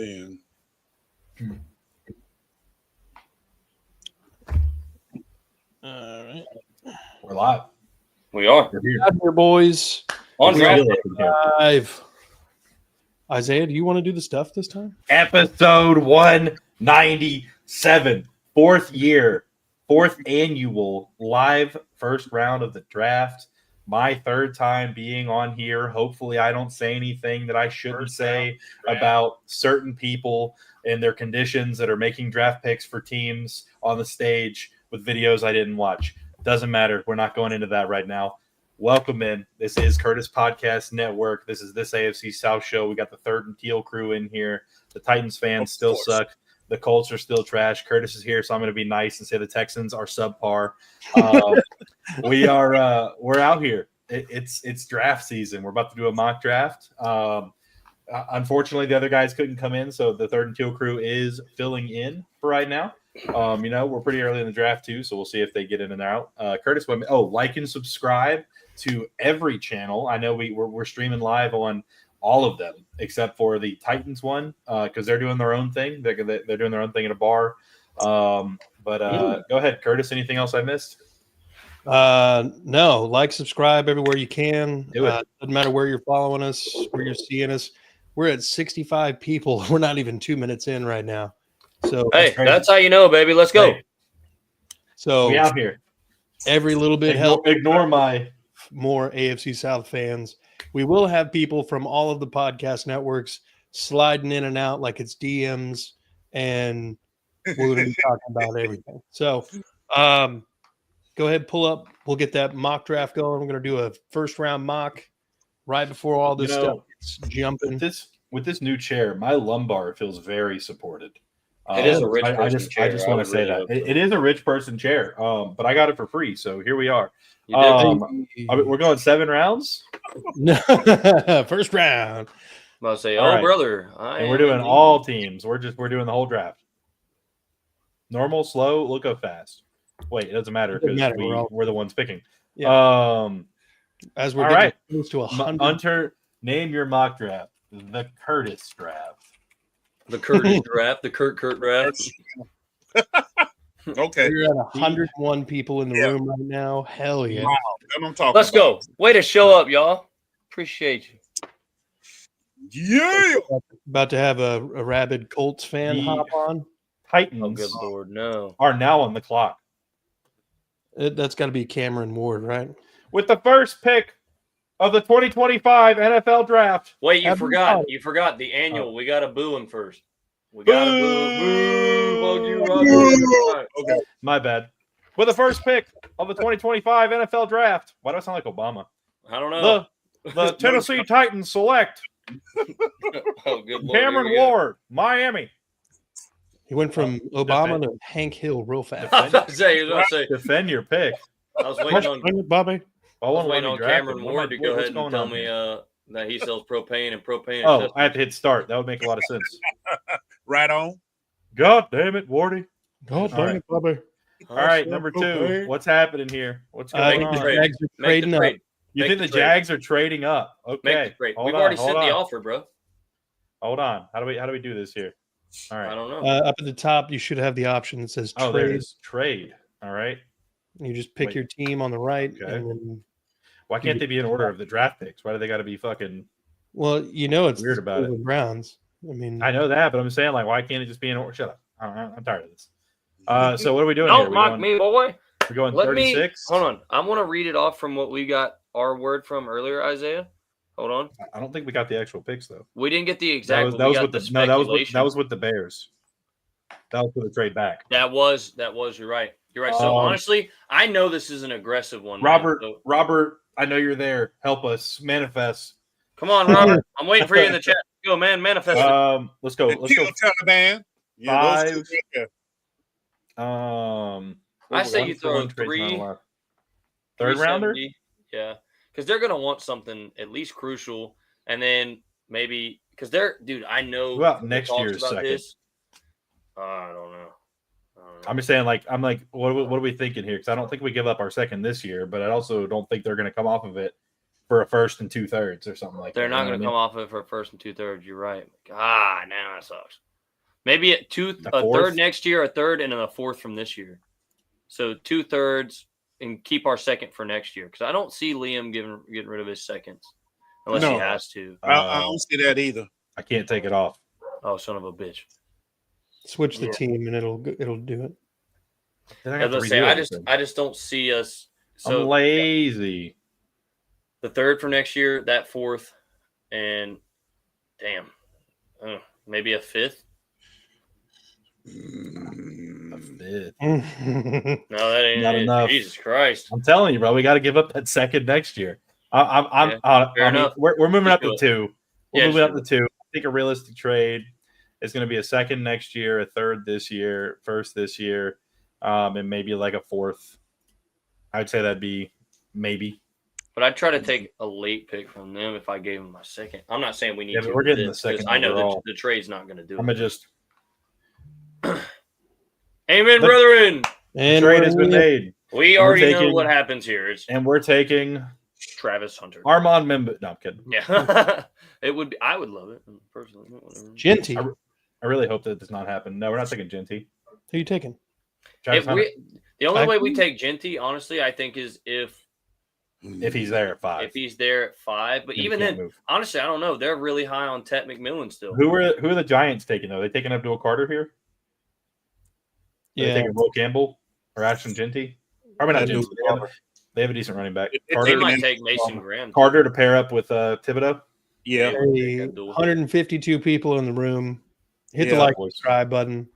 then. All right. We're live. We are. We're here. Out here, boys. On draft day. Live. Isaiah, do you want to do the stuff this time? Episode 197. Fourth annual live first round of the draft. My third time being on here. Hopefully I don't say anything that I shouldn't say about certain people and their conditions that are making draft picks for teams on the stage with videos I didn't watch. Doesn't matter. We're not going into that right now. Welcome in. This is Curtis Podcast Network. This is This AFC South Show. We got the Third and Teal crew in here. The Titans fans still suck. The Colts are still trash. Curtis is here, so I'm going to be nice and say the Texans are subpar. We're out here. It's draft season. We're about to do a mock draft. Unfortunately, the other guys couldn't come in, so the Third and Teal crew is filling in for right now. We're pretty early in the draft too, so we'll see if they get in and out. Curtis, like and subscribe to every channel. I know we're streaming live on all of them except for the Titans one because they're doing their own thing. They're doing their own thing in a bar. Go ahead, Curtis. Anything else I missed? No. Like, subscribe everywhere you can. Do it. Doesn't matter where you're following us, where you're seeing us. We're at 65 people. We're not even 2 minutes in right now. So hey, that's how you know, baby. Let's go. Hey. So we out here. Every little bit helps. Ignore my more AFC South fans. We will have people from all of the podcast networks sliding in and out like it's DMs, and we're going to be talking about everything. So go ahead, pull up. We'll get that mock draft going. We're going to do a first round mock right before all this stuff gets jumping. With this new chair, my lumbar feels very supported. It is a rich person chair. I just want to say that. It is a rich person chair, but I got it for free, so here we are. We're going 7 rounds? No, first round. I'll say, right. Brother. And we're doing all teams. We're doing the whole draft. Normal, slow, look up fast. Wait, it doesn't matter because we're the ones picking. Yeah. As we're getting close to 100. Hunter, name your mock draft. The Curtis draft. The Curtis draft. The Kurt draft. Okay. We're at 101 people in the room right now. Hell yeah. Wow. That's what I'm talking Let's about. go. Way to show up, y'all. Appreciate you. Yeah. About to have a rabid Colts fan hop on. Titans Oh, good Lord, no. are now on the clock. That's got to be Cameron Ward, right? With the first pick of the 2025 NFL Draft. Wait, you forgot the annual. We got to boo him first. We got to boo. Okay. My bad. With the first pick of the 2025 NFL Draft. Why do I sound like Obama? I don't know. The Tennessee Titans select Oh, good Lord. Cameron Ward, Miami. He went from Obama to Hank Hill real fast. I was about to say, Defend your pick. I was waiting Bobby. on Cameron Ward to go ahead and tell me that he sells propane and propane. Oh, I have to hit start. That would make a lot of sense. Right on. God damn it, Wardy. God damn it, Bobby. All right, number 2. What's happening here? What's going on? The Jags are trading up. You think the Jags are trading up? Okay. We've already sent the offer, bro. Hold on. How do we do this here? All right. I don't know. Up at the top, you should have the option that says trade. Oh, there it is. Trade. All right. You just pick your team on the right. Okay. And then why can't they be in order of the draft picks? Why do they got to be fucking? Well, it's weird about it. Browns. I mean, I know that, but I'm saying why can't it just be in order? Shut up. I'm tired of this. So what are we doing? Don't here? mock me, boy. We're going Let 36. Hold on. I want to read it off from what we got our word from earlier, Isaiah. Hold on. I don't think we got the actual picks though. We didn't get the exact. That was with the Bears. That was for the trade back. That was. You're right. You're right. So honestly, I know this is an aggressive one. Robert, man, so. Robert, I know you're there. Help us manifest. Come on, Robert. I'm waiting for you in the chat. Go, man. Manifest. Let's go. Let's go. Taliban. Yeah, 5. I say you throw 3 third rounder. Yeah, because they're gonna want something at least crucial, and then maybe because I know. Well, next year's second. I don't know. I'm just saying, what are we thinking here? Because I don't think we give up our second this year, but I also don't think they're going to come off of it for a first and 2/3 or something like They're that. not going to come off of it for a first and 2/3. You're right. Now that sucks. Maybe a third next year, a third, and then a fourth from this year. So 2/3 and keep our second for next year because I don't see Liam getting rid of his seconds unless he has to. I don't see that either. I can't take it off. Oh, son of a bitch! Switch the team and it'll do it. I just don't see us. So I'm lazy. The third for next year, that fourth, and maybe a fifth. A fifth. No, that ain't not enough. Jesus Christ! I'm telling you, bro, we got to give up that second next year. We're moving up to 2. We're moving up to 2. I think a realistic trade is going to be a second next year, a third this year, first this year, and maybe like a fourth. I'd say that'd be maybe. But I'd try to take a late pick from them if I gave them my second. I'm not saying we need to. But we're getting the second. I know that the trade's not going to do it. I'm going to just. Amen, brethren. And trade has been made. We already know what happens here. And we're taking Travis Hunter. Armand Memba. No, I'm kidding. Yeah. It would be. I would love it personally. Genty. I really hope that does not happen. No, we're not taking Genty. Who are you taking? The only way we take Genty, honestly, I think, is if he's there at 5. If he's there at 5, but even then, honestly, I don't know. They're really high on Tet McMillan still. Who are the Giants taking though? Are they taking Abdul Carter here? Are they taking Will Campbell or Ashton Genty? Probably not Genty. They have a decent running back. They might take Mason Graham. Carter to pair up with Thibodeau. Yeah. 152 people in the room. Hit the like and subscribe button.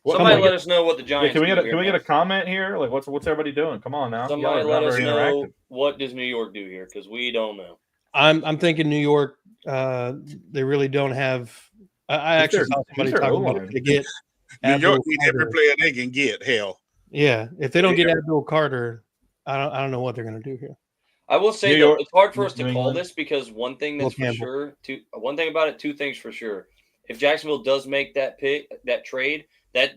Somebody let us know what the Giants. Can we get a comment here? Like, what's everybody doing? Come on now. Somebody let us know what does New York do here because we don't know. I'm thinking New York. They really don't have. I actually saw somebody talking about to get New York needs every player they can get. Hell, yeah. If they don't get Abdul Carter, I don't know what they're going to do here. I will say though, it's hard for us to call this because one thing that's for sure. One thing about it, two things for sure. If Jacksonville does make that trade, that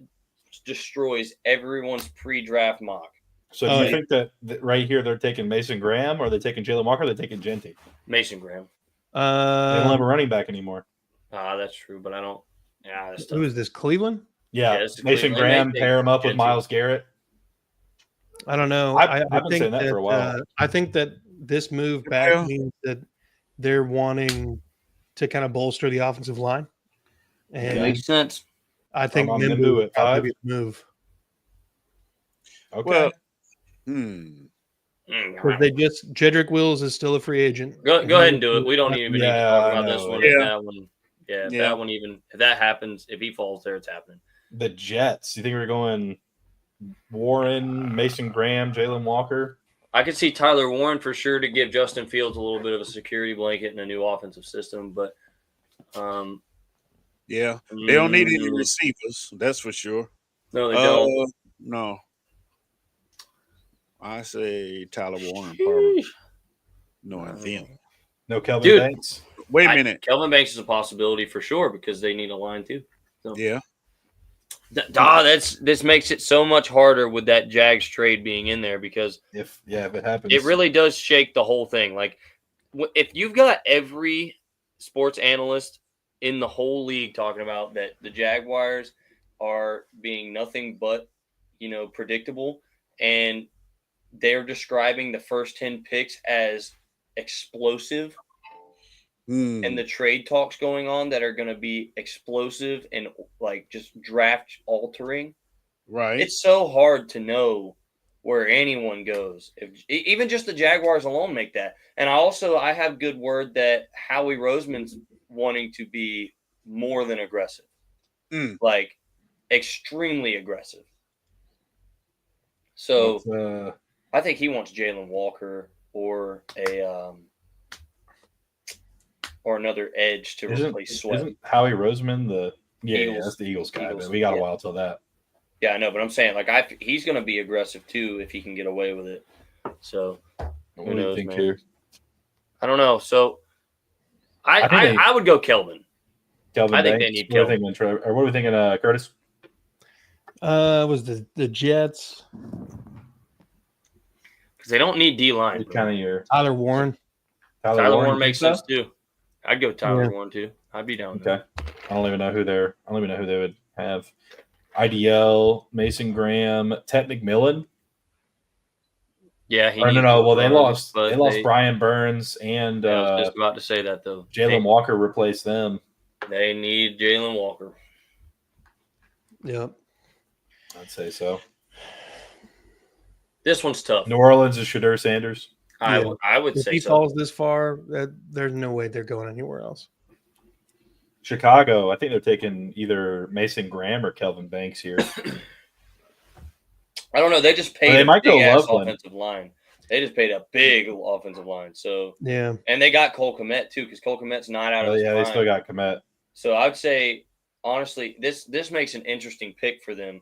destroys everyone's pre-draft mock. So do you think that right here they're taking Mason Graham, or are they taking Jalen Walker, or are they taking Genty? Mason Graham. They don't have a running back anymore. That's true, but I don't. Yeah, who is this? Cleveland? Yeah, Mason Graham. Pair him up with Myles Garrett. I don't know. I've been saying that for a while. I think that this move back means that they're wanting to kind of bolster the offensive line. And makes sense. I think Nimbu would probably move. Okay. Because Jedrick Wills is still a free agent. Go ahead and do it. We don't even need to talk about this one. That one. Yeah, that one even if that happens, if he falls there, it's happening. The Jets. You think we're going Warren, Mason Graham, Jalen Walker? I could see Tyler Warren for sure to give Justin Fields a little bit of a security blanket in a new offensive system, but yeah, they don't need any receivers. That's for sure. No, they don't. No, I say Tyler Warren probably. Knowing them. No Kelvin Banks. Wait a minute. Kelvin Banks is a possibility for sure because they need a line too. So. Yeah. This makes it so much harder with that Jags trade being in there because if it happens, it really does shake the whole thing. Like if you've got every sports analyst in the whole league talking about that the Jaguars are being nothing but, predictable, and they're describing the first 10 picks as explosive. And the trade talks going on that are going to be explosive and like just draft altering. Right. It's so hard to know where anyone goes. Even just the Jaguars alone make that. And I have good word that Howie Roseman's wanting to be more than aggressive. Like extremely aggressive. So I think he wants Jalen Walker or or another edge to replace Sweat. Isn't Howie Roseman the Eagles? That's the Eagles guy, but we got a while till that. Yeah, I know, but I'm saying he's going to be aggressive too if he can get away with it. So what do you think here? I don't know. So I would go Kelvin. I think they need Kelvin. What are we thinking, Curtis? Was the Jets? Because they don't need D line. Kind of your Tyler Warren. Tyler Warren you makes think sense too. I'd go Tyler Yeah. Warren too. I'd be down. Okay. I don't even know who they would have. IDL, Mason Graham, Ted McMillan. Yeah, he Or needs no. to Well, they run, lost but Brian Burns and I was just about to say that though. Jalen Walker replaced them. They need Jalen Walker. Yep. I'd say so. This one's tough. New Orleans is Shadur Sanders. I Yeah. would If say he so. falls this far, there's no way they're going anywhere else. Chicago, I think they're taking either Mason Graham or Kelvin Banks here. I don't know. They just paid They might go big-ass Loveland. offensive line. They just paid a big offensive line. So Yeah. and they got Cole Kmet too, because Cole Kmet's not out of Oh, his yeah, they prime. still got Komet. So I'd say honestly, this makes an interesting pick for them.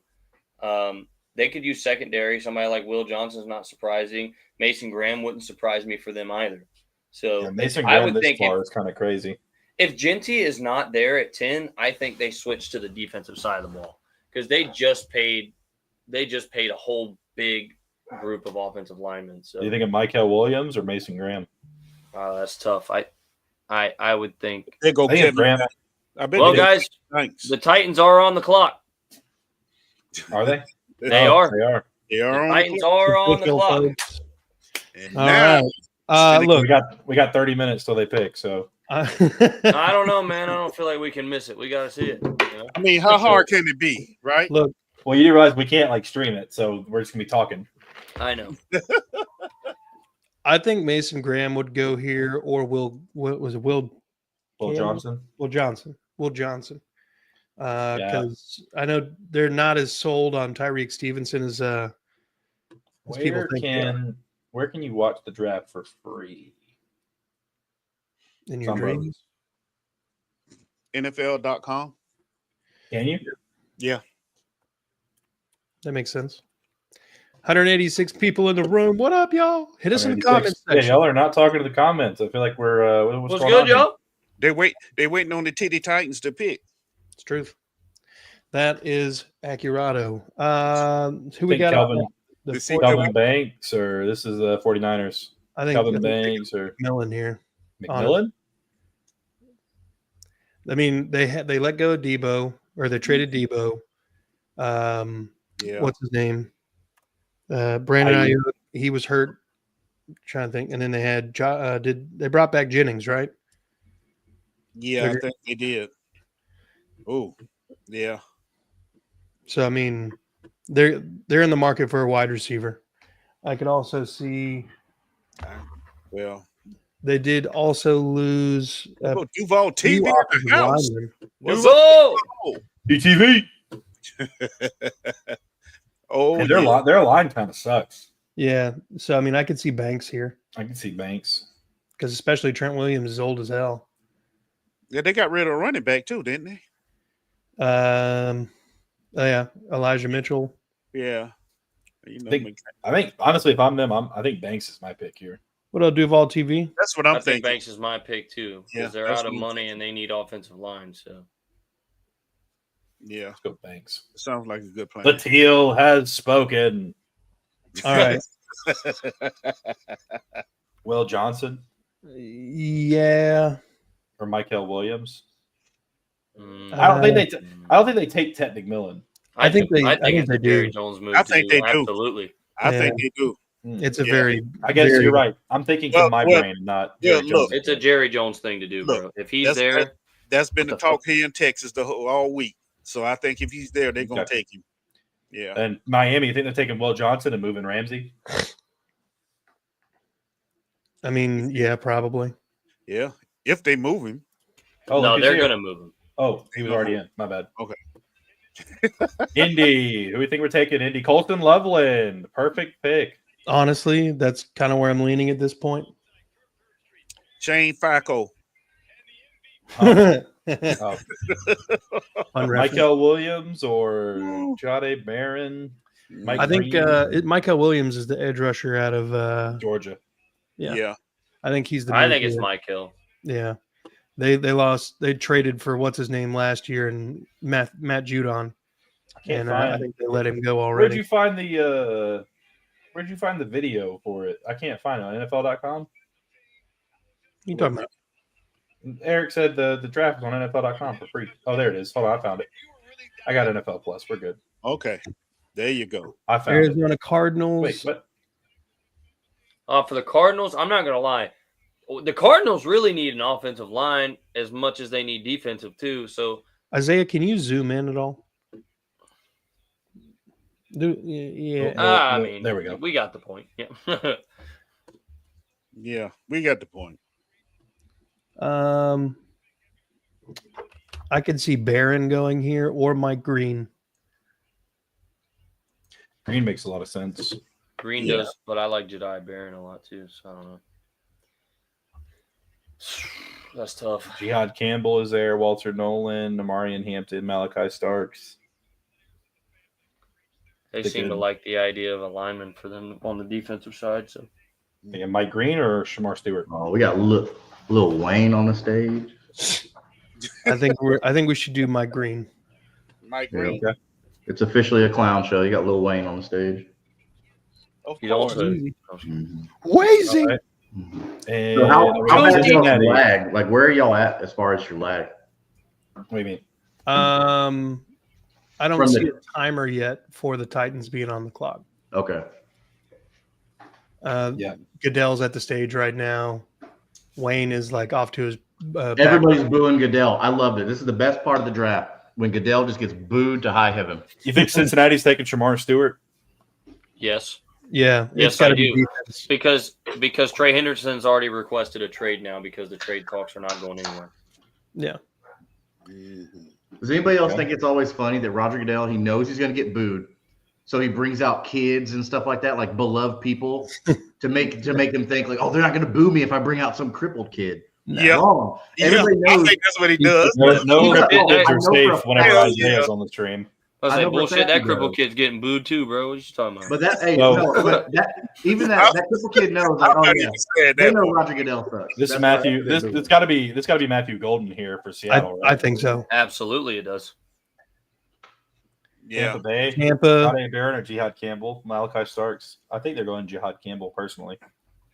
They could use secondary. Somebody like Will Johnson's not surprising. Mason Graham wouldn't surprise me for them either. So Yeah, Mason I Graham would this think far is kind of crazy. if Genty is not there at 10, I think they switch to the defensive side of the ball because they just paid a whole big group of offensive linemen. So Do you think of Michael Williams or Mason Graham? that's tough. I would think. They go I think Kevin. Graham. I bet Well, they go guys, Thanks. the Titans are on the clock. Are they? They Oh, are. They are. They The are on Titans the are on the Official, clock. folks. And All now, right. Look, We got 30 minutes till they pick. So I don't know, man. I don't feel like we can miss it. We got to see it. You know? I mean, how hard can it be, right? look. well, you do realize we can't like stream it, so we're just gonna be talking. I know. I think Mason Graham would go here, or Will Will Campbell? Johnson. Will Johnson. Because I know they're not as sold on Tyreek Stevenson as people Where think they are. where can you watch the draft for free? In your Some dreams. NFL.com. Can you? Yeah. That makes sense. 186 people in the room. What up, y'all? Hit us in the 186. comments Yeah, section. y'all are not talking to the comments. I feel like we're what's What's going good, on here? y'all? They waiting on the TD Titans to pick. It's truth. That is accurato. Who I we think got? Kelvin, The see- Kelvin Banks, or this is 49ers. I think Kelvin Banks or Millen here. McMillan. I mean, they let go of Debo, or they traded Debo. Yeah. What's his name? Brandon Ayuk. Ayuk. He was hurt. Trying to think, and then they had they brought back Jennings, right? Yeah, I think they did. Oh, yeah. So I mean, they're in the market for a wide receiver. I could also see Well, they did also lose Duval TV two at the offensive house. linemen. What's Duval! DTV. Oh, And yeah. their line kind of sucks. Yeah, so I mean, I could see Banks here I can see Banks. because especially Trent Williams is old as hell. Yeah, they got rid of a running back too, didn't they? Oh yeah, Elijah Mitchell. Yeah. You know, I think honestly, if I'm them, I think Banks is my pick here. What about Duval TV? that's what I I'm think thinking. Banks is my pick too because Yeah, they're that's out of what I'm money thinking. and they need offensive line. So Yeah, Let's go Banks. sounds like a good plan. The teal has spoken. All right. Will Johnson Yeah. or Michael Williams. I don't think I don't think they take Ted McMillan. I think they- I I think it's they a Jerry do. Jones move. I think they do. Absolutely. I Yeah. think they do. It's a Yeah. very. I guess very- you're right. I'm thinking Well, from my well, brain, not yeah, Jerry look. Jones. It's a Jerry Jones thing to do, Look, bro. If he's that's- there, That's been the What the talk here in Texas all week. So I think if he's there, they're gonna Okay. take him. Yeah. And Miami, you think they're taking Will Johnson and moving Ramsey? I mean, yeah, probably. Yeah. If they move him. Oh, no, look, he's they're here. gonna move him. Oh, he was already in. My bad. Okay. Indy. Who do we think we're taking? Indy. Colston Loveland. Perfect pick. Honestly, that's kind of where I'm leaning at this point. Shane Falco. Oh, Fun reference. Michael Williams or Jade Barron. Mike I think Green. Michael Williams is the edge rusher out of Georgia. yeah. I think he's the. I move think it's here. Mike Hill. Yeah, they lost. They traded for what's his name last year and Matt Judon, I can't and find. I think they let him go Where'd already. you find the video for it? I can't find it on NFL.com. You talking about? Eric said the draft is on NFL.com for free. Oh, there it is. Hold on, I found it. I got NFL Plus. We're good. Okay, there you go. I found it. Arizona Cardinals. Wait, what? For the Cardinals, I'm not going to lie. The Cardinals really need an offensive line as much as they need defensive too. So Isaiah, can you zoom in at all? Yeah. I mean, there we go. We got the point. Yeah. Yeah, we got the point. I could see Barron going here or Mike Green. Green makes a lot of sense. Green does, but I like Jedi Barron a lot too. So I don't know. That's tough. Jihad Campbell is there. Walter Nolan, Amarian Hampton, Malachi Starks. They seem to like the idea of a lineman for them on the defensive side. So, yeah, Mike Green or Shamar Stewart? Oh, we got Lil Wayne on the stage. I think we should do Mike Green. Mike Yeah, Green. okay. It's officially a clown show. You got Lil Wayne on the stage. Of you don't course. Wazy. All right. And So how bad is y'all's Cincinnati. lag? Like, where are y'all at as far as your lag? What do you mean? I don't From see the- a timer yet for the Titans being on the clock. Okay. Yeah. Goodell's at the stage right now. Wayne is like off to his back. Everybody's booing Goodell. I loved it. This is the best part of the draft when Goodell just gets booed to high heaven. You think Cincinnati's taking Shamar Stewart? yes. Yeah. Yes, it's gotta I be do. defense. Because Trey Henderson's already requested a trade now because the trade talks are not going anywhere. Yeah. Mhm. Does anybody else Okay. think it's always funny that Roger Goodell, he knows he's going to get booed, so he brings out kids and stuff like that, like beloved people, to make them think like, oh, they're not going to boo me if I bring out some crippled kid. Yeah. Wrong. Yeah, Everybody I knows. think that's what he does. No Yeah. crippled kids I are know for safe a whenever fact. Isaiah's on the stream. I was I like, know for a bullshit. fact That he crippled does. kid's getting booed too, bro. What you talking about? But that, hey, No. no, but that even that crippled kid knows, like, I'm oh not yeah, even saying they that. know part. Roger Goodell sucks. This is That's Matthew. why they're This booing. it's got to be Matthew Golden here for Seattle. I Right? think so. Absolutely, it does. Yeah. Tampa Bay. Tampa. Jihad Barron or Jihad Campbell, Malachi Starks. I think they're going Jihad Campbell personally.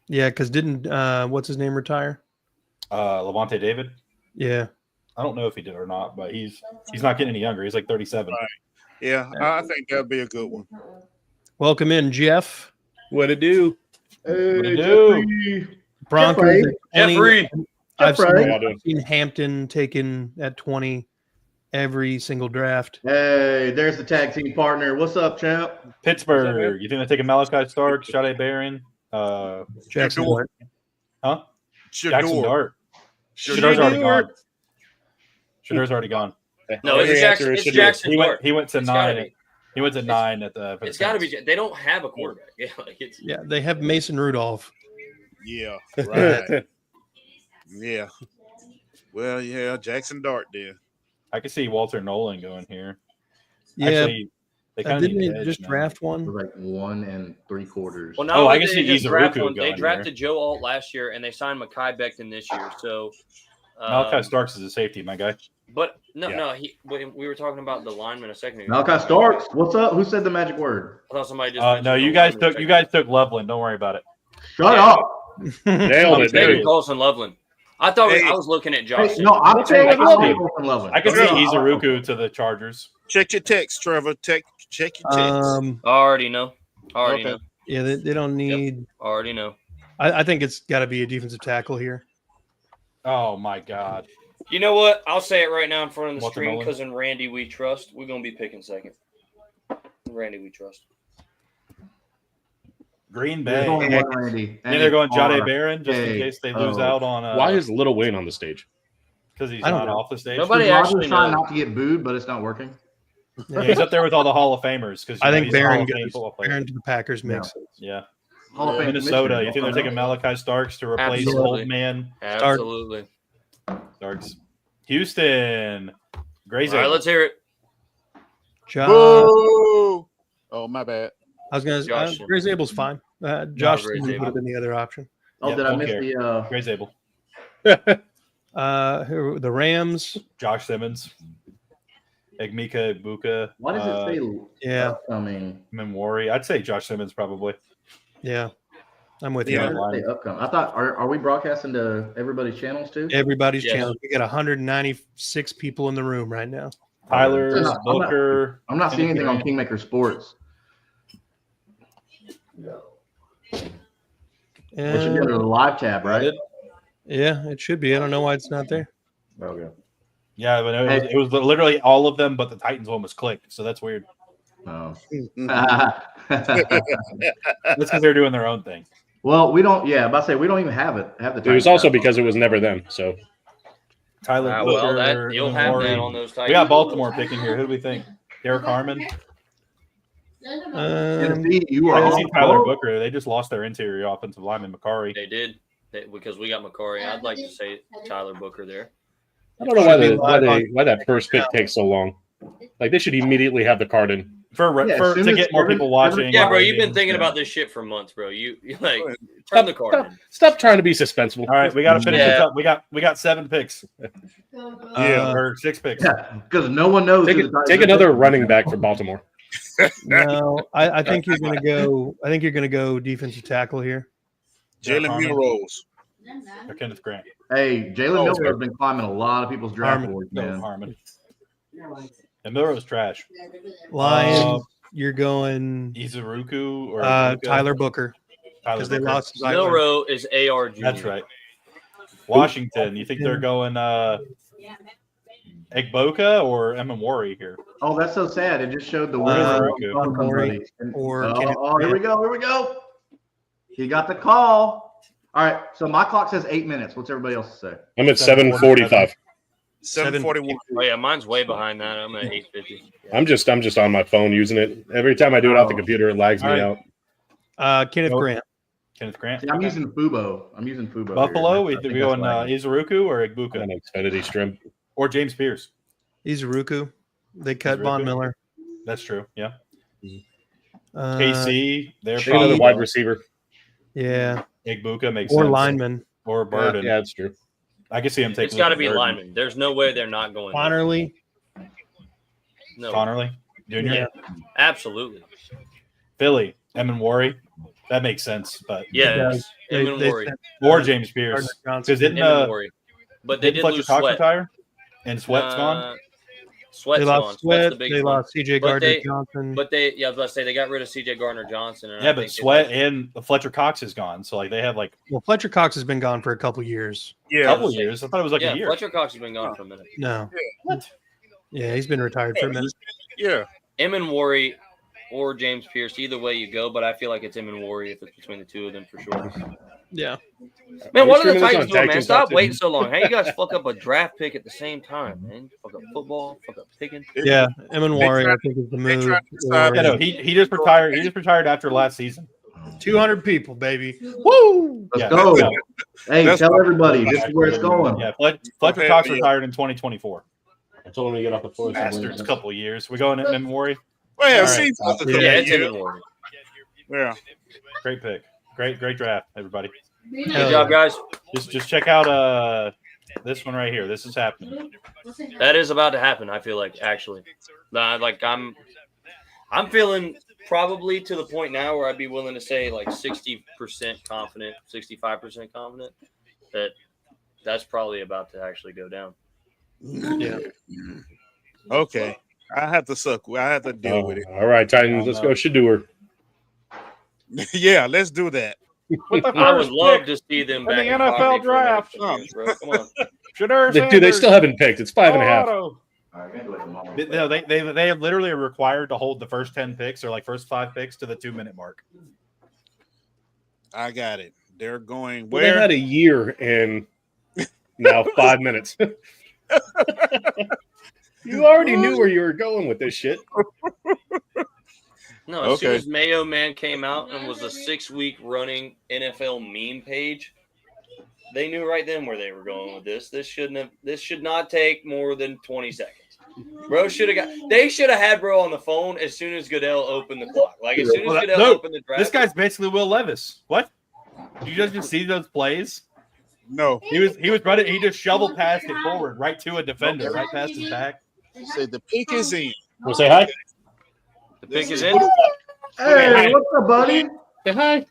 Yeah, because didn't what's his name retire? Levante David. Yeah. I don't know if he did or not, but he's not getting any younger. He's like 37. Right. Yeah, I think that'd be a good one. Welcome in, Jeff. What it do? Hey, What it do? Jeffrey. Broncos Jeffrey. at 20. Jeffrey. I've Jeffrey. seen Hampton taken at 20 every single draft. Hey, there's the tag team partner. What's up, champ? Pittsburgh. You think they're taking Malachi Starks, Jahdae Barron, Jackson Shador. Dart. Jackson Shador. Dart? Shador. Shador's already gone. Shador's already gone. No, it's Okay, Jackson. after It's Shador. Jackson He Dart. went to It's gotta 9. be. He went to 9 at the. for the It's got to be. Saints. They don't have a quarterback. Yeah, like it's, Yeah, they have Mason Rudolph. Yeah, right. Yeah. Well, yeah, Jackson Dart did. I could see Walter Nolan going here. Yeah, Actually, they kind of didn't need they an just edge now. draft We're one? like 1 3/4. Well, not Oh, I only can did see they just draft Izuruku one, they going drafted Joe Alt last year, and they signed Mekhi Becton this year. So, Malachi Starks is a safety, my guy. but no, Yeah. no, we were talking about the lineman a second ago. Malachi Starks. What's up? Who said the magic word? I thought somebody just. No, mentioned you the guys lineman a took second ago. Loveland. Don't worry about it. Shut Yeah. up. Nailed it, There David he baby. Colson Loveland. I thought Hey. I was looking at Josh. Hey, no, I'm saying I can see- Loveland. I can see Yeah. Izuruku to the Chargers. Check your text, Trevor. Check your text. I already know. Already Okay. know. Yeah, they don't need. Already know. I think it's got to be a defensive tackle here. Oh my God! You know what? I'll say it right now in front of the Walter stream Nolan. because in Randy we trust. We're gonna be picking second. Randy we trust. Green There's Bay. only one Randy. And they're going Jahdae R. Barron just in Hey, case they lose oh. out on. Why is Little Wayne on the stage? because he's I don't not know. off the stage? Nobody Is Rodgers actually trying knows. not to get booed, but it's not working. Yeah, he's up there with all the Hall of Famers because I think he's a Hall Barron of Fame goes. football player. Barron to the Packers makes sense. Yeah, Hall of Fame Minnesota. commissioner. You think they're taking Malachi Starks to replace Absolutely. old man Absolutely. Starks? Houston. Grayson. All right, let's hear it. Josh, Boo! Oh, my bad. I was gonna. Josh. Gray Zable's fine. Josh Gray would Zabel. have been the other option. Oh, Yeah, did I don't miss care. the? Gray Zabel. The Rams. Josh Simmons. Egmika Ibuka. Why does it say? Yeah. I mean, Memori. I'd say Josh Simmons probably. Yeah. I'm with Yeah. you. Hey, upcoming. I thought, are we broadcasting to everybody's channels too? Everybody's Yes. channel. We got 196 people in the room right now. Tyler, I'm not- Booker. I'm not seeing anything on Grant. Kingmaker Sports. Which should be under the live tab, right? Yeah, it should be. I don't know why it's not there. Okay. Yeah, but it was literally all of them, but the Titans one was clicked, so that's weird. Oh. That's because they're doing their own thing. Well, we don't. Yeah, I'm about to say we don't even have the. It was also because it was never them. So Tyler, well, Booker, you'll have Maury. that on those Titans. We got Baltimore picking here. Who do we think? Derek Harmon. Tennessee, you I are can see on Tyler board. Booker. They just lost their interior offensive lineman, McCarry. They did because we got McCarry. I'd like to say Tyler Booker there. I don't know why that first pick takes so long. Like they should immediately have the card in. To get more people watching. Yeah, bro, you've been thinking about this shit for months, bro. You like turn the card in. Stop trying to be suspenseful. All right, we got to finish this up. We got 7 picks. Or 6 picks. Yeah, because no one knows. Take another running back for Baltimore. No, I think you're gonna go. I think you're gonna go defensive tackle here. Jalen Milrose. Or Kenneth Grant. Hey, Jalen Milrose has been climbing a lot of people's draft boards, man. Harmon. And Milrose trash. Lions, you're going Izuruku or Tyler Booker because they lost. Milroe is AR Jr. That's right. Washington. You think they're going Egboka or Emamori here? Oh, that's so sad. It just showed the Izuruku. on somebody. or Here we go. Here we go. He got the call. All right. So my clock says 8 minutes. What's everybody else say? I'm at 7:45. 741. Oh yeah, mine's way behind that. I'm at 850. I'm just on my phone using it. Every time I do it off the computer, it lags me out. Kenneth Grant. Kenneth Grant. See, I'm using Fubo. Buffalo. Here. We going Izuruku or An Egbuka Xfinity strip. or James Pierce. Izuruku. They cut Izuruku. Von Miller. That's true. Yeah. Uh, KC. They're Take another wide receiver. Yeah. Egbuka makes Or sense. lineman. Or Burden. Yeah, that's true. I can see him taking. It's got to be Burden. lineman. There's no way they're not going. Connerly. No, Connerly Jr. Yeah. absolutely. Philly. Emamori. That makes sense, but Yeah, They Emamori. sent or James Pierce. Gardner Johnson. Because didn't Emamori. But they did Fletcher lose Cox Sweat. retire? And Sweat's gone. Sweat's They gone. lost Sweat's Sweat. the big They one. lost C.J. But Gardner they- Johnson. But I was about to say they got rid of C.J. Gardner Johnson. And Yeah, I but think Sweat and Fletcher Cox is gone. So like they have like Well, Fletcher Cox has been gone for a couple years. a Yeah. couple of years. I thought it was like yeah, a year. Fletcher Cox has been gone for a minute. No. What? Yeah, he's been retired for a minute. Yeah. Emamori or James Pierce, either way you go, but I feel like it's Emamori if it's between the two of them for sure. Yeah. Man, what are the streaming this on Titans doing, Tag man? Team Stop Talk, too? waiting so long. How you guys fuck up a draft pick at the same time, man? Fuck up football, fuck up picking. Yeah. Emanwari, tried- I think, is the they move. tried to decide- Yeah, no, he just retired. He just retired after last season. 200 people, baby. Woo! Let's Yeah. go. Hey, That's tell what- everybody this is where it's going. Yeah, Fletcher Cox retired in 2024. I told him to get off the floor. Bastards, a couple of years. We going in Emamori. Well, All yeah, right. seems like a Yeah, Yeah, it's year. Emamori. Yeah. Great pick. Great draft, everybody. Good job, guys. Just check out this one right here. This is happening. That is about to happen. I feel like actually, like I'm feeling probably to the point now where I'd be willing to say like 60% confident, 65% confident that that's probably about to actually go down. Yeah. Okay. I have to suck. I have to deal with it. All right, Titans, let's go. Shador. Yeah, let's do that. I would love to see them back the in NFL poverty for draft. the next few years, bro. Come on. Shador Dude, they Sanders. still haven't picked. It's 5.5. Colorado. No, they literally are required to hold the first 10 picks or like first 5 picks to the 2-minute mark. I got it. They're going Well, they where? had a year and now 5 minutes. You already knew where you were going with this shit. No, as soon Okay. as Mayo Man came out and was a 6-week running NFL meme page, they knew right then where they were going with this. This should not take more than 20 seconds. Bro they should have had bro on the phone as soon as Goodell opened the clock. Like as soon as Goodell No, opened the draft. This guy's basically Will Levis. What? Did you guys just see those plays? No. He was running. He just shoveled past it forward, right to a defender, right past his back. Say the pick is in. We'll say hi. The pick is in. Hey, what's up, buddy? Say hi.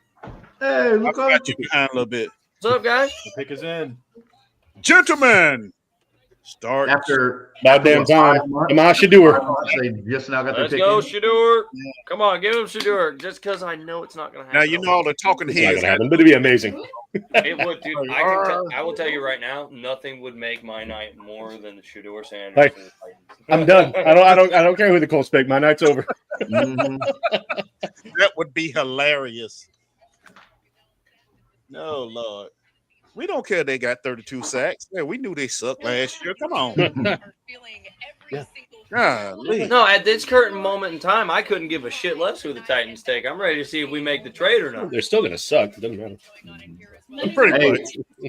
Hey, I look got up. you behind a little bit. What's up, guys? The pick is in. Gentlemen, start. After About damn what, time. 5 months? Come on, Shador. 5 months, they just now got Let's their pick go, in. Shador. Come on, give him Shador. Just because I know it's not going to Now happen. you know all the talking It's not heads. gonna happen, but it'd be amazing. It would, dude. I will tell you right now, nothing would make my night more than the Shador Sanders. Like, I'm done. I don't care who the Colts pick. My night's over. Mhm. That would be hilarious. No, Lord. We don't care they got 32 sacks. Yeah, we knew they sucked last year. Come on. Golly. No, at this current moment in time, I couldn't give a shit less who the Titans take. I'm ready to see if we make the trade or not. They're still gonna suck. It doesn't matter. Pretty Hey, much.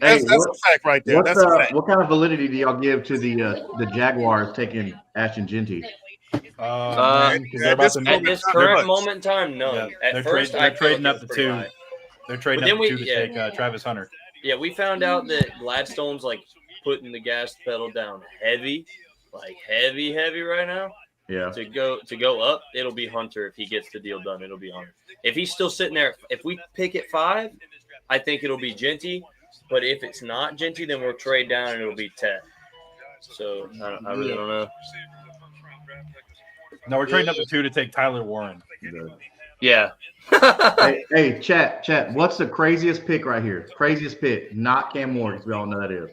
hey, That's a fact right there. That's a fact. what kind of validity do y'all give to the Jaguars taking Ashton Genty? Man, 'cause they're about to At this current moment in time, none. Yeah, At they're first, they're I felt trading it up was to pretty 2. high. They're trading But then up to 2 we- to take Travis Hunter. Yeah, we found out that Gladstone's like putting the gas pedal down heavy, like heavy right now. Yeah. To go up, it'll be Hunter. If he gets the deal done, it'll be Hunter. If he's still sitting there, if we pick at 5, I think it'll be Genty. But if it's not Genty, then we'll trade down and it'll be Ted. So I really don't know. No, we're trading up to 2 to take Tyler Warren. Yeah. Hey, chat. What's the craziest pick right here? Craziest pick, not Cam Morgan. We all know that is.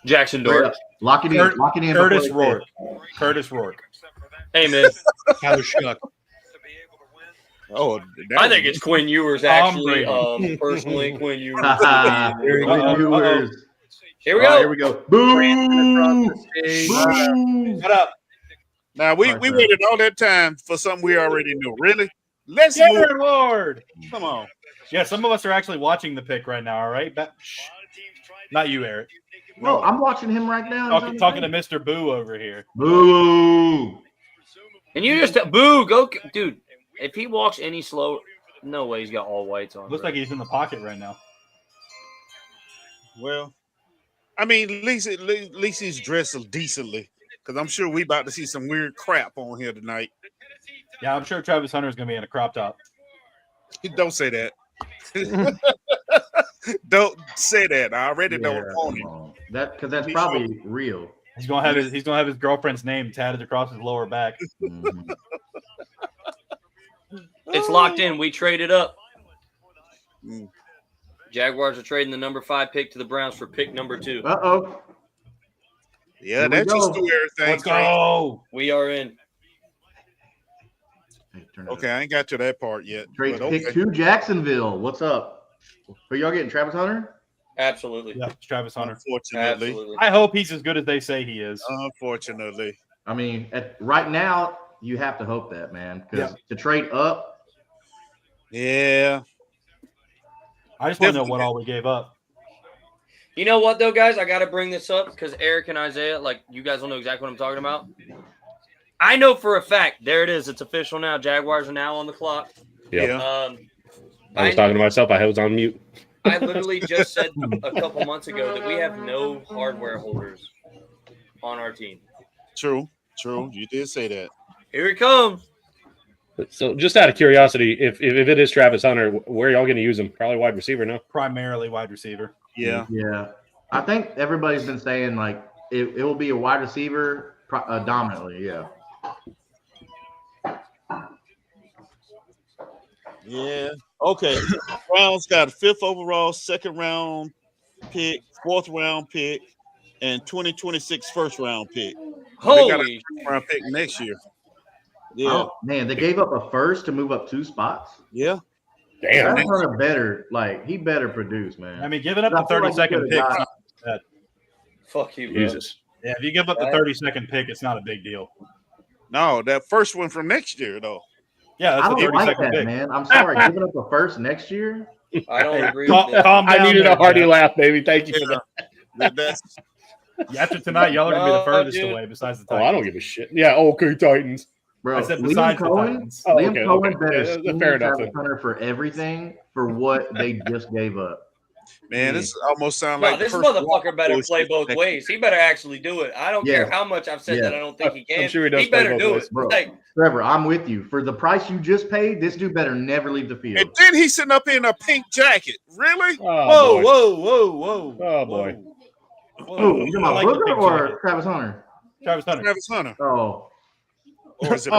Jackson Dort. Lock it in. Lock it in. Curtis before they Rourke. Curtis Rourke. Hey man, Tyler Shuck. Oh, I think it's Quinn Ewers actually. Personally, Quinn Ewers. pick. Here we Here we go. Here we go. Boo! Shut up. Now we Right there. waited all that time for something we already knew. Really? Let's move. Jared Ward. Come on. Yeah, some of us are actually watching the pick right now, all right? Not you, Eric. No, I'm watching him right now. Talking to Mr. Boo over here. Boo! And you just boo, go, dude. If he walks any slower, no way he's got all whites on. Looks like he's in the pocket right now. Well, I mean, at least he's dressed decently, because I'm sure we about to see some weird crap on here tonight. Yeah, I'm sure Travis Hunter is going to be in a crop top. Don't say that. Don't say that. I already know what's on it. Because that's probably real. He's going to have his girlfriend's name tatted across his lower back. Mhm. It's locked in. We traded up. Mm. Jaguars are trading the number 5 pick to the Browns for pick number 2. Uh-oh. Yeah, Here we that just go. threw everything. Let's go. We are in. Hey, turn it Okay, I ain't got to that part yet. Trade but pick okay. 2 Jacksonville. What's up? Are y'all getting Travis Hunter? Absolutely. Yeah, it's Travis Hunter. Unfortunately. Absolutely. I hope he's as good as they say he is. Unfortunately. I mean, right now, you have to hope that, man. Because to trade up, Yeah. I just want to know what all we gave up. You know what, though, guys? I got to bring this up because Eric and Isaiah, like, you guys will know exactly what I'm talking about. I know for a fact. There it is. It's official now. Jaguars are now on the clock. Yep. Yeah. I was talking to myself. I was on mute. I literally just said a couple months ago that we have no hardware holders on our team. True. You did say that. Here he comes. So, just out of curiosity, if it is Travis Hunter, where are y'all going to use him? Probably wide receiver, no? Primarily wide receiver. Yeah. yeah. I think everybody's been saying, like, it will be a wide receiver dominantly, yeah. Yeah. Okay. Browns got a 5th overall, 2nd round pick, 4th round pick, and 2026 1st round pick. They got a Holy. 1st round pick next year. Yeah. Oh, man, they gave up a first to move up 2 spots. Yeah. Damn. Travis Hunter better, like, he better produce, man. I mean, giving up I the feel like 32nd he pick. could've got- Fuck you, bro. Jesus. Yeah, if you give up the 32nd pick, it's not a big deal. No, that first one from next year, though. Yeah, I that's the don't like 32nd that, pick. man. I'm sorry, giving up a first next year. I don't agree Calm, with that. calm down I needed there, a hearty Jeff. laugh, baby. Thank you for that. That's Yeah, after tonight, y'all are going to be the No, furthest dude. away besides the Oh, Titans. I don't give a shit. Yeah, okay, Titans. Bro, I said Liam besides the Cohen, Titans. Oh, Liam okay, Cohen okay. better Yeah, scheme fair enough Travis then. Hunter for everything for what they just gave up. Man, this almost sounds No, like this first motherfucker better bullshit. play both ways. He better actually do it. I don't Yeah. care how much I've said that I don't think he can. I'm sure he does play better both do ways. it. Bro, Like, Trevor, I'm with you. For the price you just paid, this dude better never leave the field. And then he's sitting up in a pink jacket. Really? Oh, boy. Whoa. Oh, boy. Oh, you talking about like the Booger pink or jacket. Travis Hunter? Travis Hunter. Travis Hunter. Oh, Or is it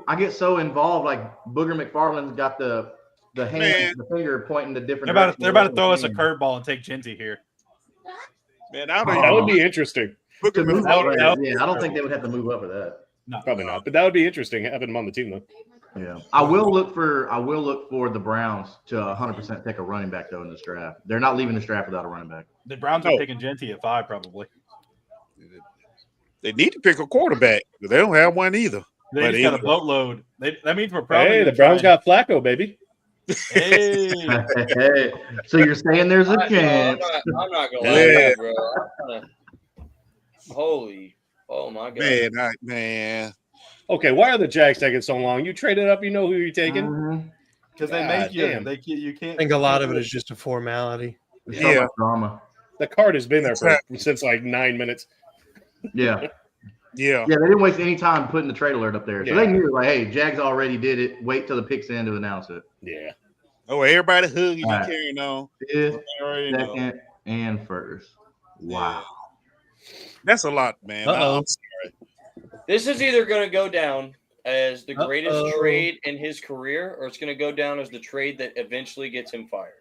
I get so involved. Like Booger McFarland's got the Man. hand, the finger pointing to different. They're about to directions. throw us a curveball and take Genty here. Man, I don't That even would be interesting. Booker To move McFarland. up, yeah, I don't think they would have to move up for that. No. Probably not, but that would be interesting having him on the team, though. Yeah, I will look for the Browns to 100% take a running back though in this draft. They're not leaving this draft without a running back. The Browns are picking Genty at 5, probably. They need to pick a quarterback. They don't have one either. They But just got a either- boatload. That means we're probably. Hey, the gonna Browns try got Flacco, baby. Hey. Hey, so you're saying there's a I'm chance? not gonna lie, Yeah. bro. Holy, oh my god, Man. Okay, why are the Jags taking so long? You traded up, you know who you're taking. Mhm. Because they God make you. damn. You can't. I think a lot of it is just a formality. There's so Yeah. much drama. The card has been there since like 9 minutes. Yeah. Yeah. Yeah, they didn't waste any time putting the trade alert up there. So Yeah. they knew, like, hey, Jags already did it. Wait till the picks in to announce it. Yeah. Oh, everybody hugging you, All right. carrying on. Fifth, I already know. second, and first. Wow. That's a lot, man. Uh-oh. I'm sorry. this is either gonna go down as the greatest Uh-oh. trade in his career, or it's gonna go down as the trade that eventually gets him fired.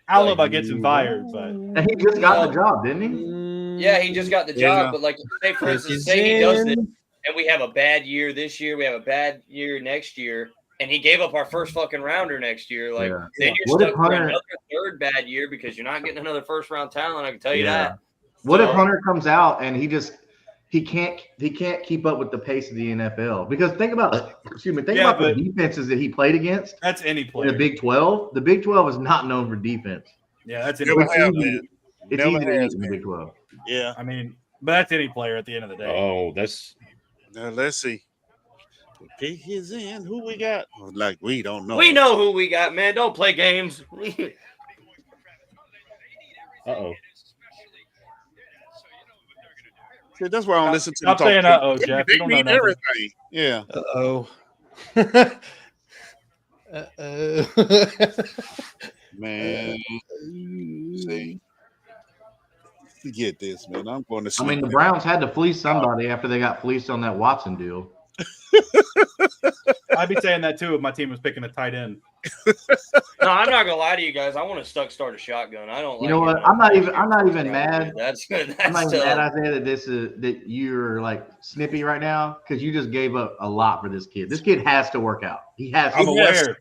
I don't know about gets him fired, but And he just got the job, didn't he? Yeah, he just got the Yeah. job, but like, say for instance, He's say he does in. this, and we have a bad year this year, we have a bad year next year, and he gave up our first fucking rounder next year. Like, Yeah. then you're What if stuck for Hunter- another third bad year because you're not getting another first round talent. I can tell you Yeah. that. What if So- Hunter comes out and he can't keep up with the pace of the NFL? Because think about the but- defenses that he played against that's any in the player. Big 12. The Big 12 is not known for defense. Yeah, that's any Never player. have, man. It's Never easy to has, eat in the man. Big 12. Yeah. I mean, but that's any player at the end of the day. Oh, that's Now let's see. The pick is in. Who we got? Like we don't know. We know who we got, man. Don't play games. uh-oh. See, that's why I don't listen to Stop them talk. saying uh-oh, Jeff. They You don't know mean nothing. everything. Yeah. Uh-oh. Uh-oh. Man. See. Forget this, man. I'm going to I sleep. mean, the Browns had to fleece somebody after they got fleeced on that Watson deal. I'd be saying that too if my team was picking a tight end. No, I'm not gonna lie to you guys. I want to start a shotgun. I don't. You like know it what? when I'm not even around mad. here. That's I'm not that's even mad, tough. Isaiah, that you're like snippy right now because you just gave up a lot for this kid. This kid has to work out. He has I'm to. aware.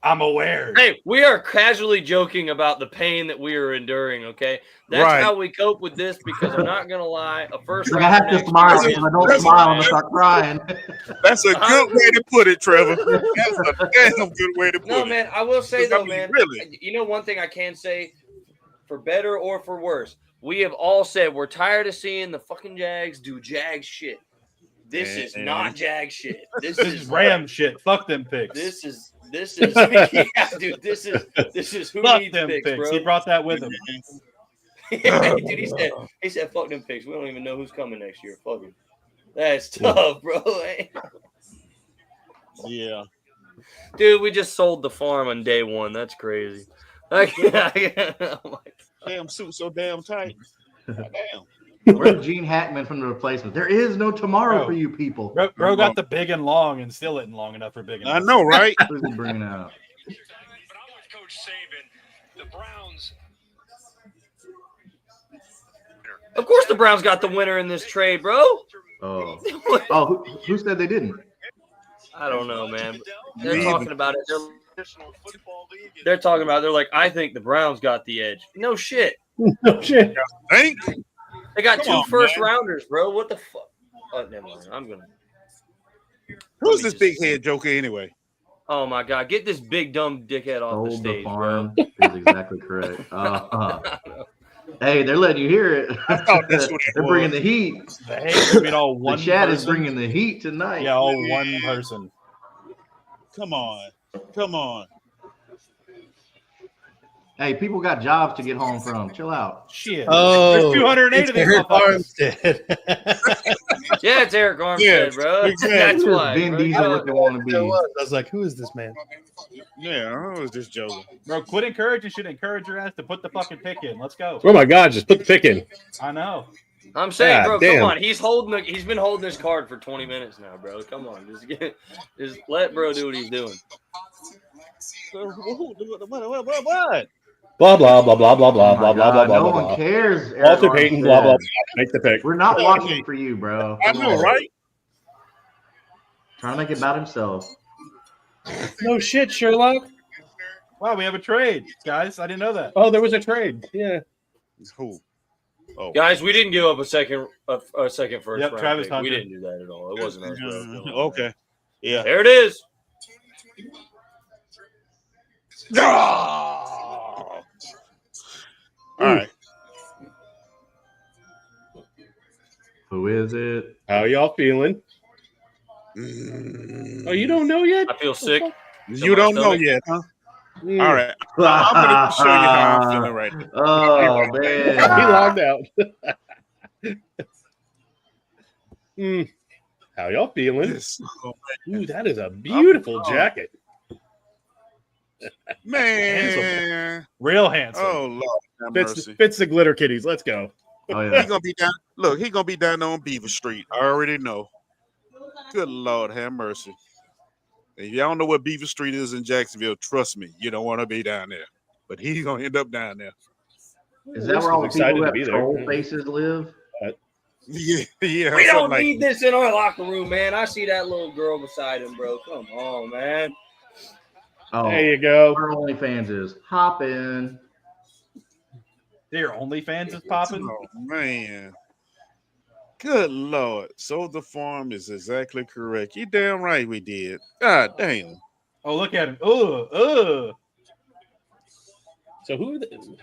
I'm aware. Hey, we are casually joking about the pain that we are enduring. Okay, that's Right. how we cope with this. Because I'm not gonna lie, a first Like, I have rounder to next smile. year If is- I don't smile, I'm gonna start crying. That's a good way to put it, Trevor. That's a damn good way to put No, it. man. I will say I though, mean, man. really. You know one thing I can say, for better or for worse, we have all said we're tired of seeing the fucking Jags do Jag shit. This is Man. not Jag shit. This This is is Ram shit. Fuck them picks. This is yeah, dude. This is who Fuck needs them picks, picks. bro. He brought that with him. Dude, he said fuck them picks. We don't even know who's coming next year. Fuck him. That's tough, bro. Yeah. Dude, we just sold the farm on day one. That's crazy. Damn suit so damn tight. Damn. Where's Gene Hackman from the replacement? There is no tomorrow Bro. for you people. Bro got the big and long and still isn't long enough for big and I long. know, right? Who's he bringing out? But I'm with Coach Saban. The Browns. Of course, the Browns got the winner in this trade, bro. Oh, who said they didn't? I don't know, man. They're talking about it. They're talking about it. They're like, I think the Browns got the edge. No shit. No shit. Think? They got Come two on, first man. rounders, bro. What the fuck? Oh, never mind. I'm gonna. Who's this big head joker anyway? Oh my god, get this big dumb dickhead off the Sold the stage, bro. farm is exactly correct. Hey, they're letting you hear it. I thought that's what it They're was. bringing the heat. The hate being all The one chat is person. bringing the heat tonight. Yeah, all one person. Come on. Come on. Hey, people got jobs to get home from. Chill out. Shit. Oh, There's 208 it's of these Eric motherfuckers. Armstead. Yeah, it's Eric Armstead, Yeah, bro. exactly. That's Who is why. Vin Bro. Diesel what they want to be? I was like, who is this man? Yeah, I was just joking. Bro, quit encouraging. Should encourage your ass to put the fucking pick in. Let's go. Oh my God, just put the pick in. I know. I'm saying, God bro, damn. come on. He's been holding this card for 20 minutes now, bro. Come on, just let bro do what he's doing. What? Blah blah blah blah blah blah Oh blah my blah blah God, blah no blah. one blah. cares. Eric Walter Payton, blah blah. Armstead. Blah. Make the pick. We're not watching for you, bro. I Come know, on. right? Trying to make it about himself. No shit, Sherlock. Wow, we have a trade, guys. I didn't know that. Oh, there was a trade. Yeah. Who? Oh, Guys, we didn't give up a second first Yep, round Travis pick. Hunter. We didn't do that at all. It wasn't us, bro. okay. Yeah. There it is. All right. Who is it? How y'all feeling? Oh, you don't know yet? I feel sick. You don't know yet, huh? Mm. All right. I'm going to show you how I'm feeling right now. Oh He man. logged out. How y'all feeling? Yes. Oh, Ooh, that is a beautiful jacket. man. Real handsome. Oh, Lord have mercy. Fits the glitter kitties. Let's go. Oh He yeah. gonna be down. Look, he gonna be down on Beaver Street. I already know. Good Lord, have mercy. If y'all don't know what Beaver Street is in Jacksonville, trust me, you don't want to be down there. But he's gonna end up down there. Is that where all the Excited people to that be there. troll faces live? Yeah, yeah. We something don't like need this in our locker room, man. I see that little girl beside him, bro. Come on, man. Oh, There you go. our OnlyFans is hopping. Their OnlyFans is popping. Oh man. Good Lord. So the farm is exactly correct. You damn right we did. God damn. Oh, look at him. So who are the?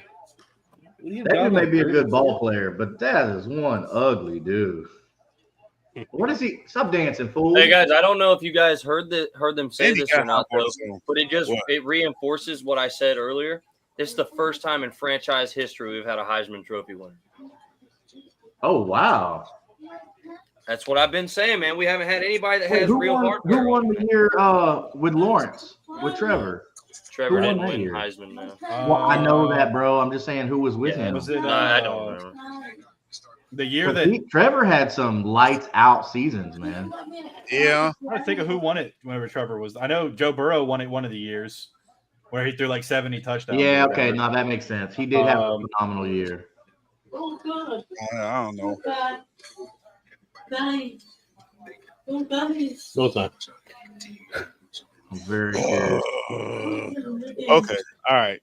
That dude may be a good ball player, but that is one ugly dude. What is he? Stop dancing, fool. Hey guys, I don't know if you guys heard them say Andy this got or not, hot though, zone. but What? it reinforces what I said earlier. This is the first time in franchise history we've had a Heisman Trophy winner. Oh wow. That's what I've been saying, man. We haven't had anybody that has Who real won, heart. who won the year with Lawrence? With Trevor? Trevor who won didn't that win year? Heisman, man. Well, I know that, bro. I'm just saying who was with him. Was it? No, I don't remember. The year that Trevor had some lights out seasons, man. Yeah. I'm trying to think of who won it whenever Trevor was. I know Joe Burrow won it one of the years where he threw like 70 touchdowns. Yeah, or okay, whatever. no, that makes sense. He did have a phenomenal year. I don't know. No, it's not. I'm very curious. Okay. All right.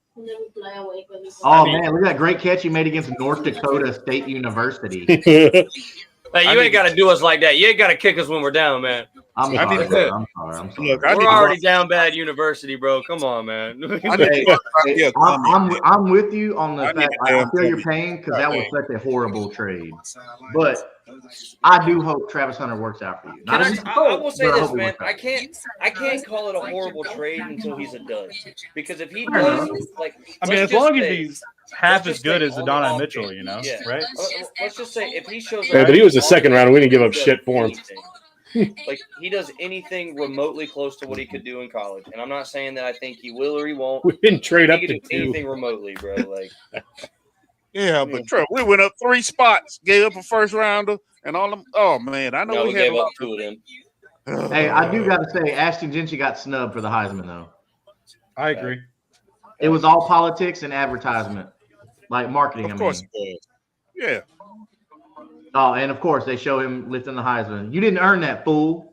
Oh man, look at that great catch he made against North Dakota State University. Hey, you ain't got to do us like that. You ain't got to kick us when we're down, man. I'm I need sorry. to- Bro. I'm sorry. I'm sorry. Look, I need We're to already watch- down bad university, bro. Come on, man. I need to Hey, I'm with you on the I need fact to I damn feel your tell you. pain because that was such a horrible trade. But I do hope Travis Hunter works out for you. Not as I will say but I this, hope he man. works out. I can't call it a horrible trade until he's a dud. Because if he does, like, I mean, let's as long just as say- he's half let's as just good say as on the Adonai off Mitchell, day. you know, Yeah. right? Let's just say if he shows Yeah, but he was a second round. We didn't give up shit for him. Like, he does anything remotely close to what he could do in college, and I'm not saying that I think he will or he won't. We didn't trade up He to could do two. anything remotely, bro. Like, Yeah, but Trevor, we went up 3 spots, gave up a first rounder, and all them. Oh man, I know no, we we had gave a lot up 2 of them. Hey, I do got to say, Ashton Gentry got snubbed for the Heisman though. I agree. It was all politics and advertisement, like marketing. Of course it was. Yeah. Oh, and of course they show him lifting the Heisman. You didn't earn that, fool.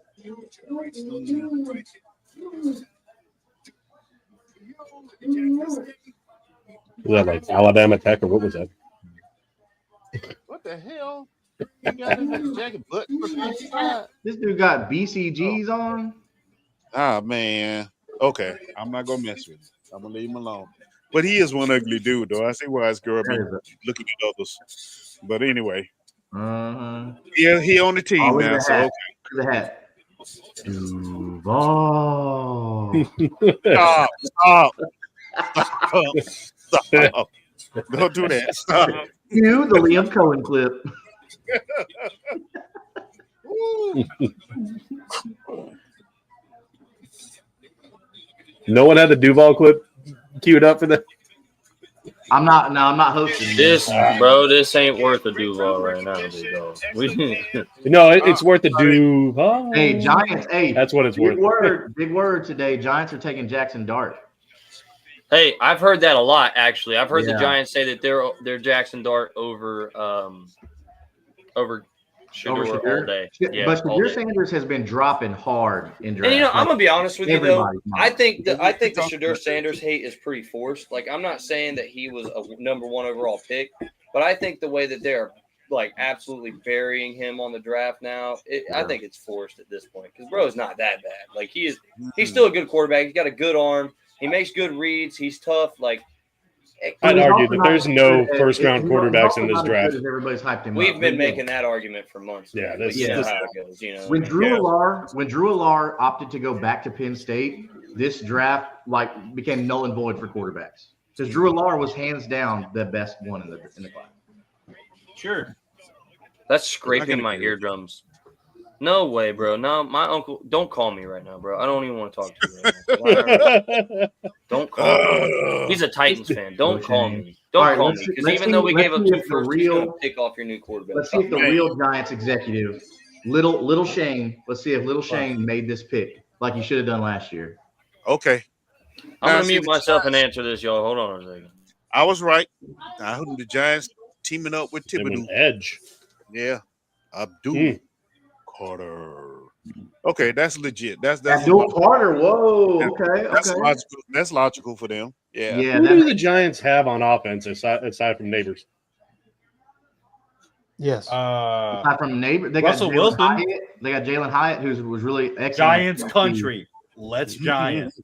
Was that like Alabama Tech or what was that? What the hell? You got in that jacket button for the This dude got BCGs on. Ah man. Okay, I'm not gonna mess with him. I'm gonna leave him alone. But he is one ugly dude, though. I see why his girl be looking at others. But anyway, yeah, he on the team Oh, look now. at So that. Look at the hat. Duval. stop. Stop. Don't do that. Stop. You, the Liam Cohen clip. No one had the Duval clip queued up for that. I'm not hosting This ain't worth a Duval right now, big dog. No, it's worth the Duval. Hey, Giants. Hey, that's what it's worth. Big word today. Giants are taking Jackson Dart. Hey, I've heard that a lot. Actually, I've heard the Giants say that they're Jackson Dart over Shedeur all day. Yeah, but Shedeur Sanders has been dropping hard in draft. And I'm gonna be honest with you though. I think the Shedeur Sanders hate is pretty forced. Like, I'm not saying that he was a number 1 overall pick, but I think the way that they're like absolutely burying him on the draft now, I think it's forced at this point because bro is not that bad. Like he's still a good quarterback. He's got a good arm. He makes good reads. He's tough. Like. I'd argue that there's no first-round quarterbacks in this draft. Everybody's hyped him. We've been making that argument for months. Yeah, that's how it goes. You know, when Drew Allar opted to go back to Penn State, this draft became null and void for quarterbacks because Drew Allar was hands down the best one in the class. Sure, that's scraping my eardrums. No way, bro. No, my uncle. Don't call me right now, bro. I don't even want to talk to you right now. Don't call me. He's a Titans fan. Don't call me. Don't call me. Because even though we gave up 2 firsts, he's going to pick off your new quarterback. Let's see if the real Giants executive, Little Shane, let's see if Little Shane made this pick like he should have done last year. Okay. I'm going to mute myself and answer this, y'all. Hold on a second. I was right. I heard the Giants teaming up with Thibodeau. Edge. Yeah. Abdul Carter. Okay, that's legit. That's Abdul Carter. Whoa. Okay. Logical. That's logical for them. Yeah. Who do the Giants have on offense aside from Neighbors? Yes. Aside from Neighbors, they Russell got Wilson. Hyatt. They got Jalen Hyatt, who was really excellent. Giants country. Let's Giants.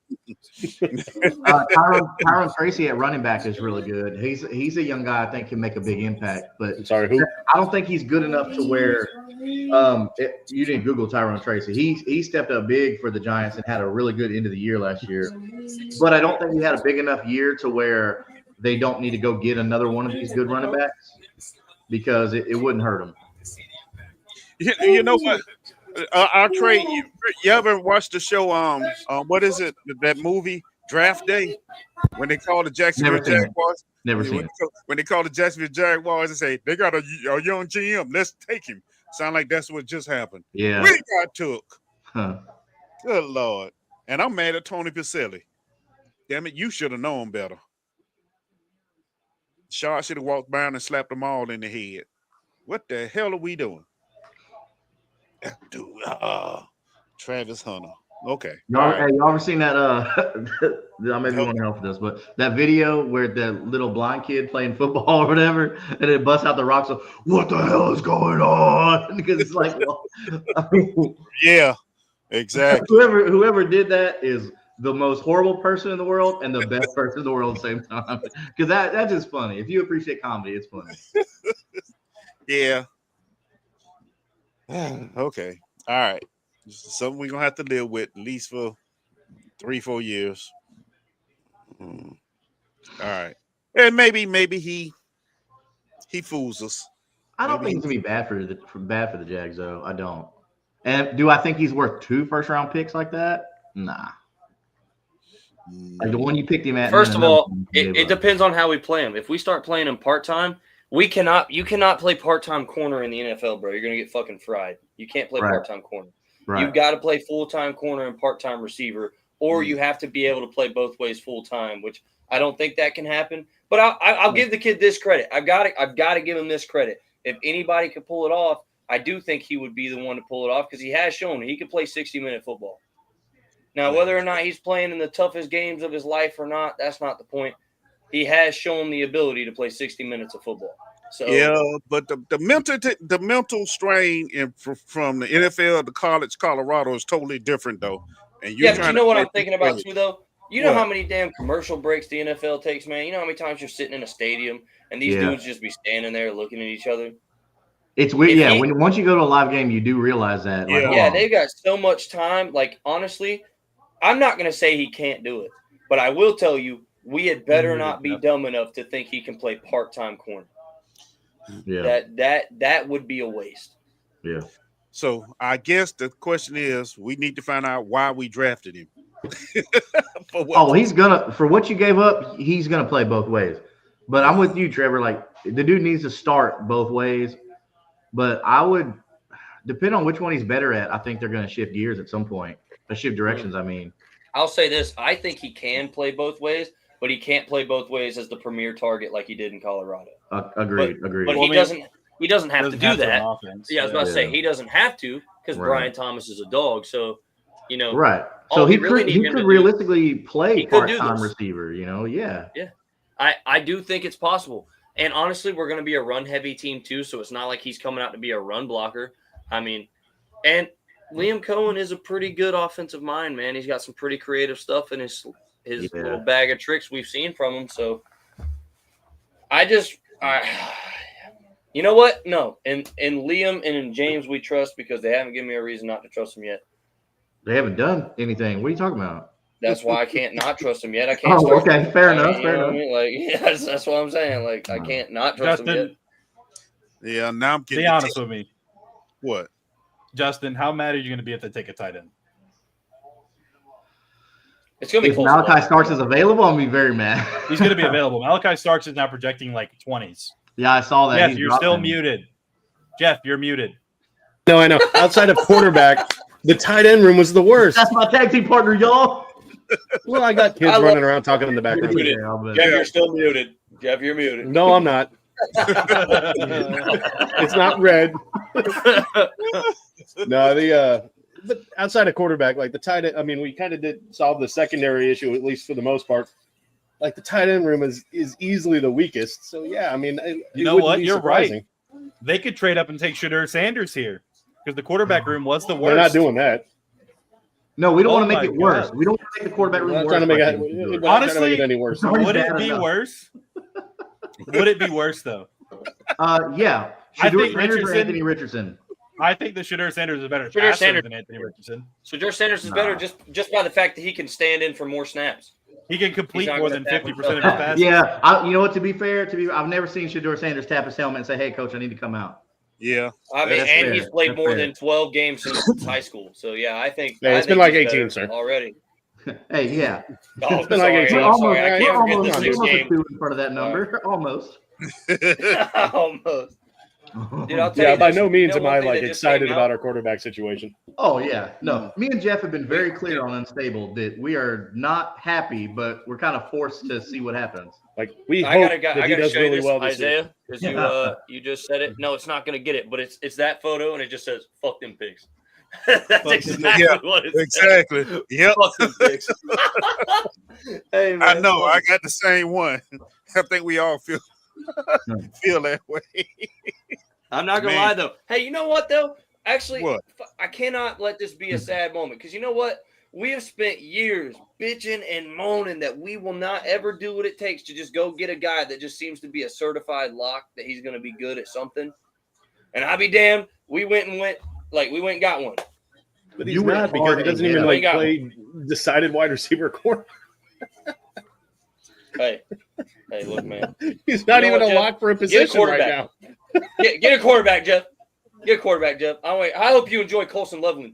Tyron Tracy at running back is really good. He's a young guy I think can make a big impact. But who? I don't think he's good enough to where you didn't Google Tyron Tracy. He stepped up big for the Giants and had a really good end of the year last year. But I don't think he had a big enough year to where they don't need to go get another one of these good running backs because it wouldn't hurt them. You know what? Our trade. You ever watched the show? What is it? That movie Draft Day, when they call the Jacksonville Jaguars. Never seen it. When they call the Jacksonville Jaguars and say they got a young GM, let's take him. Sound like that's what just happened. Yeah, we got took. Huh. Good Lord. And I'm mad at Tony Picelli. Damn it, you should have known better. Shaw should have walked by and slapped them all in the head. What the hell are we doing? Dude, Travis Hunter. Okay. Y'all ever seen that? I maybe want to help with this, but that video where the little blind kid playing football or whatever, and it busts out the rocks. So, what the hell is going on? Because it's like, well, yeah, exactly. Whoever did that is the most horrible person in the world and the best person in the world at the same time. Because that's just funny. If you appreciate comedy, it's funny. Yeah. Okay. All right. Something we're gonna have to live with at least for 3-4 years. All right. And maybe he fools us. I don't think it's gonna be bad for the Jags though. I don't. And do I think he's worth 2 first-round picks like that? Nah. Like the one you picked him at. First of all, it depends on how we play him. If we start playing him part-time, you cannot play part-time corner in the NFL, bro. You're gonna get fucking fried. You can't play part-time corner. Right. You've got to play full-time corner and part-time receiver, or you have to be able to play both ways full-time, which I don't think that can happen. But I'll give the kid this credit. I've got to give him this credit. If anybody could pull it off, I do think he would be the one to pull it off because he has shown he can play 60-minute football. Now, whether or not he's playing in the toughest games of his life or not, that's not the point. He has shown the ability to play 60 minutes of football. So yeah, but the mental strain from the NFL to college Colorado is totally different though. And but you know what I'm thinking about too though? You know how many damn commercial breaks the NFL takes, man? You know how many times you're sitting in a stadium and these dudes just be standing there looking at each other? It's weird. Once you go to a live game, you do realize that. Like, they've got so much time. Like, honestly, I'm not going to say he can't do it, but I will tell you we had better not be dumb enough to think he can play part-time corner. Yeah. That would be a waste. Yeah. So I guess the question is, we need to find out why we drafted him. He's gonna, for what you gave up, he's gonna play both ways. But I'm with you, Trevor. Like, the dude needs to start both ways. But I would, depend on which one he's better at, I think they're gonna shift gears at some point. Shift directions, I mean. I'll say this: I think he can play both ways, but he can't play both ways as the premier target like he did in Colorado. Agreed. But he doesn't have to do that. Yeah, I was about to say he doesn't have to because Brian Thomas is a dog. So, right. So he could realistically play part-time receiver. Yeah. I do think it's possible. And honestly, we're going to be a run-heavy team too, so it's not like he's coming out to be a run blocker. I mean, and Liam Cohen is a pretty good offensive mind, man. He's got some pretty creative stuff in his little bag of tricks we've seen from him. So you know what? No. In Liam and in James we trust because they haven't given me a reason not to trust them yet. They haven't done anything. What are you talking about? That's why I can't not trust them yet. I can't. Okay. Fair enough. I mean? Like, that's what I'm saying. Like, I can't not trust them yet. Yeah, now I'm getting. Be honest with me. What? Justin, how mad are you going to be if they take a tight end? It's going to be if Malachi Starks is available, I'm going to be very mad. He's going to be available. Malachi Starks is now projecting like 20s. Yeah, I saw that. Jeff, you're still muted. Jeff, you're muted. No, I know. Outside of quarterback, the tight end room was the worst. That's my tag team partner, y'all. Well, I got kids running around talking in the background. Jeff, you're still muted. Jeff, you're muted. No, I'm not. It's not red. No, but outside of quarterback, like the tight end, I mean, we kind of did solve the secondary issue, at least for the most part. Like the tight end room is easily the weakest. So yeah, I mean, you know what? You're surprising. Right. They could trade up and take Shedeur Sanders here because the quarterback room was the worst. They're not doing that. No, we don't want to make it worse. We don't want to make the quarterback room worse. Honestly, any worse. Would it be worse? Would it be worse though? Yeah. I think Anthony Richardson. I think the Shedeur Sanders is better passer than Anthony Richardson. Shedeur Sanders is better just by the fact that he can stand in for more snaps. He can complete more than 50% of his passes. Yeah, you know what? To be fair, I've never seen Shedeur Sanders tap his helmet and say, "Hey, coach, I need to come out." Yeah, I mean, and he's played more than 12 games since high school. So yeah, I think it's been like 18, sir, already. Hey, yeah, it's been like 18. I can't forget this next game. In front of that number, almost. Almost. Dude, I'll tell you by no means am I like excited about our quarterback situation. Oh yeah, no. Me and Jeff have been very clear on Unstable that we are not happy, but we're kind of forced to see what happens. Like he does really well this Isaiah, because you just said it. No, it's not going to get it, but it's that photo and it just says "fuck them pigs." That's exactly what it exactly. says. Yep. Fuck them pigs. Hey, man, I know. I got the same one. I think we all feel that way. I'm not gonna lie though. Hey, you know what though? Actually, I cannot let this be a sad moment because you know what? We have spent years bitching and moaning that we will not ever do what it takes to just go get a guy that just seems to be a certified lock that he's going to be good at something. And I'll be damned, we went and got one. But he's not because he doesn't even play decided wide receiver corner. Hey, look, man. He's not even a lock for a position right now. Get a quarterback, Jeff. Get a quarterback, Jeff. I hope you enjoy Colson Loveland.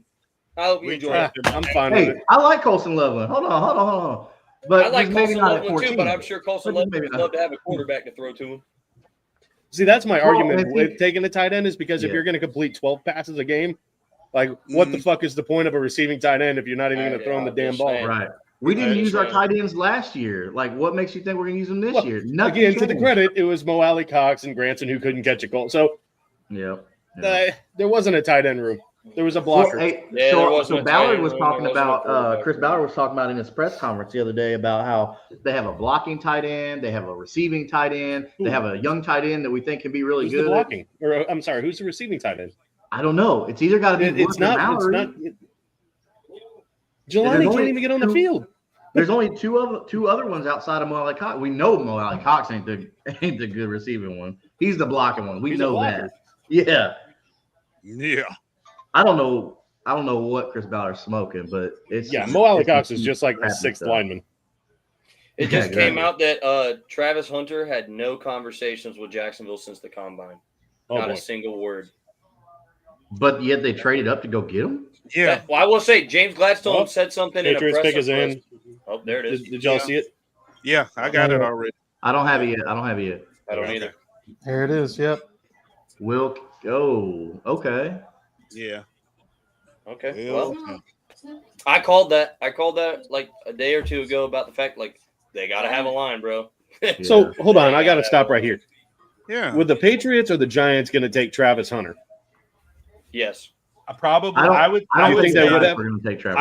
I hope you enjoy it. I'm fine with it. I like Colson Loveland. Hold on. But I like Colson Loveland too, but I'm sure Colson Loveland would love to have a quarterback to throw to him. See, that's my argument with taking a tight end is because if you're going to complete 12 passes a game, like what the fuck is the point of a receiving tight end if you're not even going to throw him the damn ball? Right. We didn't use our tight ends last year. Like, what makes you think we're going to use them this year? Nothing again, to the credit, it was Mo Alley Cox and Granson who couldn't catch a goal. So, there wasn't a tight end room. There was a blocker. So Ballard was talking about Chris Ballard was talking about in his press conference the other day about how they have a blocking tight end, they have a receiving tight end, they have a young tight end that we think can be really good. The blocking? Or I'm sorry, who's the receiving tight end? I don't know. It's either got to be. It's not. Jelani can't even get on the field. There's only two other ones outside of Mo Alley Cox. We know Mo Alley Cox ain't the good receiving one. He's the blocking one. We know that. Yeah. I don't know what Chris Ballard's smoking, but it's Mo Alley Cox is just like a sixth lineman. It just came out that Travis Hunter had no conversations with Jacksonville since the combine. Not a single word. But yet they traded up to go get him? Yeah. Well, I will say James Gladstone said something in a Patriots press pick is in. Oh, there it is. Did y'all see it? Yeah, I got it already. I don't have it yet. I don't either. There it is. Yep. Will go. Okay. Yeah. Okay. Well, I called that like a day or two ago about the fact like they got to have a line, bro. So hold on, I got to stop right here. Yeah. Would the Patriots or the Giants going to take Travis Hunter? Yes. I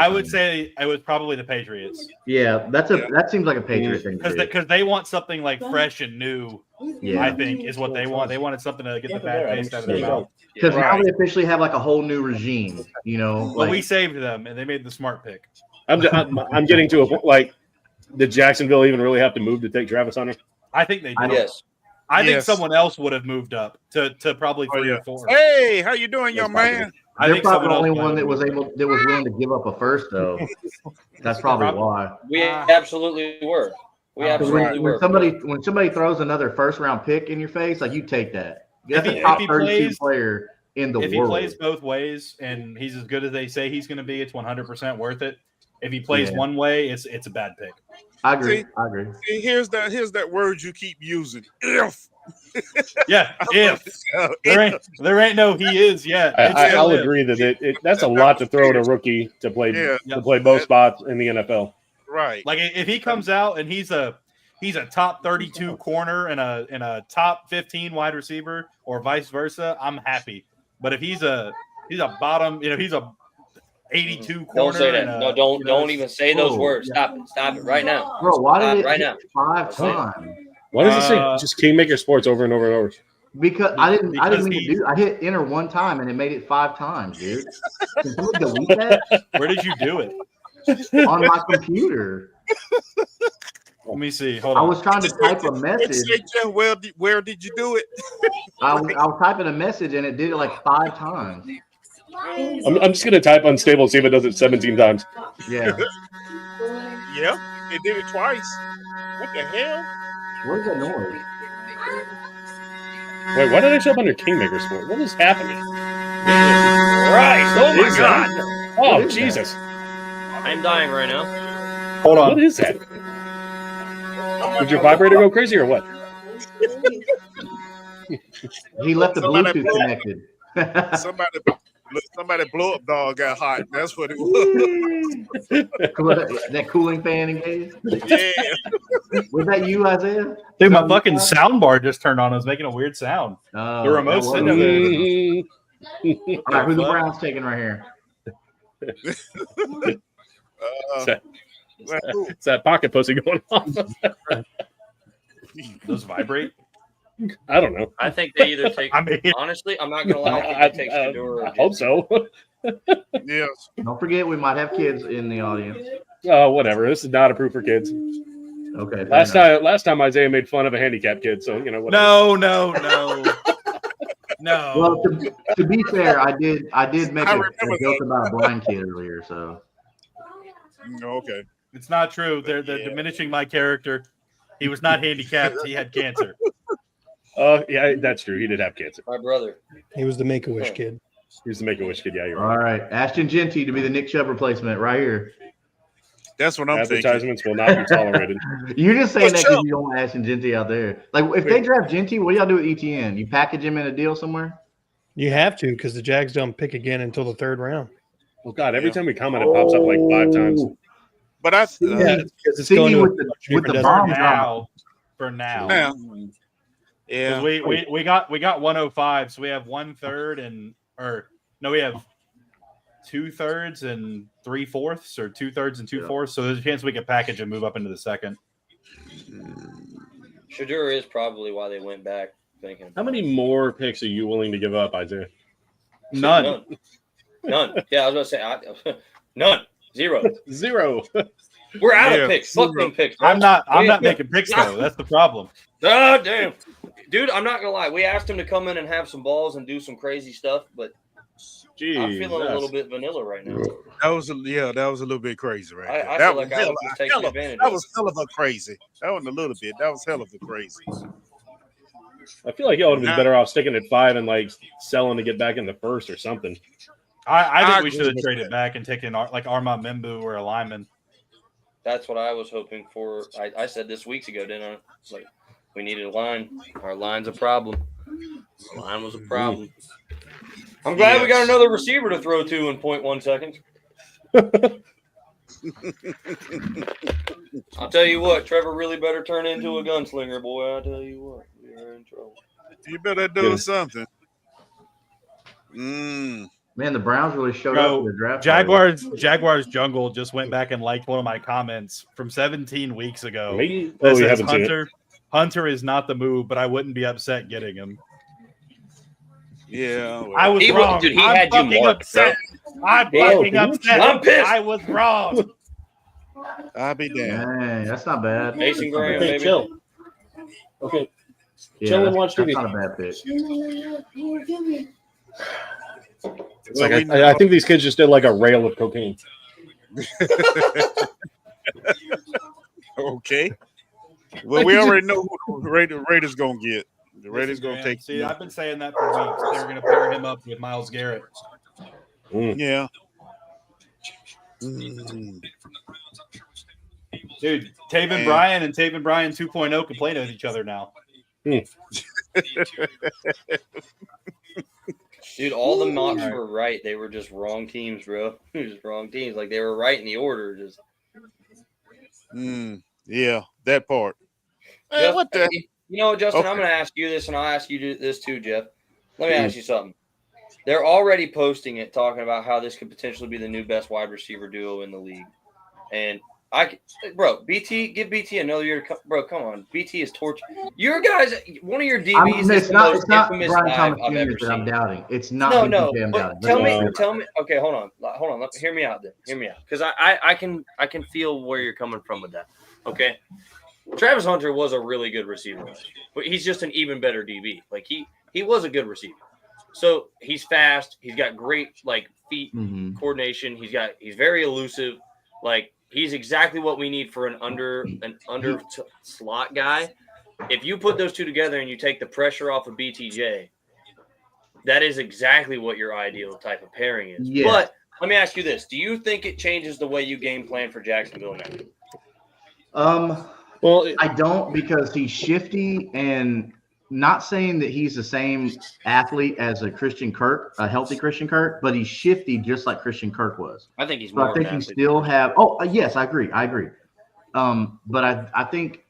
would say it was probably the Patriots. Yeah, that seems like a Patriot thing. Because they want something like fresh and new. Yeah. I think is what they want. They wanted something to get the bad taste out of their mouth. Because now they officially have like a whole new regime. You know. Well, we saved them and they made the smart pick. I'm getting to a point like, did Jacksonville even really have to move to take Travis Hunter? I think they did. Yes. I think someone else would have moved up to probably 3 or 4. Hey, how you doing, young man? They're probably the only one that was willing to give up a first, though. That's probably why. We absolutely were. When somebody throws another first round pick in your face, like you take that. That's a top 32 player in the world. If he plays both ways and he's as good as they say he's going to be, it's 100% worth it. If he plays one way, it's a bad pick. I agree. See, here's that word you keep using. If. Yeah, if there ain't no he is yet. I'll agree that that's a lot to throw at a rookie to play both spots in the NFL. Right. Like if he comes out and he's a top 32 corner and a top 15 wide receiver or vice versa, I'm happy. But if he's a bottom, he's a 82 corner. Don't say that. No, don't even say those words. Stop it right now. Bro, why did it right now? 5 times? Why does it say just Kingmaker Sports over and over and over? Because I didn't mean to do. I hit enter 1 time and it made it 5 times, dude. Can someone delete that? Where did you do it? On my computer. Let me see. Hold on. I was trying to type a message. Where did you do it? I was typing a message and it did it like 5 times. I'm just gonna type unstable and see if it does it 17 times. Yeah. Yeah, it did it twice. What the hell? What is that noise? Wait, why did I show up under Kingmaker Sport? What is happening? Christ! Oh my God! Oh Jesus! I'm dying right now. Hold on. What is that? Did your vibrator go crazy or what? He left the Bluetooth connected. Somebody blow up dog got hot. That's what it was. That cooling fan engaged? Yeah. Was that you, Isaiah? Dude, my fucking sound bar just turned on. I was making a weird sound. The remote's sitting over there. All right, who the Browns taking right here? It's that pocket pussy going on. Those vibrate? I don't know. I think they either take. Honestly, I'm not gonna lie. I think they take Shador. I hope so. Yes. Don't forget, we might have kids in the audience. Oh, whatever. This is not approved for kids. Okay. Last time Isaiah made fun of a handicapped kid, so whatever. No. Well, to be fair, I did make a joke about a blind kid earlier, so. Okay. It's not true. They're diminishing my character. He was not handicapped. He had cancer. Yeah, that's true. He did have cancer. My brother. He was the Make-A-Wish kid. He was the Make-A-Wish kid. Yeah, you're right. All right. Ashton Genty to be the Nick Chubb replacement right here. That's what I'm thinking. Advertisements will not be tolerated. You're just saying that because you don't want Ashton Genty out there. Like, if they draft Genty, what do y'all do with ETN? You package him in a deal somewhere? You have to, because the Jags don't pick again until the 3rd round. Oh, God. Every time we comment, it pops up like 5 times. But I because it's see going to with the bomb for now. Yeah. We got 105, so we have 1/3 we have 2/3 and 3/4 or 2/3 and 2/4. So there's a chance we can package and move up into the 2nd. Shador is probably why they went back thinking. How many more picks are you willing to give up, Isaiah? None. Yeah, I was going to say none. Zero. We're out of picks. Fuck them picks. I'm not making picks though. That's the problem. Oh damn, dude! I'm not gonna lie. We asked him to come in and have some balls and do some crazy stuff, but Jeez, feeling a little bit vanilla right now. That was a little bit crazy, right? there. I That feel like I was just taking advantage That of it. was hell of a crazy. That wasn't a little bit. That was hell of a crazy. I feel like y'all would have been better off sticking at 5 and like selling to get back in the first or something. I think I we agree should have with traded that. back and taken like Armand Membu or a lineman. That's what I was hoping for. I said this weeks ago, didn't I? Like, we needed a line. Our line's a problem. Our line was a problem. I'm glad we got another receiver to throw to in 0.1 seconds. I'll tell you what, Trevor really better turn into a gunslinger, boy. I'll tell you what, we're in trouble. You better do something. Mm. Man, the Browns really showed up for the draft. Jaguars Jungle just went back and liked one of my comments from 17 weeks ago. Maybe That you says haven't seen it. Hunter is not the move, but I wouldn't be upset getting him. Yeah, well, I was He wrong. was- dude, he I'm had you fucking marked, upset. I'm fucking upset. I'm pissed. I was wrong. I'll be damned. Dang, that's not bad. Mason Graham, Okay, baby. chill. Okay, Yeah, chill and watch that's TV. not a bad pick. It's like I think these kids just did like a rail of cocaine. Okay. Well, we already know who the Raiders going to get. The Raiders going to take. See, I've been saying that for weeks. They're going to pair him up with Myles Garrett. Yeah. Dude, Taven Bryan and Taven Bryan 2.0 can play with each other now. Dude, all the mocks were right. They were just wrong teams, bro. Just wrong teams. Like, they were right in the order. Just Yeah, that part. Jeff, What the? You know, Justin, Okay. I'm going to ask you this, and I'll ask you this too, Jeff. Let me ask you something. They're already posting it, talking about how this could potentially be the new best wide receiver duo in the league. And BT, give BT another year to come. Bro, come on. BT is torture. Your guys, one of your DBs is It's the not most Brian infamous Thomas dive I've Jr. ever that I'm seen. doubting. It's not. No. BTJ I'm But doubting. tell me. Okay, hold on. Hear me out then. Hear me out, because I can feel where you're coming from with that. Okay, Travis Hunter was a really good receiver, but he's just an even better DB. Like he was a good receiver. So he's fast. He's got great feet coordination. He's very elusive. Like, he's exactly what we need for an under slot guy. If you put those two together and you take the pressure off of BTJ, that is exactly what your ideal type of pairing is. Yes. But let me ask you this: do you think it changes the way you game plan for Jacksonville now? Well, I don't, because he's shifty, and not saying that he's the same athlete as a Christian Kirk, a healthy Christian Kirk, but he's shifty just like Christian Kirk was. I think he's So more. I think of an you athlete still than have. Yes, I agree. But I think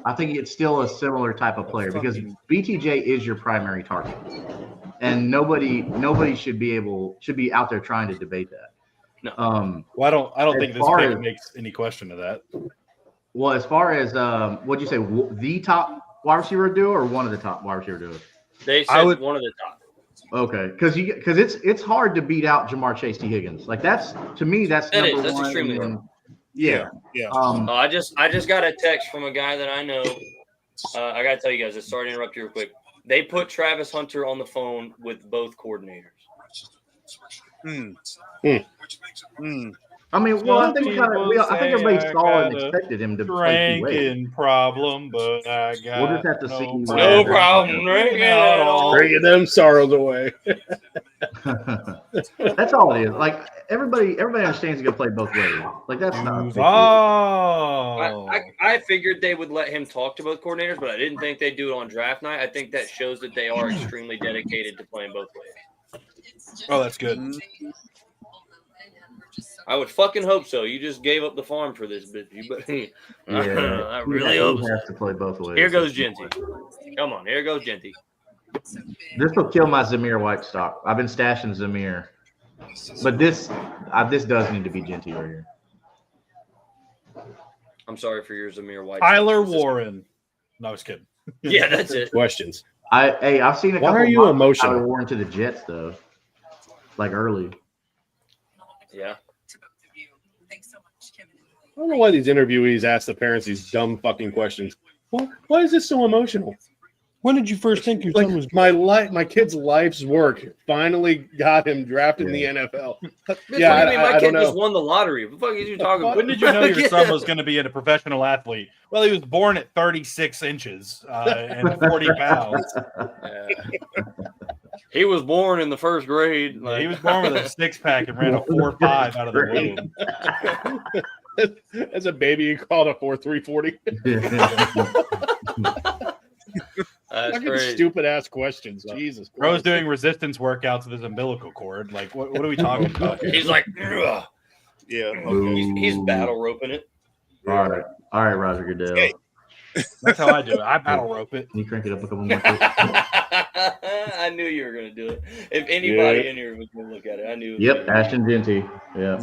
it's still a similar type of player, because BTJ is your primary target, and nobody should be out there trying to debate that. No. Well, I don't think this far pick as- makes any question of that. Well, as far as what'd you say, the top wide receiver duo or one of the top wide receiver duos? They said one of the top. Okay, because it's hard to beat out Jamar Chase, T. Higgins. Like, that's, to me, that's That number is. That's one. extremely and then- hard. Yeah. I just got a text from a guy that I know. I gotta tell you guys, sorry to interrupt you real quick. They put Travis Hunter on the phone with both coordinators. I mean, well, I think everybody saw and expected him to play two ways. Drinking problem, but I got We'll just have to see. No problem. Bringing them sorrows away. That's all it is. Like, everybody understands he's gonna play both ways. Like, that's not a big deal. I figured they would let him talk to both coordinators, but I didn't think they'd do it on draft night. I think that shows that they are extremely dedicated to playing both ways. Oh, that's good. I would fucking hope so. You just gave up the farm for this bitch. Yeah, I really hope he so. has to play both ways. Here goes Genty. Come on, here goes Genty. This will kill my Zamir White stock. I've been stashing Zamir, but this does need to be Genty right here. I'm sorry for your Zamir White. Tyler Warren. No, I was kidding. Yeah, that's it. Questions. I've seen a couple. Why are you emotional? Tyler Warren to the Jets though, like early. Yeah. I don't know why these interviewees ask the parents these dumb fucking questions. Why is this so emotional? When did you first think your son was good? My kid's life's work finally got him drafted in the NFL. Yeah, what do you mean? My kid just won the lottery. What the fuck are you talking about? When did you know your son was going to be a professional athlete? Well, he was born at 36 inches and 40 pounds. He was born in the first grade. He was born with a six-pack and ran a 4.5 out of the womb. As a baby, you called a 4.340. That's great. Stupid ass questions. Jesus Christ. Bro's doing resistance workouts with his umbilical cord. Like, what are we talking about? He's like, ugh. Yeah. Okay. He's battle roping it. All right, Roger Goodell. Hey. That's how I do it. I battle rope it. Can you crank it up a couple more? I knew you were going to do it. If anybody in here was going to look at it, I knew. Yep, Ashton Genty. Yeah.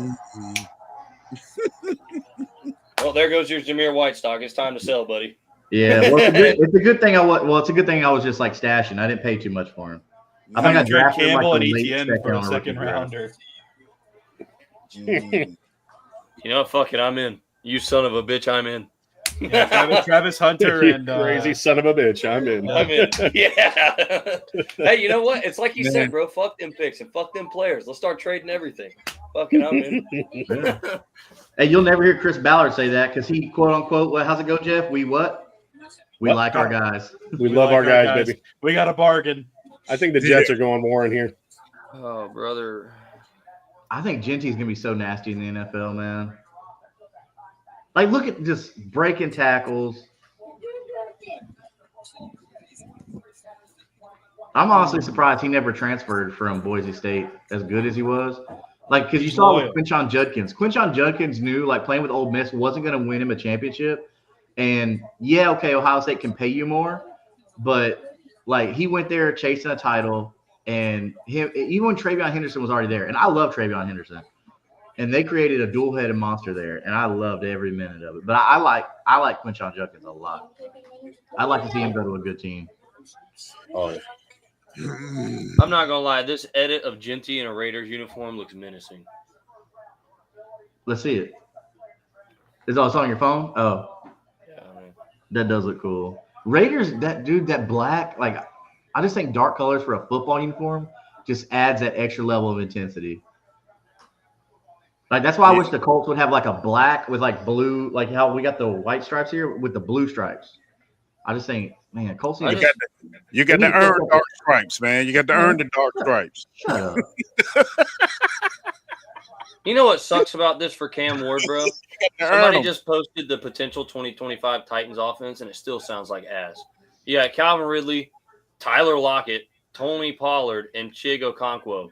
Well, there goes your Jameer White stock. It's time to sell, buddy. Yeah, well, it's a good thing. It's a good thing I was just like stashing. I didn't pay too much for him. I think I drafted Campbell him and like the Etienne late for a on second rookie rounder. You know what? Fuck it. I'm in. You son of a bitch, I'm in. Yeah, Travis Hunter and crazy son of a bitch. I'm in. I'm in. Yeah. Hey, you know what? It's like you said, bro. Fuck them picks and fuck them players. Let's start trading everything. Fuck it, I'm in. Yeah. Hey, you'll never hear Chris Ballard say that because he quote unquote. Well, how's it go, Jeff? We what? We like our guys. We love like our guys, baby. We got a bargain. I think the Jets are going Warren here. Oh, brother. I think Genty's gonna be so nasty in the NFL, man. Like, look at just breaking tackles. I'm honestly surprised he never transferred from Boise State as good as he was. Like, because you saw with Quinshon Judkins. Quinshon Judkins knew, like, playing with Ole Miss wasn't going to win him a championship. And, yeah, okay, Ohio State can pay you more. But, like, he went there chasing a title. And even when Travion Henderson was already there. And I love Travion Henderson. And they created a dual-headed monster there. And I loved every minute of it. But I like Quinshon Judkins a lot. I'd like to see him go to a good team. Oh, yeah. I'm not gonna lie. This edit of Genty in a Raiders uniform looks menacing. Let's see it. It's on your phone? Oh. Yeah, that does look cool. Raiders, that black, like, I just think dark colors for a football uniform just adds that extra level of intensity. Like, that's why I wish the Colts would have, like, a black with, like, blue, like how we got the white stripes here with the blue stripes. I just think, man, Colts need to you got to earn dark stripes, man. You got to earn the dark stripes. Shut up. You know what sucks about this for Cam Ward, bro? Somebody just posted the potential 2025 Titans offense, and it still sounds like ass. Yeah, Calvin Ridley, Tyler Lockett, Tony Pollard, and Chig Okonkwo.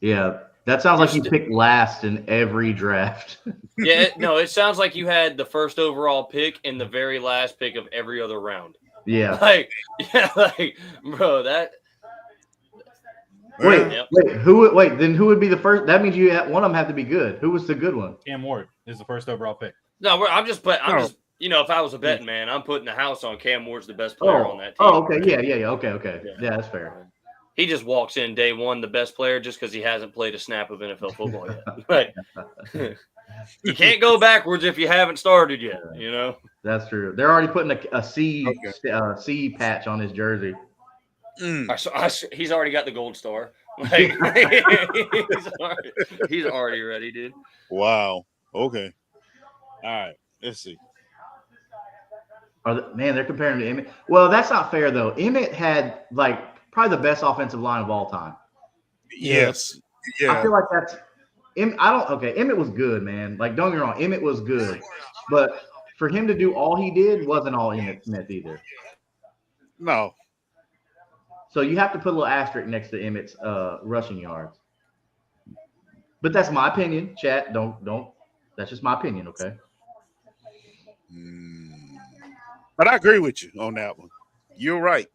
Yeah, that sounds like you picked last in every draft. Yeah, it sounds like you had the first overall pick and the very last pick of every other round. Yeah. Bro, that. Then who would be the first? That means one of them have to be good. Who was the good one? Cam Ward is the first overall pick. No, I'm just, if I was a betting man, I'm putting the house on Cam Ward's the best player on that team. Oh, okay. Yeah. Okay. Yeah, that's fair. He just walks in day one, the best player, just because he hasn't played a snap of NFL football yet. But you can't go backwards if you haven't started yet, you know? That's true. They're already putting a C patch on his jersey. He's already got the gold star. He's already ready, dude. Wow. Okay. All right. Let's see. They're comparing to Emmett. Well, that's not fair, though. Emmett had, like, probably the best offensive line of all time. Yes. Yeah. I feel like that's – Emmett was good, man. Like, don't get me wrong. Emmett was good. But for him to do all he did wasn't all Emmett Smith either. No. So you have to put a little asterisk next to Emmett's rushing yards. But that's my opinion, chat. Don't. That's just my opinion, okay? But I agree with you on that one. You're right.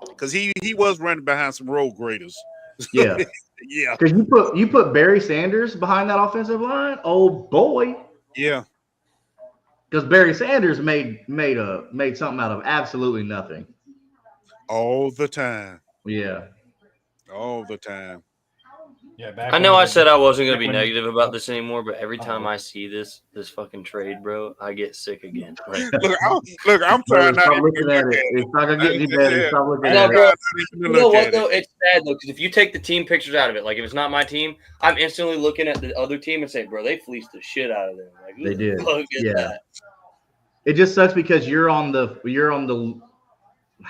Because he was running behind some road graders. Yeah. Yeah. Because you put Barry Sanders behind that offensive line. Oh boy. Yeah. Because Barry Sanders made something out of absolutely nothing. All the time. Yeah. All the time. Yeah, back I know when I said I wasn't going to be back when- negative about this anymore, but every time I see this fucking trade, bro, I get sick again. Like, I'm trying not Stop to looking at it. It's not gonna get any better. Stop looking no, at bro. it. You know what though? It's sad though, because if you take the team pictures out of it, like if it's not my team, I'm instantly looking at the other team and say, bro, they fleeced the shit out of them. Like, who They the did. fuck is Yeah. that? It just sucks because you're on the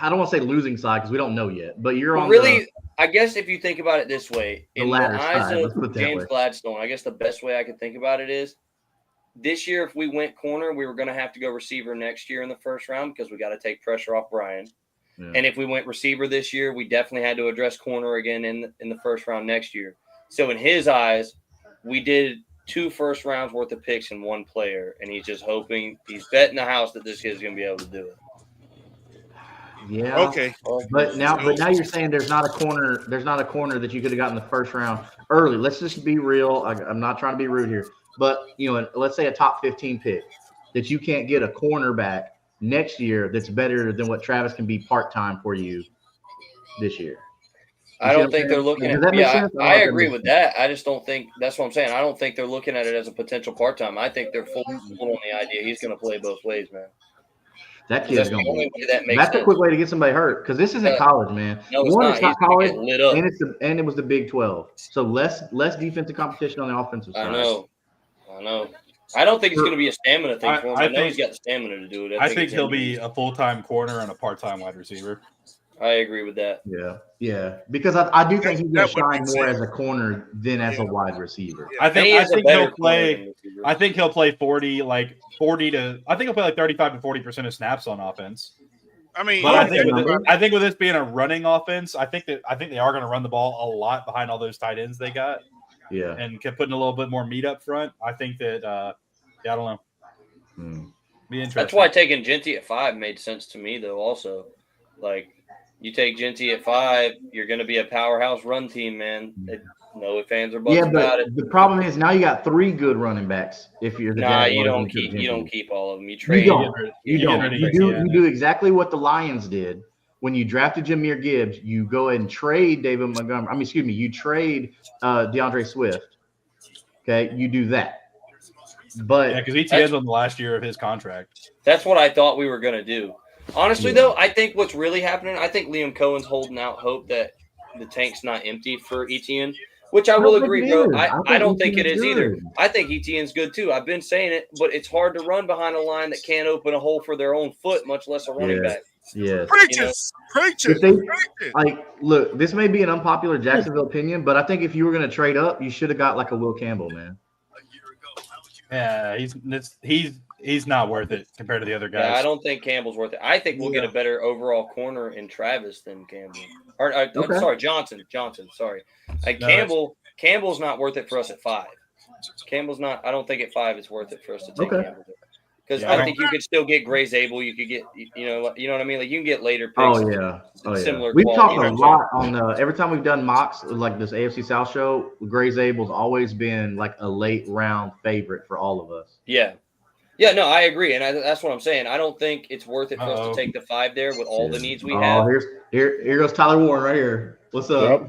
I don't want to say losing side because we don't know yet, but you're But on really, I guess if you think about it this way, The in the latter eyes side, let's put of it that James way. Gladstone, I guess the best way I could think about it is this year, if we went corner, we were going to have to go receiver next year in the first round because we got to take pressure off Brian. Yeah. And if we went receiver this year, we definitely had to address corner again in the first round next year. So in his eyes, we did 2 first rounds worth of picks in one player, and he's just hoping, he's betting the house that this kid's going to be able to do it. Yeah. Okay. But now you're saying there's not a corner that you could have gotten the first round early. Let's just be real. I'm not trying to be rude here, but let's say a top 15 pick that you can't get a cornerback next year that's better than what Travis can be part-time for you this year. I don't think they're looking at. Yeah, I agree with that. I just don't think that's what I'm saying. I don't think they're looking at it as a potential part time. I think they're full on the idea he's going to play both ways, man. That kid's going to be. That's a quick way to get somebody hurt because this isn't college, man. No, it's not college, lit up. and it was the Big 12, so less defensive competition on the offensive side. I know. I don't think it's going to be a stamina thing for him. I know he's got the stamina to do it. I think he'll be a full-time corner and a part-time wide receiver. I agree with that. Yeah, because I do think he's going to shine more as a corner than as a wide receiver. I think he'll play. I think he'll play 40 to. I think he'll play like 35 to 40% of snaps on offense. I mean, but I think with this being a running offense, I think they are going to run the ball a lot behind all those tight ends they got. Yeah, and kept putting a little bit more meat up front. I think that. I don't know. Be interesting. That's why taking Genty at 5 made sense to me, though. Also, like. You take Genty at 5, you're going to be a powerhouse run team, man. No fans are buts about it. The problem is now you got 3 good running backs. If you're the you don't keep all of them. You trade. You don't. You do exactly what the Lions did when you drafted Jahmyr Gibbs. You go ahead and trade David Montgomery. You trade DeAndre Swift. Okay, you do that. But because ETN's on the last year of his contract. That's what I thought we were going to do. Honestly, though, I think what's really happening, I think Liam Cohen's holding out hope that the tank's not empty for Etienne, which I will agree, bro. I don't think it is either. I think Etienne's good, too. I've been saying it, but it's hard to run behind a line that can't open a hole for their own foot, much less a running back. Yeah. Preachers. Like, look, this may be an unpopular Jacksonville opinion, but I think if you were going to trade up, you should have got like a Will Campbell, man. Yeah, he's not worth it compared to the other guys. Yeah, I don't think Campbell's worth it. I think we'll get a better overall corner in Travis than Campbell. Sorry, Johnson. Sorry, Campbell's not worth it for us at 5. Campbell's not. I don't think at 5 it's worth it for us to take Campbell. Because I think you could still get Gray Zabel. You could get, you know what I mean. Like you can get later picks. Similar. We've talked a lot on every time we've done mocks like this AFC South show. Gray Zabel's always been like a late round favorite for all of us. Yeah. Yeah, no, I agree, and that's what I'm saying. I don't think it's worth it for us to take the 5 there with all the needs we have. Here goes Tyler Warren right here. What's up?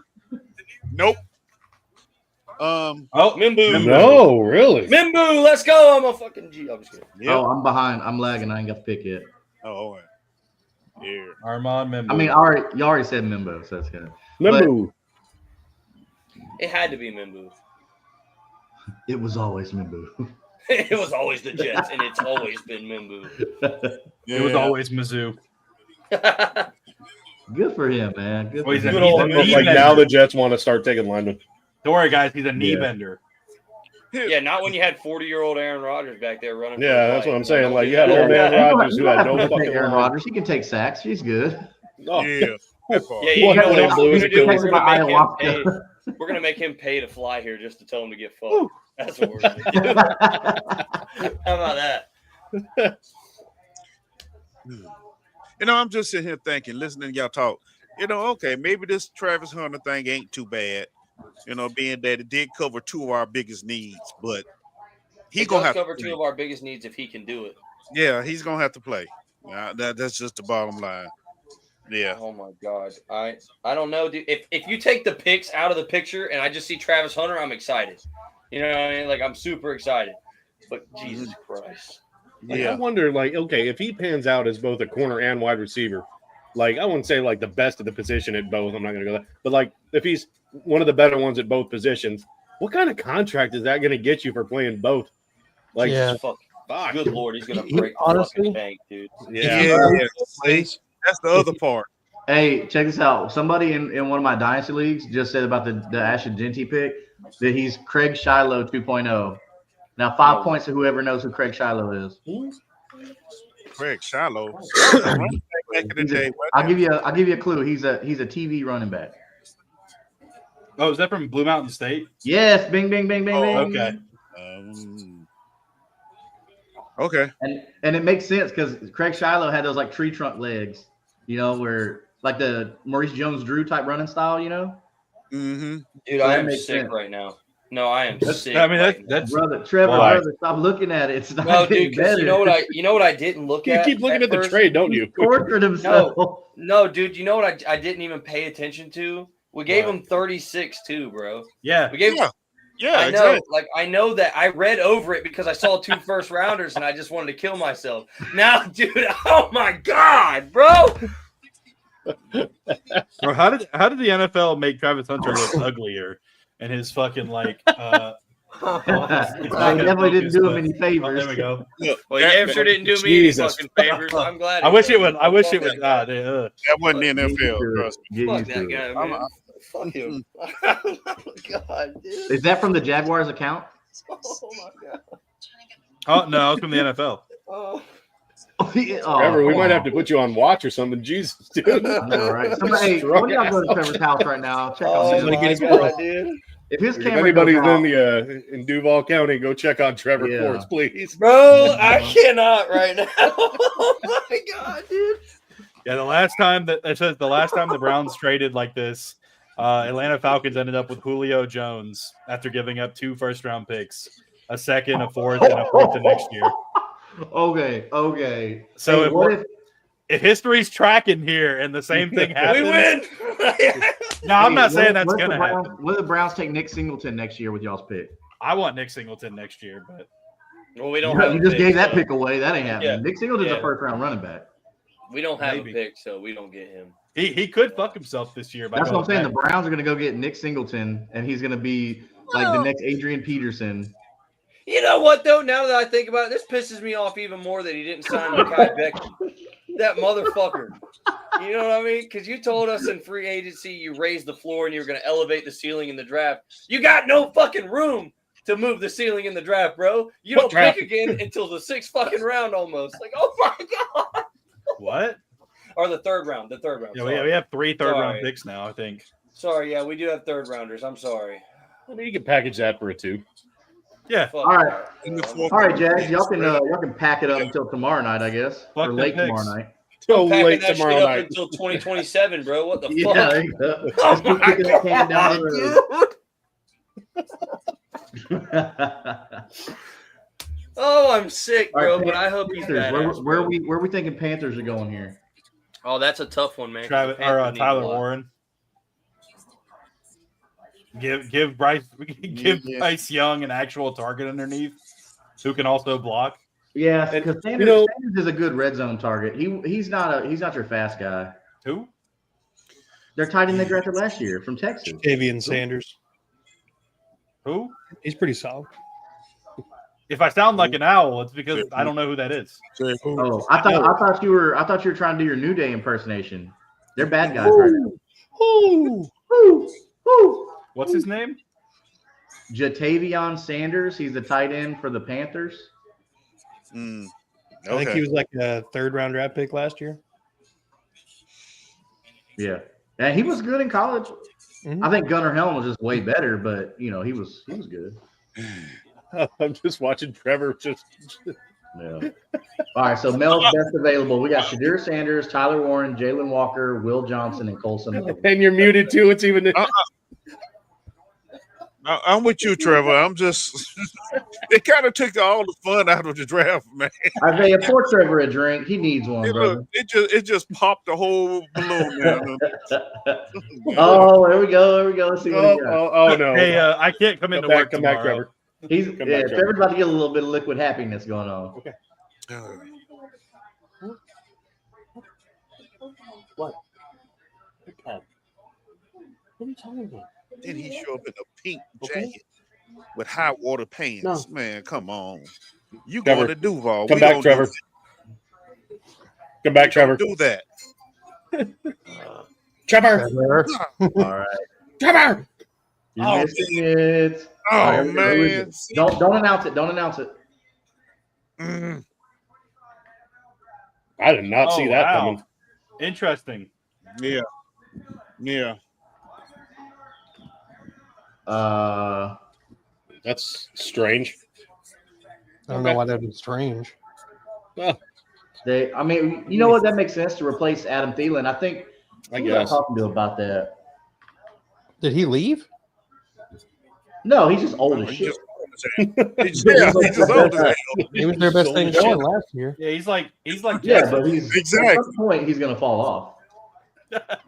Nope. Mimbu. No, really? Mimbu, let's go. I'm a fucking G. I'm just kidding. Yep. Oh, I'm behind. I'm lagging. I ain't got the pick yet. Oh, all right. Yeah. Armand Mimbu. I mean, you already said Mimbo, so that's good. Mimbu. It had to be Mimbu. It was always Mimbu. It was always the Jets, and it's always been Mimbu. It was always Mizzou. Good for him, man. Good. Like now the Jets want to start taking linemen. Don't worry, guys. He's a knee bender. Yeah, not when you had 40-year-old Aaron Rodgers back there running. Yeah, that's what I'm saying. Like you had old man Rodgers who had no fucking Aaron Rodgers. He can take sacks. She's good. Oh. Yeah, you know what we're gonna make him pay to fly here just to tell him to get fucked. That's what we're gonna do. How about that? You know, I'm just sitting here thinking, listening to y'all talk. You know, okay, maybe this Travis Hunter thing ain't too bad. You know, being that it did cover 2 of our biggest needs, but he's gonna have to cover 2 of our biggest needs if he can do it. Yeah, he's gonna have to play. That's just the bottom line. Yeah. Oh my god. I don't know, dude. If you take the picks out of the picture and I just see Travis Hunter, I'm excited. You know what I mean? Like I'm super excited. But Jesus Christ. Like, I wonder, like, okay, if he pans out as both a corner and wide receiver, like I wouldn't say like the best of the position at both. I'm not gonna go there, but like if he's one of the better ones at both positions, what kind of contract is that going to get you for playing both? Like, fuck. Good Lord, he's gonna break the honestly, fucking bank, dude. Yeah. That's the other part. Hey, check this out. Somebody in one of my dynasty leagues just said about the Ashton Genty pick that he's Craig Shiloh 2.0. Now, 5 points to whoever knows who Craig Shiloh is. Craig Shiloh. Back in the day. I'll give you a clue. He's a TV running back. Oh, is that from Blue Mountain State? Yes. Bing, bing, bing, bing, bing. Okay. Okay. And it makes sense because Craig Shiloh had those like tree trunk legs, you know, where like the Maurice Jones-Drew type running style, you know. Mm-hmm. Dude, So I that am makes sick sense. right now. No, I am sick. I mean, right that's Brother, Trevor, Why? brother, stop looking at it. It's not no, getting dude. Because better. you know what I didn't look you at. keep looking at the first? trade, don't you? Tortured himself. No, dude. You know what I didn't even pay attention to? We gave him 36 too, bro. yeah. We gave. Yeah, I know, exactly. like I know that I read over it because I saw 2 first rounders and I just wanted to kill myself. Now, dude, oh my god, bro. Or how did the NFL make Travis Hunter look uglier and his fucking like They definitely didn't do him any favors. there we go. Well, you damn sure didn't do me Jesus. any fucking favors. I'm glad. I wish it would. Fuck that That wasn't the NFL. Trust me. Get Fuck used that to it. guy, man. Fuck him. Oh my god, dude. Is that from the Jaguars account? Oh my god. Oh no, I was from the NFL. Oh. Trevor, we might have to put you on watch or something. Jesus, dude. I know, right? Somebody, hey, why don't y'all go to Trevor's house right now? Check on him. my god, dude. If his If camera anybody's goes out, in the in Duval County, go check on Trevor Yeah. Courts, please. Bro, I cannot right now. Oh my god, dude. Yeah, the last time the Browns traded like this, Atlanta Falcons ended up with Julio Jones after giving up 2 first-round picks, a second, a fourth, and a fourth the next year. Okay. So Hey, if history's tracking here and the same thing happens, We win. No, I'm not saying what that's if gonna the Browns- happen. What if the Browns take Nick Singleton next year with y'all's pick? I want Nick Singleton next year, but Well, we don't have You a just pick, gave that so pick away. That ain't happening. Yeah. Nick Singleton's Yeah. a first-round running back. we don't have Maybe. a pick, so we don't get him. he could fuck himself this year. By That's what I'm going saying. The back. Browns are going to go get Nick Singleton, and he's going to be like the next Adrian Peterson. You know what though? Now that I think about it, this pisses me off even more that he didn't sign Mekhi Becton. That motherfucker. You know what I mean? Because you told us in free agency you raised the floor and you were going to elevate the ceiling in the draft. You got no fucking room to move the ceiling in the draft, bro. You don't pick again until the 6th fucking round almost. Like, oh my god. What? Or the 3rd round. The 3rd round. Yeah, sorry. we have 3 third-round Sorry. picks now, I think. Sorry, yeah, we do have 3rd rounders. I'm sorry. I mean, you can package that for a 2. Yeah. Fuck All right. In the fourth All right, Jags. Y'all can pack it up until tomorrow night, I guess, Fuck or them late picks. tomorrow night. Till Packing late that tomorrow shit up night. until 2027, bro. What the Yeah, fuck? there you go. Oh Let's keep my kicking that can down the road. Oh, I'm sick, All bro. right, But I hope he's Panthers. badass. Where are we thinking Panthers are going here? Oh, that's a tough one, man. Travis or Panthers need a Tyler lot. Warren. Give Bryce Bryce Young an actual target underneath, who can also block. Yeah, And, because you know- Sanders is a good red zone target. He's not your fast guy. Who? They're tight end they drafted last year from Texas. Davian Sanders. Who? He's pretty solid. If I sound like an owl, it's because I don't know who that is. Oh, I thought you were trying to do your New Day impersonation. They're bad guys right now. What's his name? Jatavion Sanders. He's the tight end for the Panthers. Mm. I think he was like a 3rd-round draft pick last year. Yeah, and he was good in college. Mhm. I think Gunnar Helm was just way better, but he was good. I'm just watching Trevor just. Yeah. All right, so Mel's best available. We got Shadir Sanders, Tyler Warren, Jalen Walker, Will Johnson, and Colson. And you're muted too. It's even. I'm with you, Trevor. I'm just they kind of took all the fun out of the draft, man. Isaiah, pour Trevor a drink. He needs one, brother. It just popped the whole balloon down. Oh, there we go. Let's see what he got. Oh no! Hey, I can't come into work Come back, tomorrow. Trevor. Trevor's about to get a little bit of liquid happiness going on. Okay. What? What are you talking about? Then he show up in a pink jacket with high water pants. No. Man, come on. You Trevor, going to Duval. Come back, Trevor. Come back, Trevor. Do that. Trevor. All right. Trevor. You're missing it. Oh, All right, man. Don't announce it. Don't announce it. Mm. I did not see that wow. coming. Interesting. Yeah. That's strange. I don't know why that'd be strange. Well, I mean, you know what? That makes sense to replace Adam Thielen. I think. I Who was I guess. talking to about that? Did he leave? No, he's just old as shit. He's just old as hell. He was their best thing going last year. Yeah, he's like Yeah, but he's Exactly. at some point he's gonna fall off.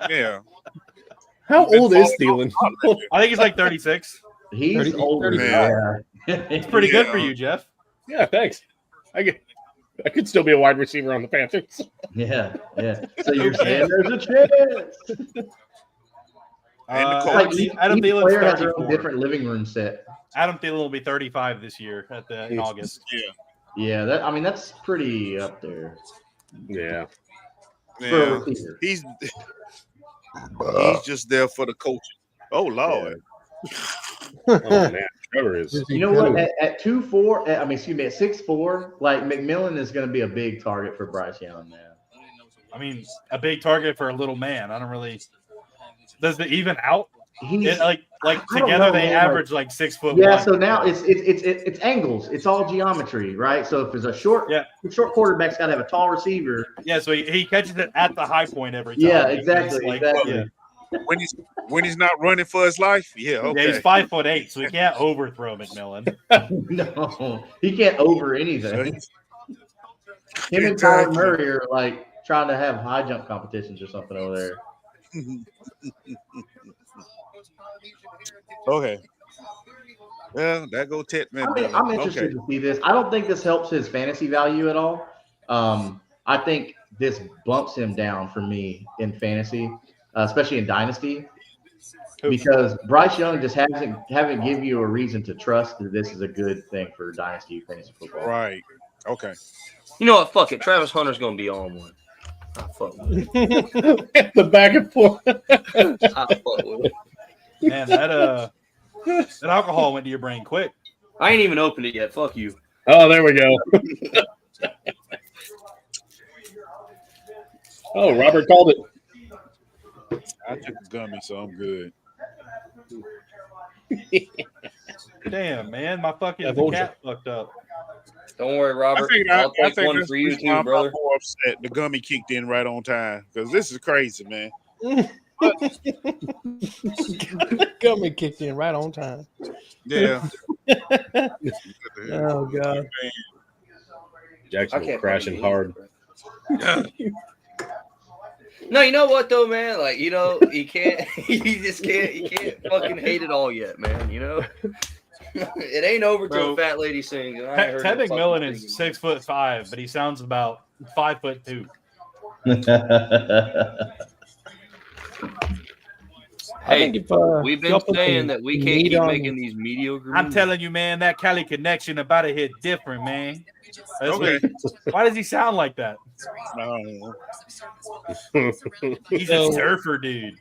Yeah. How old is Thielen? I think he's like 36. He's 30, older. 35. Yeah. It's pretty good for you, Jeff. Yeah, thanks. I could still be a wide receiver on the Panthers. Yeah. So you're saying there's a chance. And the Uh, coach. Like Adam each Thielen's player has their own 34. different living room set. Adam Thielen will be 35 this year in August. Yeah, that's pretty up there. Yeah. For a Yeah. receiver. He's just there for the coaching. Oh Lord. Oh man, Trevor is. You know what? At 2'4", at 6'4", like McMillan is going to be a big target for Bryce Young, man. I mean, a big target for a little man. I don't really. Does it even out? He's Like I don't together know, they man, average like 6 foot. yeah. 1. So now it's angles. It's all geometry, right? So if there's a short quarterback's got to have a tall receiver. Yeah, so he catches it at the high point every time. Yeah, exactly. Yeah. When he's not running for his life, okay. Yeah, he's 5'8", so he can't overthrow McMillan. No, he can't over anything. Him and Kyler Murray are like trying to have high jump competitions or something over there. Okay. Well, that go Ted McMillan. I'm interested to see this. I don't think this helps his fantasy value at all. I think this bumps him down for me in fantasy, especially in dynasty, because Bryce Young just haven't given you a reason to trust that this is a good thing for dynasty fantasy football. Right. Okay. You know what? Fuck it. Travis Hunter's gonna be on one. I fuck with it. The back and forth. I fuck with it. Man, that alcohol went to your brain quick. I ain't even opened it yet. Fuck you. Oh, there we go. Oh, Robert called it. I took a gummy, so I'm good. Damn, man, my fucking cat fucked up. Don't worry, Robert. I'll take one for you too, brother. I'm more upset. The gummy kicked in right on time because this is crazy, man. Gummy kicked in right on time. Yeah. Oh god. Jacksonville crashing hard. No, you know what though, man? Like, you know, you can't you can't fucking hate it all yet, man, you know? It ain't over till a fat lady sings. And I ain't heard Ted no McMillan fucking is singing. 6'5", but he sounds about 5'2". Hey, if, we've been Shuffle saying can that we can't meet keep on- making these mediocre I'm moves. telling you, man, that Cali connection about to hit different, man. That's Okay. why does he sound like that? He's a So- surfer dude.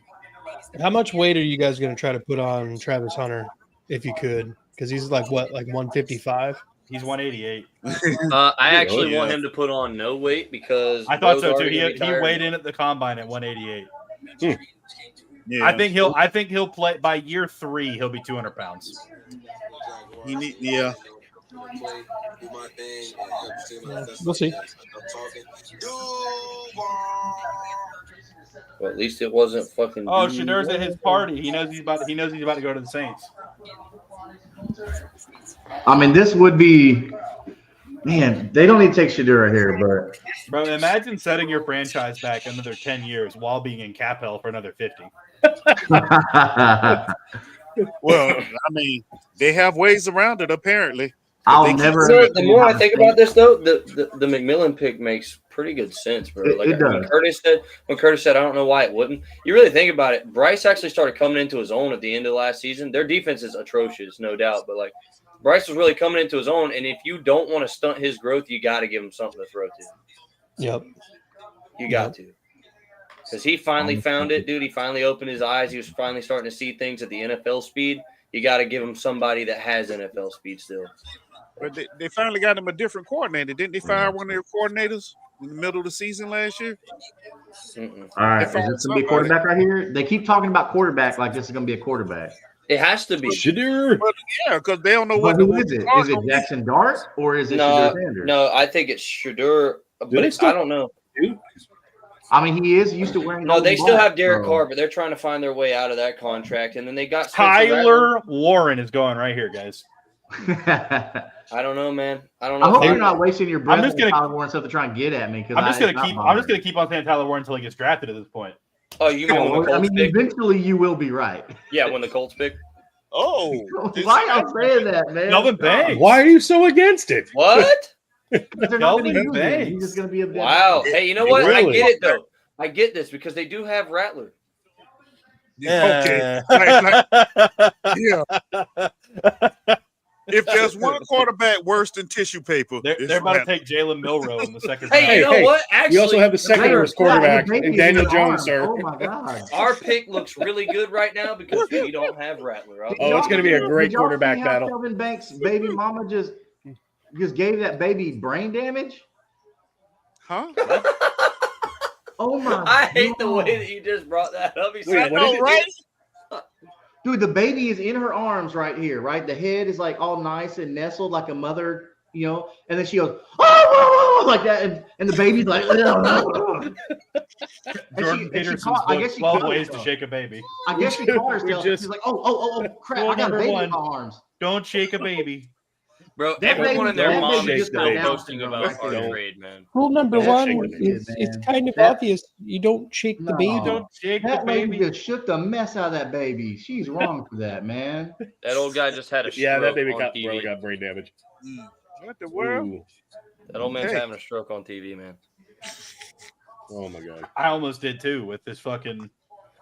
How much weight are you guys going to try to put on Travis Hunter if you could? Because he's like 155? He's 188. I actually yeah. want him to put on no weight because I thought Bo's so too. already He gonna be tired. weighed in at the combine at 188. Yeah. I think he'll play by year 3. He'll be 200 pounds. Yeah. We'll see. Well, at least it wasn't fucking. Oh, Shadur's at his party. He knows he's about to go to the Saints. I mean, this would be, man, they don't need to take Shedeur here, but. Bro, imagine setting your franchise back another 10 years while being in cap hell for another 50. Well, I mean, they have ways around it, apparently. I'll never. The more I think about this, though, the McMillan pick makes pretty good sense, bro. Like It does. when Curtis said, I don't know why it wouldn't. You really think about it. Bryce actually started coming into his own at the end of last season. Their defense is atrocious, no doubt, but like Bryce was really coming into his own. And if you don't want to stunt his growth, you got to give him something to throw to. Yep. You got to. Because he finally found it, dude. He finally opened his eyes. He was finally starting to see things at the NFL speed. You got to give him somebody that has NFL speed still. But they finally got him a different coordinator. Didn't they fire one of their coordinators in the middle of the season last year? All right. Is this going to be a quarterback right here? They keep talking about quarterback like this is going to be a quarterback. It has to be. Shedeur. Well, yeah, because they don't know But what. who is it? Is it Jackson Dart or is it Shedeur Sanders? No, I think it's Shedeur, but I don't know. I mean, he is used to wearing. No, they still golden have Derek balls, Carr, but they're trying to find their way out of that contract. And then they got Tyler Warren is going right here, guys. I don't know, man. I don't know. I hope you're not wasting your breath I'm just on gonna- Tyler Warren stuff to try and get at me. I'm just gonna keep on saying Tyler Warren until he gets drafted at this point. Oh, you mean when the Colts I mean, pick? eventually you will be right. Yeah, when the Colts pick. Oh, Why y'all saying that, man? Kelvin Banks. Why are you so against it? What? They're not going to Kelvin use him. Banks. He's just going to be a Wow. Hey, you know what? I Really? get it, though. I get this because they do have Rattler. okay. Yeah. If there's one quarterback worse than tissue paper, They're about to take Jalen Milrow in the second Hey, round. you know what? Actually, You also have the second worst quarterback in Daniel Jones, sir. Oh, my God. our pick looks really good right now because we don't have Rattler. Oh, it's going to be a great Did y'all quarterback see how battle. Kelvin Banks' baby mama just gave that baby brain damage? Huh? Oh, my I hate the God. way that you just brought that up. He Wait, said, what is it? Right? Dude, the baby is in her arms right here, right? The head is like all nice and nestled like a mother, you know, and then she goes, oh, like that, and the baby's like, Jordan Peterson's book, 12 Ways to Shake a Baby. I guess she caught herself. just- She's like, oh, crap, Rule I got a number baby one. in my arms. Don't shake a baby. Bro, That everyone baby- and their that mom baby is just still got Down posting syndrome. about our Don't. trade, man. Rule number Don't one shake the is baby, it's man. kind of That- obvious. You don't shake the No. baby. Don't shake the That lady baby. just shook the mess out of that baby. She's wrong for that, man. That old guy just had a stroke Yeah, that baby on got, TV. really got brain damage. What the world? Ooh. That old man's Hey. having a stroke on TV, man. Oh, my God. I almost did too with this fucking.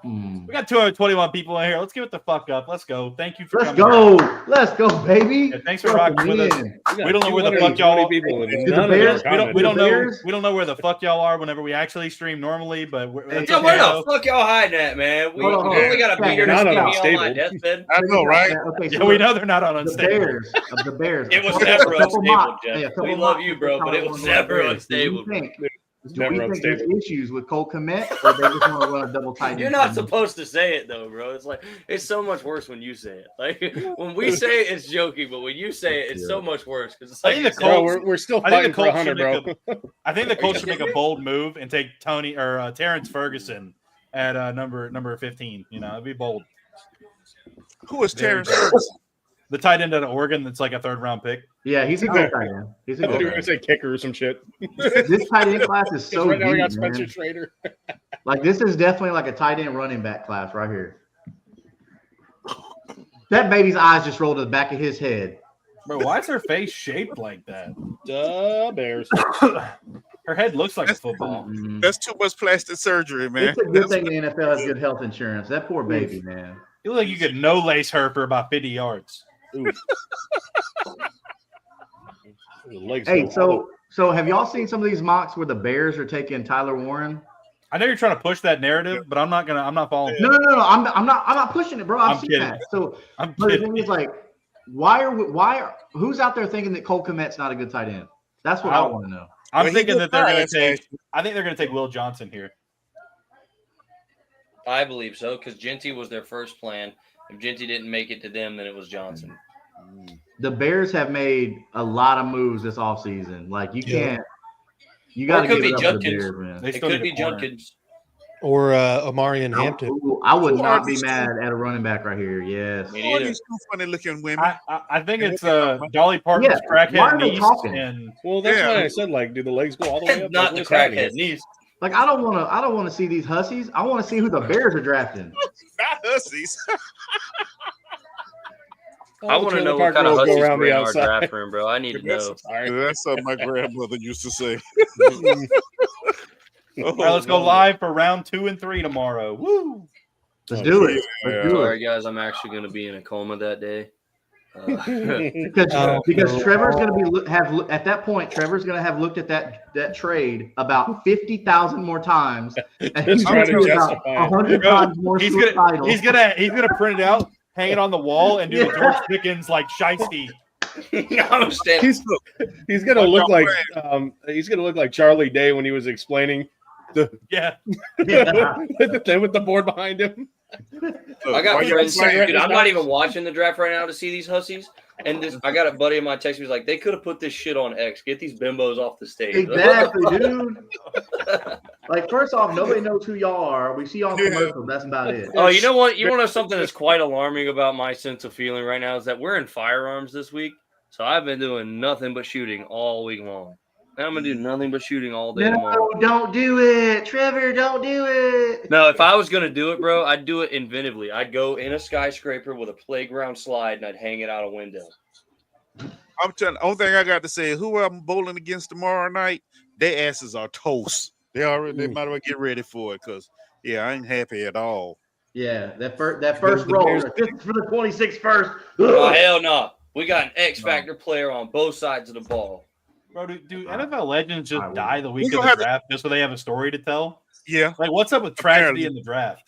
Hmm. We got 221 people in here. Let's give it the fuck up. Let's go. Thank you for Let's coming. go. Let's go, baby. Yeah, thanks for rocking with us. In. We don't know where the 220 fuck y'all are. people and the none of Bears- them We are don't, we don't The know. Bears- We don't know where the fuck y'all are whenever we actually stream normally, but that's Yeah, okay, where though. the fuck y'all hiding at, man? We, Hold on, we hold only on. got a Yeah, beater you're to not see on me on my unstable. deathbed. I know, right? Okay, Yeah, we know they're not on the unstable. Bears. The Bears. It was A never couple unstable, mock- Jeff. hey, a couple We love mock you, bro, but it was people never Bears. unstable, Do we think, Never do we think there's unstable. issues with Cole Kmet, or they just want to run a double tight end? You're not supposed to say it though, bro. It's like it's so much worse when you say it. Like when we say it, it's joking, but when you say it, it's so much worse because it's I like think the it's- Bro, Colts- we're still I think fighting the for Colts 100, should bro. I think the Colts should make a bold move and take Tony or Terrence Ferguson at number 15. You know, it'd be bold. Who is Very Terrence good. Ferguson? The tight end out of Oregon that's like a third round pick. Yeah, he's a good tight end. He's a I thought good you were going to say kicker or some shit. This tight end class is so right now we got deep, Spencer man. Schrader. Like this is definitely like a tight end running back class right here. That baby's eyes just rolled to the back of his head. Bro, why is her face shaped like that? Bears. Her head looks like a football. Mhm. That's too much plastic surgery, man. It's a good thing the NFL has good health insurance. That poor baby, man. You look like you could no lace her for about 50 yards. Ooh. The legs Hey, go so have y'all seen some of these mocks where the Bears are taking Tyler Warren? I know you're trying to push that narrative, but I'm not following. No. I'm not pushing it, bro. I've I'm seen kidding. that. So, I'm but the kidding. thing is, like, who's out there thinking that Cole Kmet's not a good tight end? That's what I want to know. I'm Well, he thinking did that they're going fine, to take. I think they're going to take Will Johnson here. I believe so because Genty was their first plan. If Genty didn't make it to them, then it was Johnson. The Bears have made a lot of moves this offseason. Like, you Yeah. can't. You got to Or it give could it be up to the Judkins. Bears, man. They It still could need be a corner. Junkins. or Omarion Hampton. Ooh, I would not be mad at a running back right here. Yes. Me All neither. these two funny looking women. I think it's Dolly Parton's Yeah, why crackhead are they niece talking? and Well, that's Yeah. why I said, like, do the legs go all the way up? Not Like, the what's happening crackhead here? knees. Like I don't want to see these hussies. I want to see who the Bears are drafting. Not hussies. All I the want to trailer know what park kind of girls go hussies around were the in our outside. draft room, bro. I need to know. Sorry. That's something my grandmother used to say. All right, let's go live for round 2 and 3 tomorrow. Woo! Let's do it. Yeah. Let's do Sorry, it. guys. I'm actually going to be in a coma that day. Because Trevor's going to be at that point. Trevor's going to have looked at that trade about 50,000 more times, and he's trying going to to about justify it. 100 times more. He's gonna print it out, hang it on the wall, and do the George Pickens like shiesty. I'm standing. He's gonna look like Charlie Day when he was explaining Yeah. the thing with the board behind him. I got friends, cigarette dude. in his I'm not mouth? even watching the draft right now to see these hussies. And I got a buddy of mine text me, he's like, they could have put this shit on X. Get these bimbos off the stage. Exactly, dude. Like, first off, nobody knows who y'all are. We see y'all on commercials. That's about it. Oh, you know what? You want to know something that's quite alarming about my sense of feeling right now is that we're in firearms this week. So I've been doing nothing but shooting all week long. And I'm going to do nothing but shooting all day tomorrow. No, don't do it. Trevor, don't do it. No, if I was going to do it, bro, I'd do it inventively. I'd go in a skyscraper with a playground slide and I'd hang it out a window. I'm telling. The only thing I got to say is who I'm bowling against tomorrow night, their asses are toast. They might as well get ready for it because I ain't happy at all. Yeah, that first roll for the 26th first. Oh, hell no. We got an X Factor player on both sides of the ball. Bro, do NFL legends just die the week We're of gonna the have draft just so they have a story to tell? Yeah. Like, what's up with tragedy in the draft?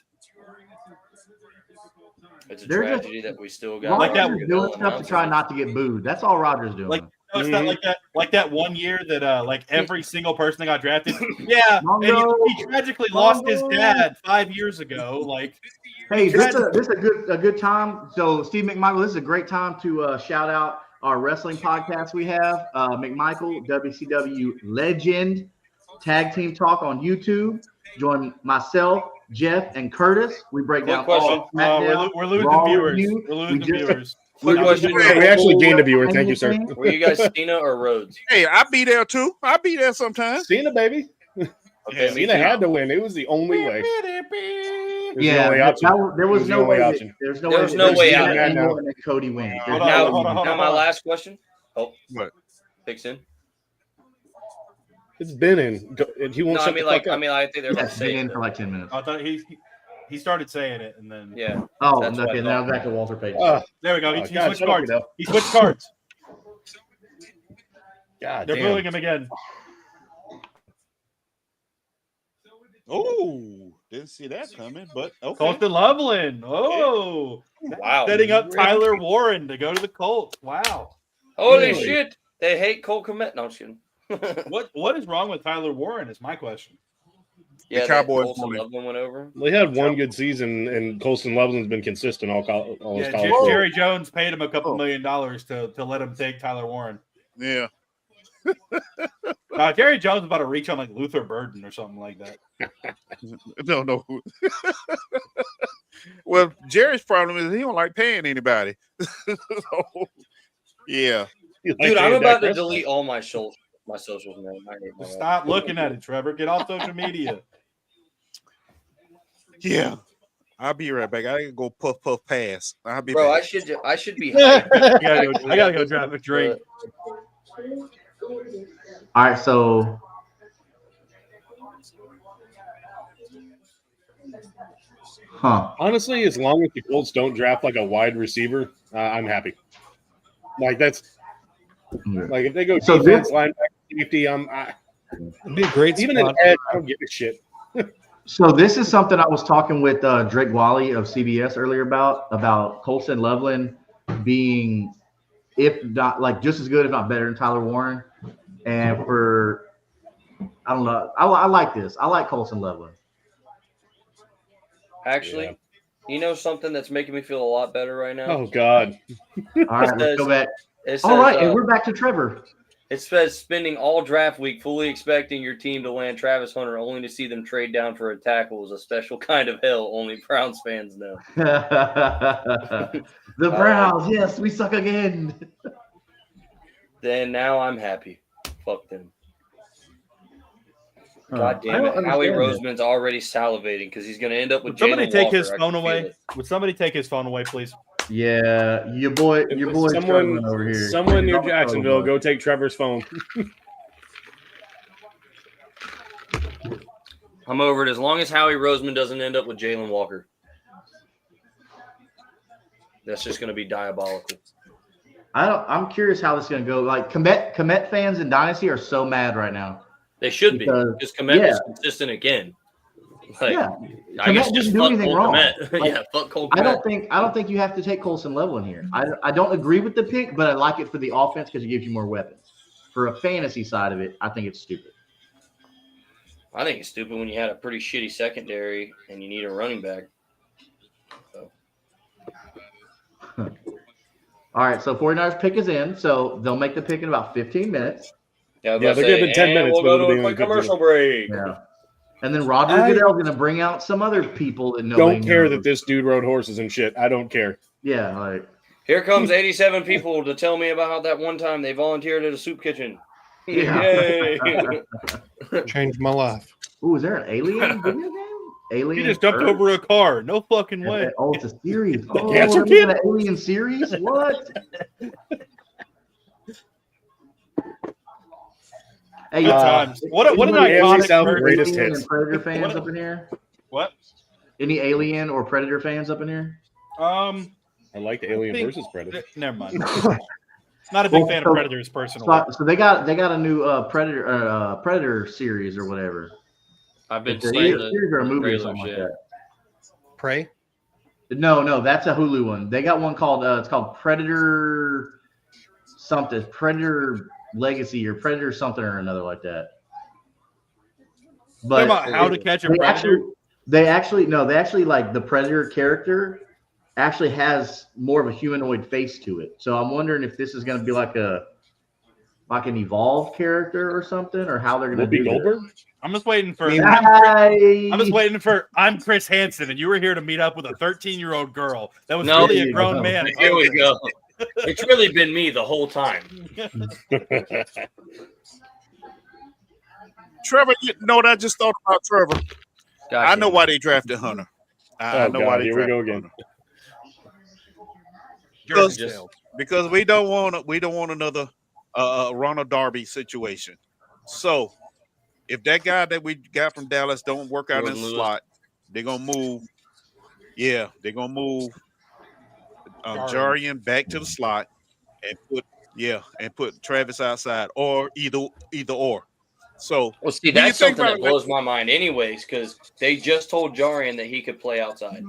It's a They're just- tragedy that we still got. Like that- Rodgers doing stuff to try not to get booed. That's all Rodgers doing. Like, no, it's not like that 1 year that like every single person that got drafted. Yeah, and he tragically lost his dad 5 years ago. Like, hey, this is a good time. So Steve McMichael, this is a great time to shout out our wrestling podcast we have. McMichael, WCW legend, Tag Team Talk on YouTube. Join myself, Jeff, and Curtis. We break down all SmackDown, we're losing Raw viewers. review. We're losing viewers. Quick question. We actually gained a viewer. Thank you, sir. Were you guys Cena or Rhodes? Hey, I be there too. I be there sometimes. Cena, baby. Okay, Cena had to win. It was the only way. Yeah, there was no way. There's no way out. That Cody wins. Hold on. Now my last question. Oh, what? Picks in. It's been in. He won't. No, I mean, I think they're about to Yes, say been in it. for like 10 minutes. I thought he started saying it, and then Yeah. Oh, That's what I okay. Now back to Walter Payton. there we go. He God, switched shut up, cards. Fidel. He switched cards. God They're damn. booing him again. Oh, didn't see that coming, but okay. Colton Loveland. Oh, Wow. setting up Tyler Warren to go to the Colts. Wow. Holy Really? shit. They hate Cole Kmet. No, I'm just kidding. What is wrong with Tyler Warren is my question. Yeah, Cowboys Colson won it. Loveland went over. They had one good season, and Colston Loveland's been consistent all his Yeah, college. Jerry Jones paid him a couple $1 million to let him take Tyler Warren. Yeah. Jerry Jones is about to reach on like Luther Burden or something like that. No. Well, Jerry's problem is he don't like paying anybody. So, yeah. Dude, I'm about to delete all my socials, man. I hate my life. Stop looking at it, Trevor. Get off social media. Yeah. I'll be right back. I gotta go puff pass. I'll be Bro, back. I should be. I gotta go grab a drink. All right, so Honestly, as long as the Colts don't draft like a wide receiver, I'm happy. Like that's like if they go So defense, linebacker, safety, It'd be a great even in spot. edge, I don't give a shit. So this is something I was talking with Drake Wally of CBS earlier about Colson Loveland being, if not like just as good, if not better than Tyler Warren. And I don't know. I like this. I like Colson Loveland. Actually, Yeah. you know something that's making me feel a lot better right now? Oh God. All right, let's go back. It says, All right, and we're back to Trevor. It says spending all draft week fully expecting your team to land Travis Hunter only to see them trade down for a tackle is a special kind of hell only Browns fans know. The Browns, yes, we suck again. Then now I'm happy. Fuck them. God damn it. Howie Roseman's already salivating because he's going to end up with somebody Jalen take Walker. his phone away. Would somebody take his phone away, please? Yeah, your boy's struggling over here. Someone near Jacksonville, go take Trevor's phone. I'm over it as long as Howie Roseman doesn't end up with Jalen Walker. That's just going to be diabolical. I'm curious how this is going to go. Like Komet fans in Dynasty are so mad right now. They should be because Komet was consistent again. Like, yeah, I guess just do anything wrong. Like, yeah, fuck Cole Komet. I don't think you have to take Colson Level in here. I don't agree with the pick, but I like it for the offense because it gives you more weapons. For a fantasy side of it, I think it's stupid. I think it's stupid when you had a pretty shitty secondary and you need a running back. So. All right, so 49ers pick is in, so they'll make the pick in about 15 minutes. Yeah, they're giving 10 minutes. We'll go to a commercial break. Yeah. And then Roger Goodell's going to bring out some other people that know. Don't care that this dude rode horses and shit. I don't care. Yeah, like. Here comes 87 people to tell me about that one time they volunteered at a soup kitchen. Yeah. Yay. Changed my life. Ooh, is there an alien video game? Alien. He just jumped over a car. No fucking way. Oh, it's a series. Oh, Cancer Kid? An alien series? What? Hey, times. What an iconic greatest hits. Predator fans up in here? What? Any Alien or Predator fans up in here? I like the Alien versus Predator. Never mind. Not a big fan of Predators personally. So they got a new Predator series or whatever. I've been saying series or a movie or something like that. Prey? No, that's a Hulu one. They got one called it's called Predator something, Predator Legacy or Predator something or another like that. But about How to Catch a Predator. They actually like the Predator character actually has more of a humanoid face to it. So I'm wondering if this is going to be like an evolved character or something, or how they're going to do Goldberg? it. I'm just waiting for. I'm Chris Hansen, and you were here to meet up with a 13-year-old girl that was really a grown man. Here we go. It's really been me the whole time. Trevor, you know what I just thought about Trevor? Gotcha. I know why they drafted Hunter. I know why they here we drafted go again. Hunter. Because we don't want another Ronald Darby situation. So if that guy that we got from Dallas don't work out in the slot, they're gonna move. Yeah, they're gonna move Jarian back to the slot and put Travis outside, or either or. So well, see, that's something that blows my mind, anyways, because they just told Jarian that he could play outside.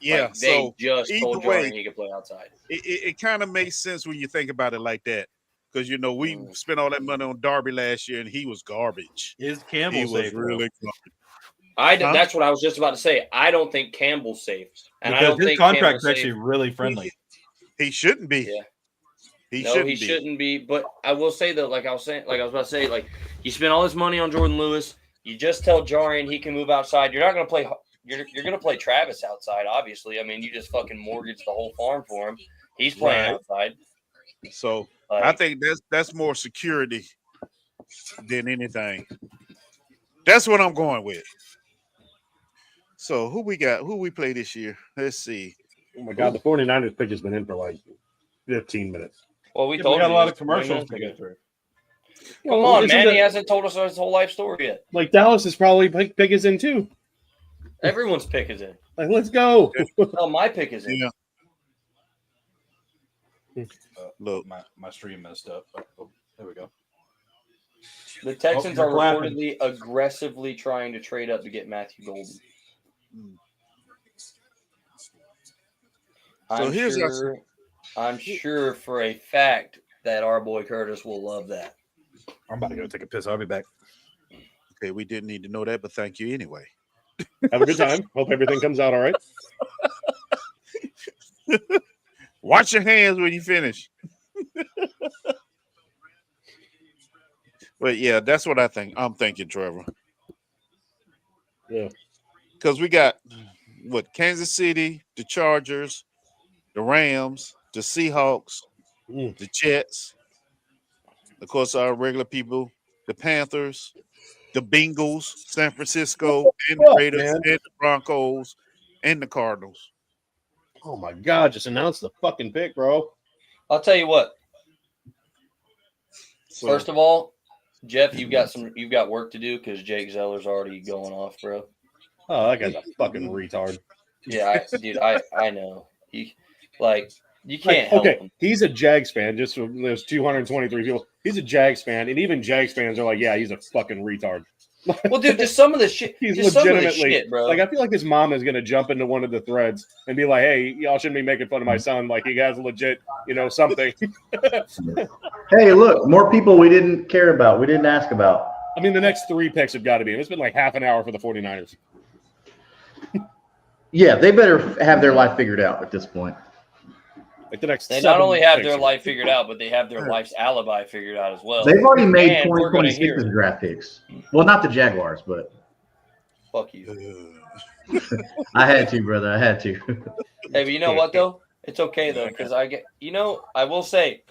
Yeah, like, they just told Jarian he could play outside. It kind of makes sense when you think about it like that, because we spent all that money on Darby last year and he was garbage. Is Campbell safe? Really garbage. That's what I was just about to say. I don't think Campbell's safe, and because I don't his think contract's Campbell's actually really friendly. He shouldn't be. Yeah. He shouldn't be. But I will say though, like I was about to say, like you spend all this money on Jordan Lewis, you just tell Jarian he can move outside. You're not going to play. You're going to play Travis outside, obviously. I mean, you just fucking mortgaged the whole farm for him. He's playing outside. So I think that's more security than anything. That's what I'm going with. So who we got? Who we play this year? Let's see. Oh my God, the 49ers pick has been in for like 15 minutes. Well, we got a lot of commercials to get through. Come on, man. He hasn't told us his whole life story yet. Like Dallas is probably pick is in too. Everyone's pick is in. Like, let's go. Oh, my pick is in. Yeah. Look, my stream messed up. Oh, there we go. The Texans are reportedly aggressively trying to trade up to get Matthew Golden. So I'm sure for a fact that our boy Curtis will love that. I'm about to go take a piss. I'll be back. Okay, we didn't need to know that, but thank you anyway. Have a good time. Hope everything comes out all right. Wash your hands when you finish. But yeah, that's what I think. I'm thinking, Trevor. Yeah. Because we got Kansas City, the Chargers, the Rams, the Seahawks, the Jets, of course, our regular people, the Panthers, the Bengals, San Francisco, and the Fuck, Raiders, man. and the Broncos, and the Cardinals. Oh my God! Just announce the fucking pick, bro. I'll tell you what. So, First of all, Jeff, you've got work to do because Jake Zeller's already going off, bro. Oh, that guy's a fucking retard. Yeah, I know. You can't help Okay, him. he's a Jags fan. Just from those 223 people, he's a Jags fan, and even Jags fans are like, "Yeah, he's a fucking retard." Well, dude, just some of the shit. He's just some of the legitimately, shit, bro. like, I feel like his mom is gonna jump into one of the threads and be like, "Hey, y'all shouldn't be making fun of my son. Like, he has legit, something." Hey, look, more people we didn't care about, we didn't ask about. I mean, the next 3 picks have got to be. It's been like half an hour for the 49ers. Yeah, they better have their life figured out at this point. Like the next. They not only have picks their life figured out, but they have their life's alibi figured out as well. They've already made And we're gonna hear 2026 it. draft picks. Well, not the Jaguars, but Fuck you. I had to, brother. I had to. Hey, but you know what though? It's okay though, because I will say,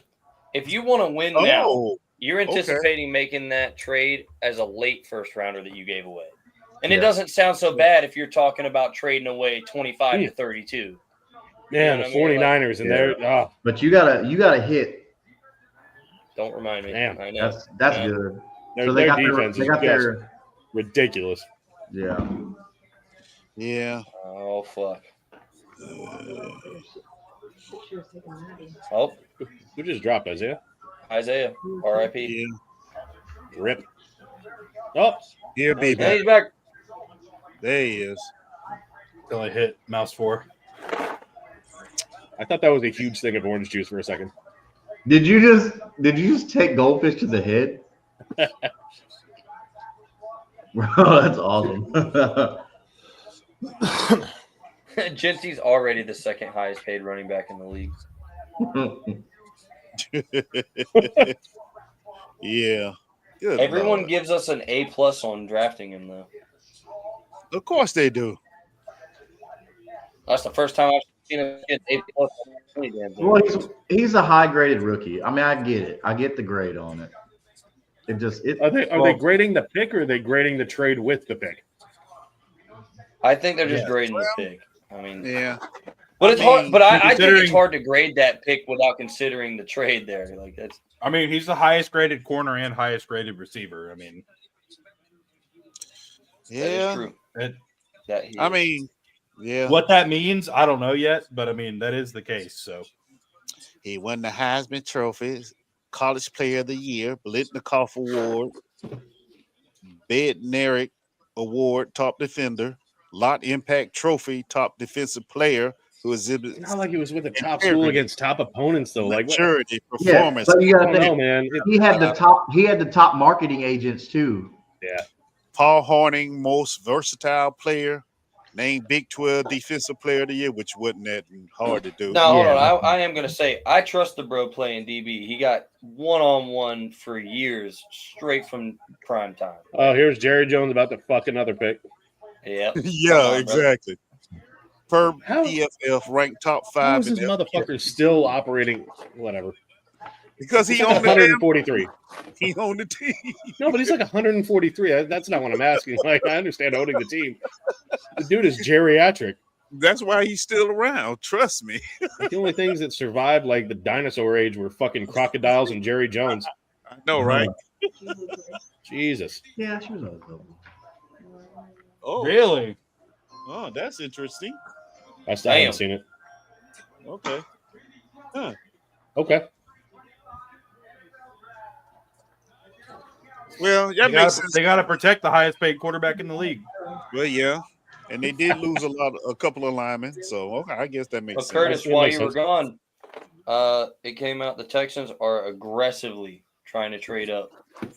if you want to win now, oh, you're anticipating making that trade as a late first rounder that you gave away. And Yeah. it doesn't sound so bad if you're talking about trading away 25 to 32. Man, You know the what I mean? 49ers and they're But you gotta hit. Don't remind me. Damn. I know. That's Yeah. good. their, So they their got defense they is got just their ridiculous. yeah. yeah. Oh fuck. Oh, Who just dropped Isaiah? Isaiah. R.I.P. Yeah. Rip. Oh, He'll be And back. he's back. There he is. Till I hit mouse 4. I thought that was a huge thing of orange juice for a second. Did you just take goldfish to the head? Bro, that's awesome. Genty's already the second highest paid running back in the league. Yeah. Good Everyone Lord. gives us an A+ on drafting him though. Of course they do. That's the first time I've seen him get A+ on any damn thing. Well, he's a high graded rookie. I mean, I get it. I get the grade on it. Are they grading the pick or are they grading the trade with the pick? I think they're just grading the pick. I mean, Yeah. but it's hard. But I think it's considering- hard to grade that pick without considering the trade there. Like that's I mean, he's the highest graded corner and highest graded receiver. I mean, that is Yeah. true. it, That he I is. mean, yeah. what that means, I don't know yet, but I mean, that is the case. So, He won the Heisman Trophy, College Player of the Year, Blitnikoff Award, Bednarik Award, Top Defender, Lot Impact Trophy, Top Defensive Player, who exhibits Not like he was with a top Integrity. school against top opponents though. Like what? maturity, Yeah, performance. but you I gotta don't know, think man. he had the top marketing agents too. Paul Horning, Most Versatile Player, named Big 12 Defensive Player of the Year, which wasn't that hard to do. No, hold Yeah. on. I am going to say I trust the bro playing DB. He got one-on-one for years straight from prime time. Oh, here's Jerry Jones about to fuck another pick. Yeah. Yeah, Come on, exactly. Per How- EFF ranked top How 5 is this in the motherfucker still operating? Whatever. because He's he like owned the damn, 143. he owned the team. No, but he's like 143. That's not what I'm asking. Like, I understand owning the team. The dude is geriatric. That's why he's still around. Trust me. Like, the only things that survived like the dinosaur age were fucking crocodiles and Jerry Jones. I know, right? Jesus. Yeah, she was always good. Oh, really, oh, that's interesting. I still haven't seen it. Okay. Okay. Well, that makes sense. they got to protect the highest paid quarterback in the league. Well, yeah. And they did lose a couple of linemen. So, okay, I guess that makes But sense. Curtis, That while makes you were sense. gone, it came out the Texans are aggressively trying to trade up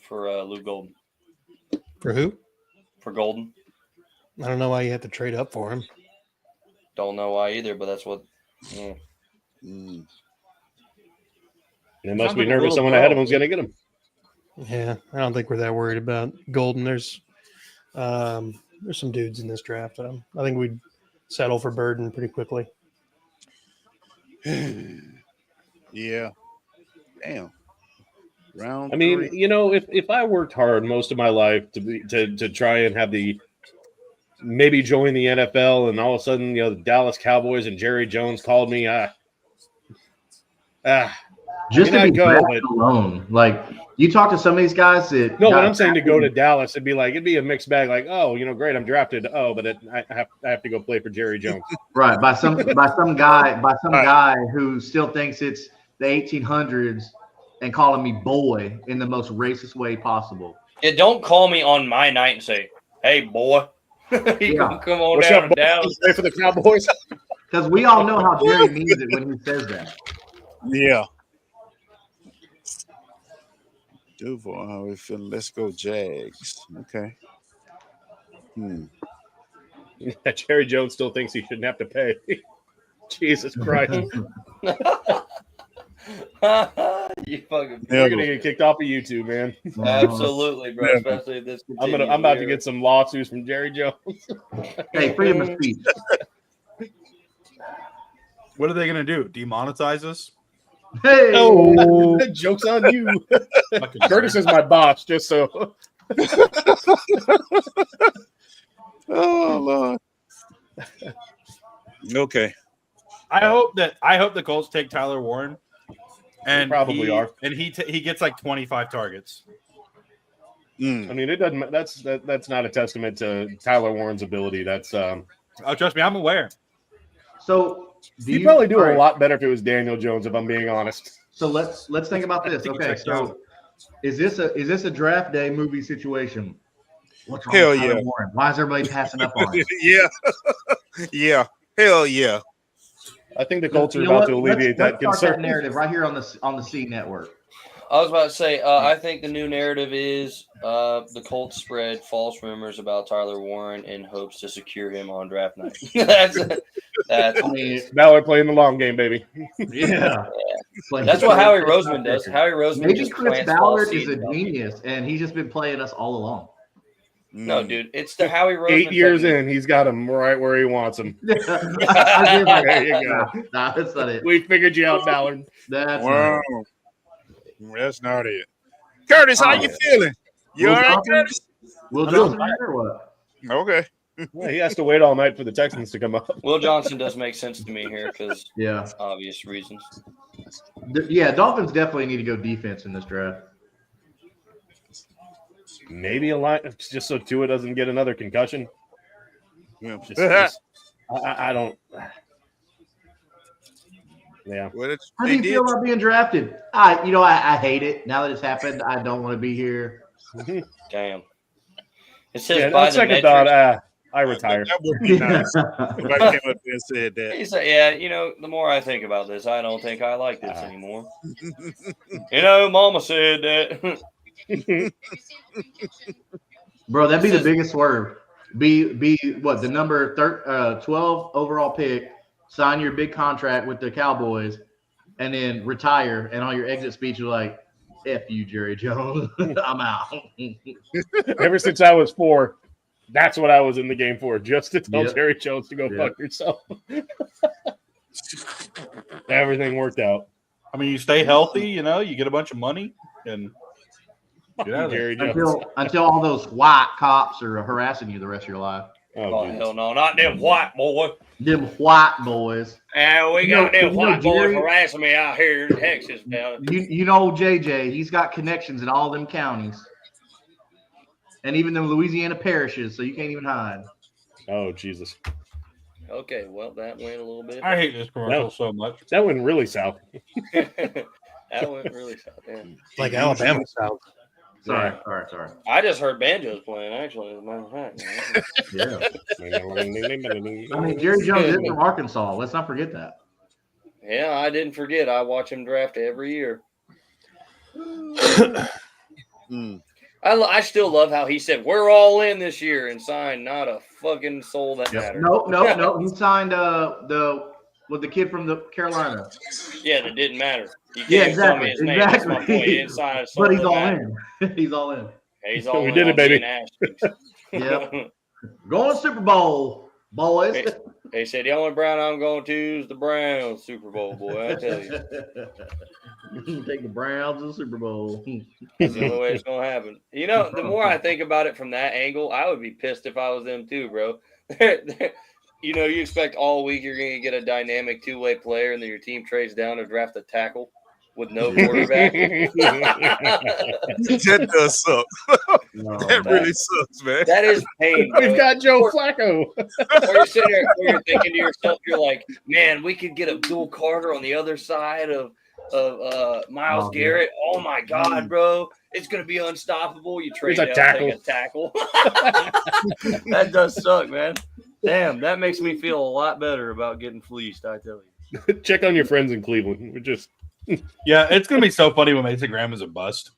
for Lou Golden. For who? For Golden. I don't know why you have to trade up for him. Don't know why either, but that's what. Mm. They must Sounds be like a nervous little someone girl. ahead of him's going to get him. Yeah, I don't think we're that worried about Golden. There's some dudes in this draft. I think we'd settle for Burden pretty quickly. Yeah. Damn. Round I mean, 3. if I worked hard most of my life to try and have maybe join the NFL, and all of a sudden, the Dallas Cowboys and Jerry Jones called me, Just to be I'd go, drafted but alone. Like, you talk to some of these guys that no, got when I'm saying to go to drafted- Dallas, it'd be a mixed bag. Like, oh, great, I'm drafted. Oh, but I have to go play for Jerry Jones. right by some guy who still thinks it's the 1800s and calling me boy in the most racist way possible. Yeah, don't call me on my night and say, "Hey, boy, you Yeah. come on What's down up, to Dallas." play for the Cowboys? Because we all know how Jerry means it when he says that. Yeah. Duval, how we feeling? Let's go Jags. Okay. Jerry Jones still thinks he shouldn't have to pay. Jesus Christ. You fucking You're gonna get kicked off of YouTube, man. absolutely, bro. Especially if this. I'm about to get some lawsuits from Jerry Jones. Hey, freedom of speech. What are they going to do? Demonetize us? Hey, Oh, joke's on you. Curtis is my boss, just so. Oh Lord. Okay. I hope the Colts take Tyler Warren, and probably are. and he gets like 25 targets. I mean, it doesn't. That's not a testament to Tyler Warren's ability. That's Oh, trust me, I'm aware. So he'd probably do a lot better if it was Daniel Jones, if I'm being honest. So let's think about this. Okay, so is this a draft day movie situation? What's wrong with Tyler Warren? Why is everybody passing up on it? Yeah. Yeah. Hell yeah. I think the Colts are about to alleviate that let's start concern. that narrative right here on the C Network. I was about to say, I think the new narrative is the Colts spread false rumors about Tyler Warren in hopes to secure him on draft night. that's. I mean, Now we're playing the long game, baby. Yeah. That's what Howie Roseman does. Howie Roseman Maybe just Chris plants false Ballard is seeds a about genius, and he's just been playing us all along. No, dude, it's the Howie Roseman. 8 years technique. in, he's got him right where he wants him. There you go. Nah, that's not it. We figured you out, Ballard. That's Wow. not it. That's not it. Curtis, how you feeling? You all right, Curtis? Will Johnson or what? Okay. Yeah, he has to wait all night for the Texans to come up. Will Johnson does make sense to me here because Yeah. obvious reasons. Yeah, Dolphins definitely need to go defense in this draft. Maybe a line just so Tua doesn't get another concussion. Yeah. I don't. Yeah. How do you feel about being drafted? I hate it. Now that it's happened, I don't want to be here. Damn. It says Yeah, by on the second metrics. thought, I retire. That would be nice. If I came up there and said that. He said, yeah, the more I think about this, I don't think I like this anymore. Mama said that. Bro, that'd be the biggest swerve. Be what, the number 12 overall pick, sign your big contract with the Cowboys, and then retire, and on your exit speech you're like, F you, Jerry Jones. I'm out. Ever since I was 4, that's what I was in the game for, just to tell Yep. Jerry Jones to go Yep. fuck yourself. Everything worked out. I mean, you stay healthy, you get a bunch of money, and get out of there. Jerry Jones. Until all those white cops are harassing you the rest of your life. Oh, hell no, not them white boy. Them white boys. Yeah, we got them white boys Jerry, harassing me out here in Texas now. you know JJ, he's got connections in all them counties. And even them Louisiana parishes, so you can't even hide. Oh, Jesus. Okay, well, that went a little bit. I hate this commercial so much. That went really south. That went really south. Yeah. Like Alabama South. Sorry. I just heard banjos playing, actually, as a matter of fact. Yeah. I mean, Jerry Jones is from Arkansas. Let's not forget that. Yeah, I didn't forget. I watch him draft every year. I still love how he said, we're all in this year and signed not a fucking soul that matters. No. He signed with the kid from the Carolina. Yeah, that didn't matter. You can't Yeah, even tell me exactly. his name. That's my point. He didn't Exactly. sign a But he's solo all back. in. He's all in. He's all We in did it, on baby. being ass cheeks. Yep. Going Super Bowl, boys. They said the only Brown I'm going to is the Browns Super Bowl, boy. I tell you. Take the Browns to the Super Bowl. That's the only way it's going to happen. You know, the more I think about it from that angle, I would be pissed if I was them too, bro. You know, you expect all week you're going to get a dynamic two-way player, and then your team trades down to draft a tackle with no quarterback. That does suck. That really sucks, man. That is pain. We've bro. got Joe Flacco. Or you're sitting there, or you're thinking to yourself, you're like, man, we could get Abdul Carter on the other side of Myles Garrett. Oh my God, bro, it's gonna be unstoppable. You trade It's a down, take a tackle. That does suck, man. Damn, that makes me feel a lot better about getting fleeced. I tell you. Check on your friends in Cleveland. We're just Yeah, it's gonna be so funny when Mason Graham is a bust.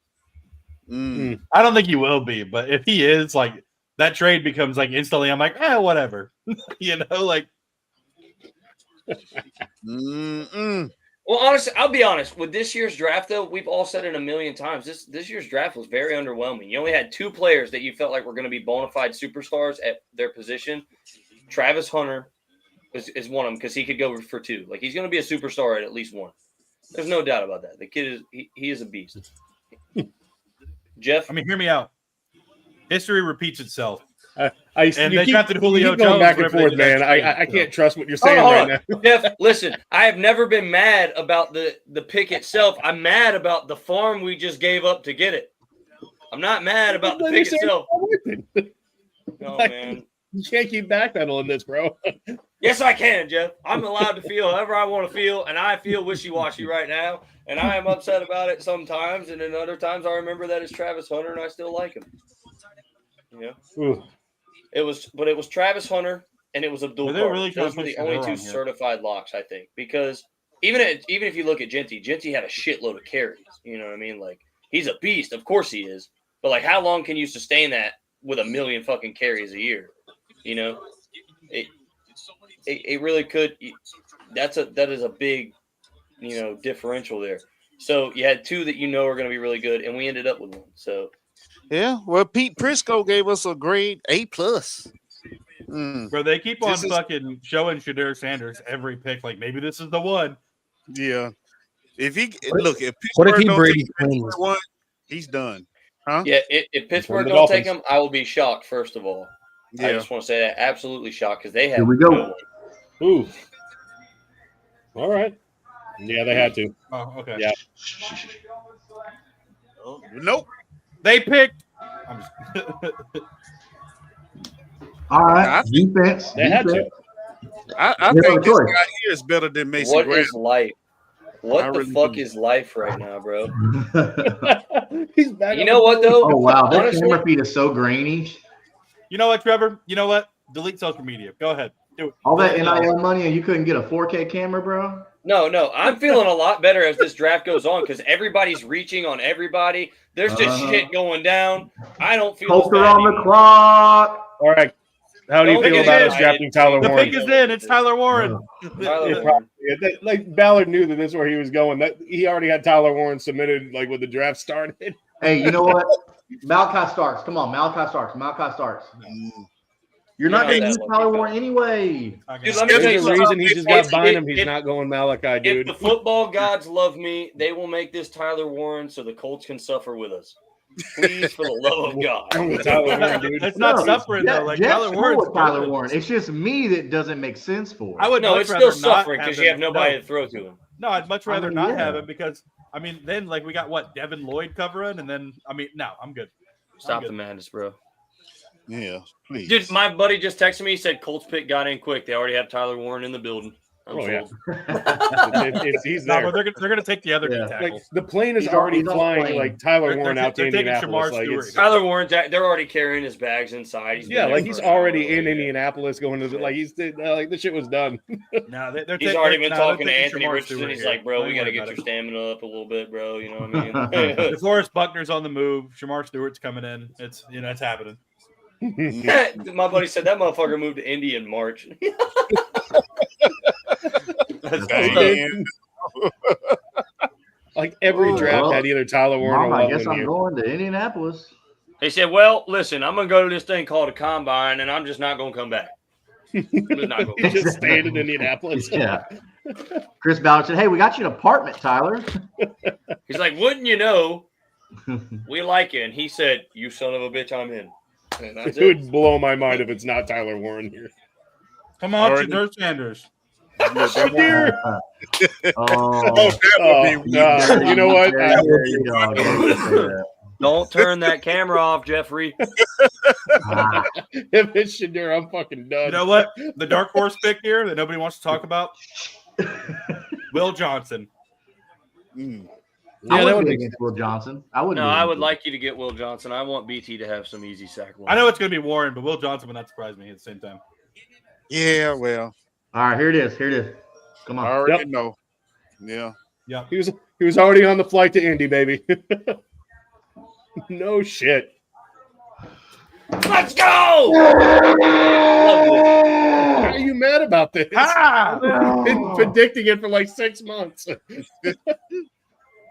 I don't think he will be, but if he is, like that trade becomes like instantly, I'm like, whatever. You know, like. Well, honestly, I'll be honest. With this year's draft, though, we've all said it a million times. This year's draft was very underwhelming. You only had two players that you felt like were going to be bona fide superstars at their position. Travis Hunter is one of them because he could go for two. Like, he's going to be a superstar at least one. There's no doubt about that. The kid is he is a beast. Jeff? I mean, hear me out. History repeats itself. and they drafted Julio keep going Jones back and whenever they forth, did that man. trade, I so. can't trust what you're saying Hold right on. now. Jeff, listen, I have never been mad about the pick itself. I'm mad about the farm we just gave up to get it. I'm not mad about the pick itself. No, man. You can't keep backpedaling this, bro. Yes, I can, Jeff. I'm allowed to feel however I want to feel, and I feel wishy-washy right now, and I am upset about it sometimes, and then other times I remember that it's Travis Hunter, and I still like him. You know? It was Travis Hunter, and it was Abdul Carter. Really Those were the only two certified locks, I think, because even if you look at Genty had a shitload of carries. You know what I mean? Like, he's a beast. Of course he is. But, like, how long can you sustain that with 1 million fucking carries a year? You know? It really could. That is a big, you know, differential there. So you had two that you know are going to be really good, and we ended up with one. So yeah, well, Pete Prisco gave us a grade A+. Bro, they keep on fucking showing Shadur Sanders every pick. Like, maybe this is the one. Yeah. If he what if he don't Brady take Quinn? one, he's done. Huh? yeah, if Pittsburgh the don't take Dolphins. him, I will be shocked. First of all, I just want to say that absolutely shocked because they have. Here we go. no one. Ooh. All right. Yeah, they had to. Oh, okay. Yeah. Oh, nope. They picked. All right. Defense. They had to. I They think have a this choice. guy here is better than Mason What Graham. is life? What I the really fuck do. is life right now, bro? He's back. You know what though? Oh wow, that Honestly, camera feed is so grainy. You know what, Trevor? You know what? Delete social media. Go ahead. Do it. All that NIL money and you couldn't get a 4K camera, bro. No, I'm feeling a lot better as this draft goes on because everybody's reaching on everybody. There's just shit going down. I don't feel Poker as bad on the anymore. clock. All right. How do you Don't feel get about us excited. drafting Tyler The Warren? pick is in. It's Tyler Warren. Tyler Warren. Like Ballard knew that this is where he was going. That he already had Tyler Warren submitted like when the draft started. Hey, you know what? Malachi Starks. Come on, Malachi Starks. You're not Yeah, going to use that Tyler one. Warren anyway. Dude, let me There's tell you a something. reason he just got If- Bynum. He's if- not going Malachi, If dude. the football gods love me, they will make this Tyler Warren so the Colts can suffer with us. Please, for the love of God. I'm with Tyler Warren, dude. It's not No, suffering Jeff- though. Like Jeff's Tyler cool Warren's with Tyler good. Warren. It's just me that doesn't make sense for. I would No, much it's rather still not suffering because him. you have nobody No. to throw to him. No, I'd much rather mean, not yeah. have him because I mean, then like we got what Devin Lloyd covering, and then I mean, no, I'm good. Stop good. the madness, bro. Yeah, please. Dude, my buddy just texted me. He said Colts pick got in quick. They already have Tyler Warren in the building. I'm Oh, yeah. sold. He's No, there. but they're gonna take the other Yeah. tackle. Like the plane is He's already on flying plane. like Tyler They're- Warren they're- out to they're taking Indianapolis. Shamar Like Stewart. it's, Tyler Warren's they're already carrying his bags inside. He's been yeah, there like for he's an hour. already in Indianapolis going to the, like he's like the shit was done. No, they're He's already been they're talking to taking Anthony Shamar Richardson. Stewart He's here. like, bro, we Don't got to worry get about your it. stamina up a little bit, bro. You know what I mean? DeForest Buckner's on the move. Shamar Stewart's coming in. It's it's happening. My buddy said that motherfucker moved to Indy in March. Dang. Like every draft had either Tyler Warren Mom, or I Loveland guess I'm here. going to Indianapolis. He said, "Well, listen, I'm gonna go to this thing called a combine, and I'm just not gonna come back. I'm just not gonna He come back." just stayed in Indianapolis. Yeah. Chris Ballard said, "Hey, we got you an apartment, Tyler." He's like, "Wouldn't you know? We like you." And he said, "You son of a bitch, I'm in." And that's It would blow my mind if it's not Tyler Warren here. Come on, Already- Shadur Sanders. Shadur. Oh, That would be you know what? there you go. Don't Don't turn that camera off, Jeffrey. If it's Shadur, I'm fucking done. You know what? The dark horse pick here that nobody wants to talk about. Will Johnson. Mm. I Yeah, that would would be make against Will Johnson. I wouldn't. No, be I would against like you to get Will Johnson. I want BT to have some easy sack. I know it's going to be Warren, but Will Johnson would not surprise me at the same time. Yeah, well, it. All right, here it is. Here it is. Come I on. already Yep. know. Yeah. Yeah. He was already on the flight to Indy, baby. No shit. Let's go! Why are you mad about this? Ah! I've been predicting it for like 6 months.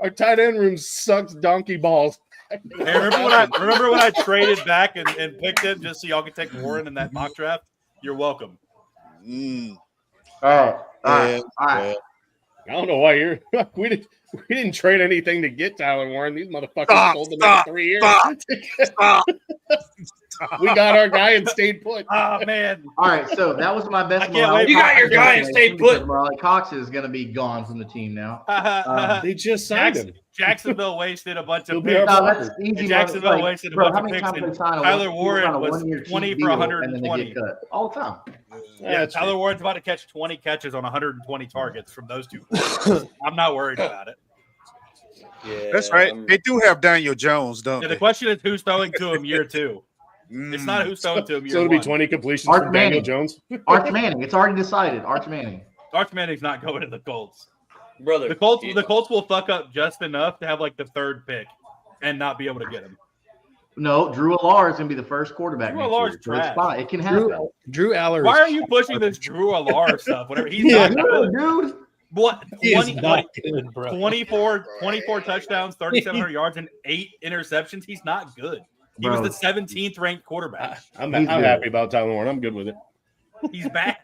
Our tight end room sucks donkey balls. Hey, remember when I traded back and picked him just so y'all could take Warren in that mock draft? You're welcome. Mm. All right. All right. Yeah, All right. well. I don't know why you're. We didn't trade anything to get Tyler Warren. These motherfuckers sold the next 3 years. We got our guy and stayed put. Oh man. All right, so that was my best. I can't wait. You got your guy and stayed put. Morale Cox is going to be gone from the team now. They just signed him. Jacksonville wasted a bunch He'll of be picks. our No, that's easy. And Jacksonville Like, wasted a bro, bunch how of many picks, times and they sign a Tyler one- Warren on a was one-year 20 cheap for deal, and then they 120. get cut all the time. Yeah, That's Tyler true. Warren's about to catch 20 catches on 120 targets from those two players. I'm not worried about it. Yeah, That's right. They do have Daniel Jones, don't Yeah, they? the question is who's throwing to him year two. It's not who's throwing to him year So it'll be one. 20 completions Arch from Daniel Manning. Jones. Arch Manning. It's already decided. Arch Manning. Arch Manning's not going to the Colts. brother. The Colts will fuck up just enough to have like the third pick and not be able to get him. No, Drew Allar is going to be the first quarterback. Drew next Allar's year, so it's trash. fine. It can happen. Drew Aller. Why are you pushing this Drew Allar stuff? Whatever. He's Yeah. not good. Dude. What? He is 20, not good, bro. 24 touchdowns, 3,700 yards, and 8 interceptions. He's not good. He Bro. was the 17th ranked quarterback. I'm He's good. happy about Tyler Warren. I'm good with it. He's bad.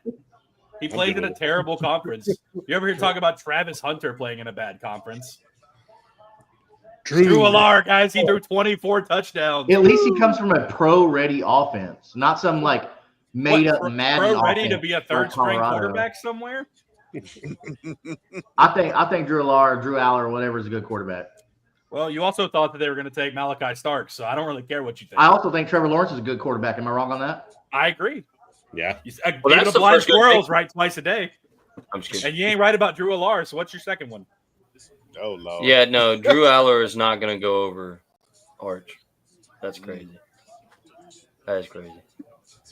He plays in a terrible conference. You ever hear talk about Travis Hunter playing in a bad conference? Drew Allar, guys, he threw 24 touchdowns. At least he comes from a pro-ready offense, not some like made-up Madden Pro ready to offense be a like third string Colorado. quarterback somewhere? I think Drew Aller, whatever, is a good quarterback. Well, you also thought that they were going to take Malachi Starks, so I don't really care what you think. I also think Trevor Lawrence is a good quarterback. Am I wrong on that? I agree. Yeah. Well, Even that's the the blind first good squirrels pick. right twice a day. I'm just kidding. And you ain't right about Drew Allar, so what's your second one? Oh Lord. Yeah, no, Drew Aller is not going to go over Arch. That's crazy. That is crazy.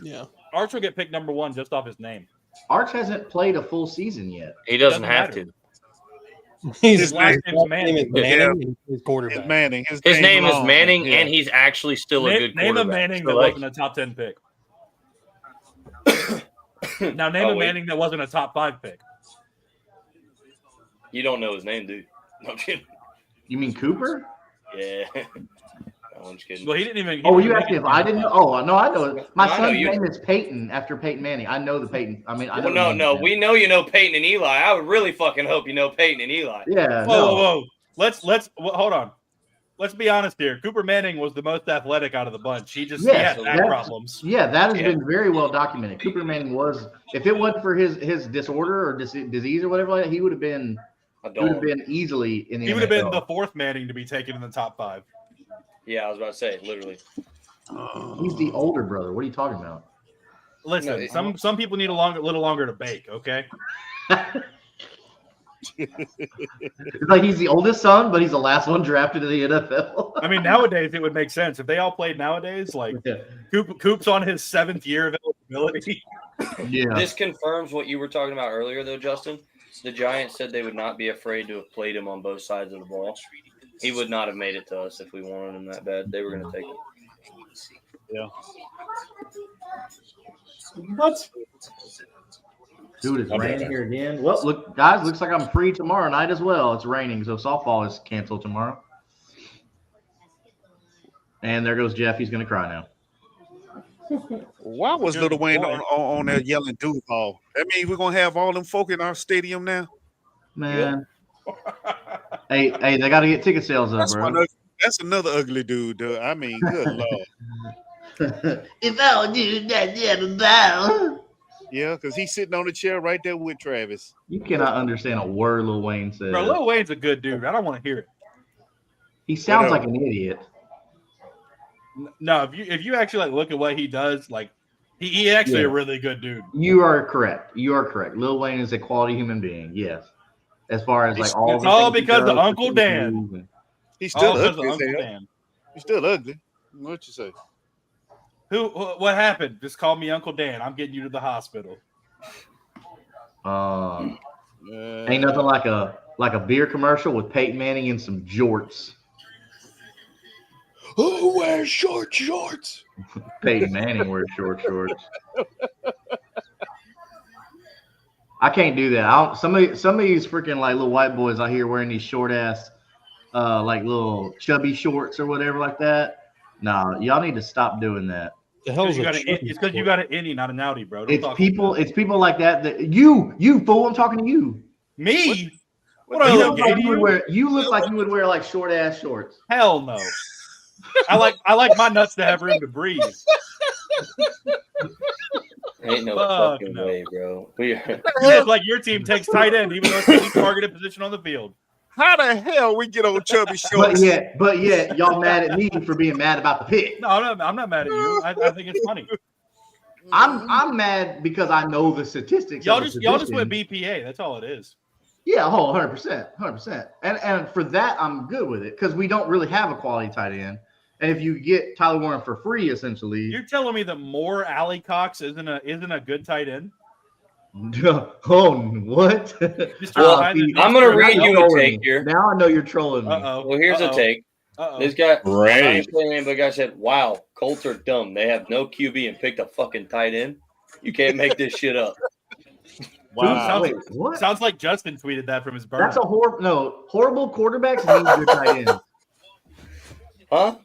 Yeah. Arch will get picked number 1 just off his name. Arch hasn't played a full season yet. He doesn't Doesn't have matter. to. His last name's Manning. name is Manning. and He's It's quarterback. Manning. His name is long. Manning, Yeah. and he's actually still a good Name a quarterback. Manning So, that like, wasn't a top 10 pick. Now name Oh, a wait. Manning that wasn't a top 5 pick. you don't know his name, dude. No, I'm kidding. You mean Cooper? Yeah. No, I'm just kidding. Well, he didn't even. Oh, didn't you even asked me make if it I to didn't the know. Oh, no, I know it. My I know son's you- name is Peyton after Peyton Manning. I know the Peyton. I mean, I know. Well, the no, names no. now. We know you know Peyton and Eli. I would really fucking hope you know Peyton and Eli. Yeah. Whoa. Hold on. Let's be honest here. Cooper Manning was the most athletic out of the bunch. He Yes, had back that's- problems. Yeah, that has Yeah. been very well documented. Cooper Manning was, if it wasn't for his disorder or disease or whatever like that, he would have been easily in the He would have been NFL. the 4th Manning to be taken in the top 5. Yeah, I was about to say, literally. He's the older brother. What are you talking about? Listen, No, some people need a little longer to bake. Okay. It's like he's the oldest son, but he's the last one drafted to the NFL. I mean, nowadays it would make sense if they all played nowadays. Like Yeah. Coop's on his 7th year of eligibility. Yeah. This confirms what you were talking about earlier, though, Justin. The Giants said they would not be afraid to have played him on both sides of the ball. He would not have made it to us if we wanted him that bad. They were going to take him. What? Dude, it's I'll be right raining back. here again. Well, look, guys, looks like I'm free tomorrow night as well. It's raining, so softball is canceled tomorrow. And there goes Jeff. He's going to cry now. Why was Little Wayne on there yelling Duval? That means we're gonna have all them folk in our stadium now. Man. Hey, they got to get ticket sales up, bro. That's another ugly dude, dude. I mean, good lord. If I would do that, Yeah, because he's sitting on the chair right there with Travis. you cannot understand a word Lil Wayne says. Bro, Lil Wayne's a good dude. I don't want to hear it. He sounds like an idiot. No, if you actually like look at what he does, like he actually a really good dude. You are correct. You are correct. Lil Wayne is a quality human being. Yes. As far as like all it's all because of Uncle Dan. He's still ugly as hell. He's still ugly. What you say? What happened? Just call me Uncle Dan. I'm getting you to the hospital. Ain't nothing like a beer commercial with Peyton Manning in some jorts. Who wears shorts? Peyton Manning wears shorts. I can't do that. Some of these freaking like little white boys out here wearing these short ass, like little chubby shorts or whatever like that. Nah, y'all need to stop doing that. The hell's it's because you got an innie, not an outie, bro. It's people like that. You fool. I'm talking to you. Me? What you look like you look like you would wear like short ass shorts. Hell no. I like my nuts to have room to breathe. Ain't no fucking way, bro. It's like your team takes tight end, even though it's the least targeted position on the field. How the hell we get on chubby shorts? But yet, y'all mad at me for being mad about the pick. No, I'm not mad at you. I think it's funny. I'm mad because I know the statistics. Y'all just went BPA. That's all it is. Yeah, 100%. And for that, I'm good with it because we don't really have a quality tight end. And if you get Tyler Warren for free, essentially, you're telling me that Moore Alley Cox isn't a good tight end? Oh, what? I'm gonna read you a take here. Now I know you're trolling me. Well, here's a take. This guy, but guy said, "Wow, Colts are dumb. They have no QB and picked a fucking tight end. You can't make this shit up." Wow. What? Sounds like Justin tweeted that from his burner. That's a horrible quarterbacks need good tight end. Huh?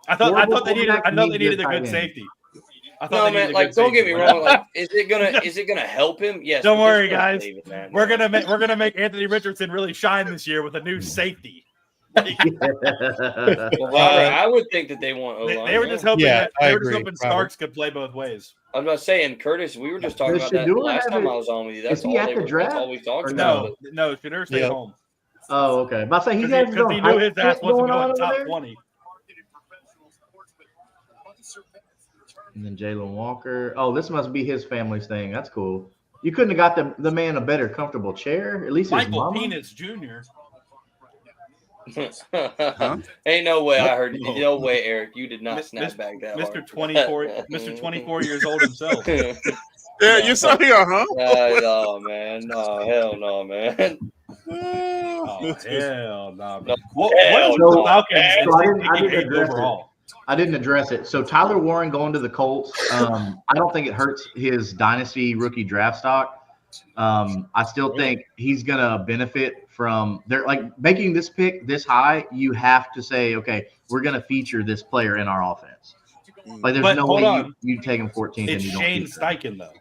I thought they needed a good safety. No, man, like don't get me wrong. Like, is it gonna help him? Yes. Don't worry, guys. We're gonna make Anthony Richardson really shine this year with a new safety. I would think that they want O-line. They were just hoping Starks could play both ways. I was about to say, and Curtis, we were just talking about that last time I was on with you. That's all we talked about. No, Shedeur stayed home. Oh, okay. But I say he knew his ass wasn't going top 20. And then Jalen Walker. Oh, this must be his family's thing. That's cool. You couldn't have got the man a better comfortable chair. At least Michael Penis Jr. Ain't no way I heard you. No way, Eric. You did not snap back that Mr. 24 years old himself. Yeah, you saw here, huh? No, man. No, hell no, man. Oh, hell no, man. What is the Falcons overall? I didn't address it. So Tyler Warren going to the Colts, I don't think it hurts his dynasty rookie draft stock. I still think he's going to benefit from making this pick this high. You have to say, okay, we're going to feature this player in our offense. Like there's no way you take him 14th. It's Shane Steichen though.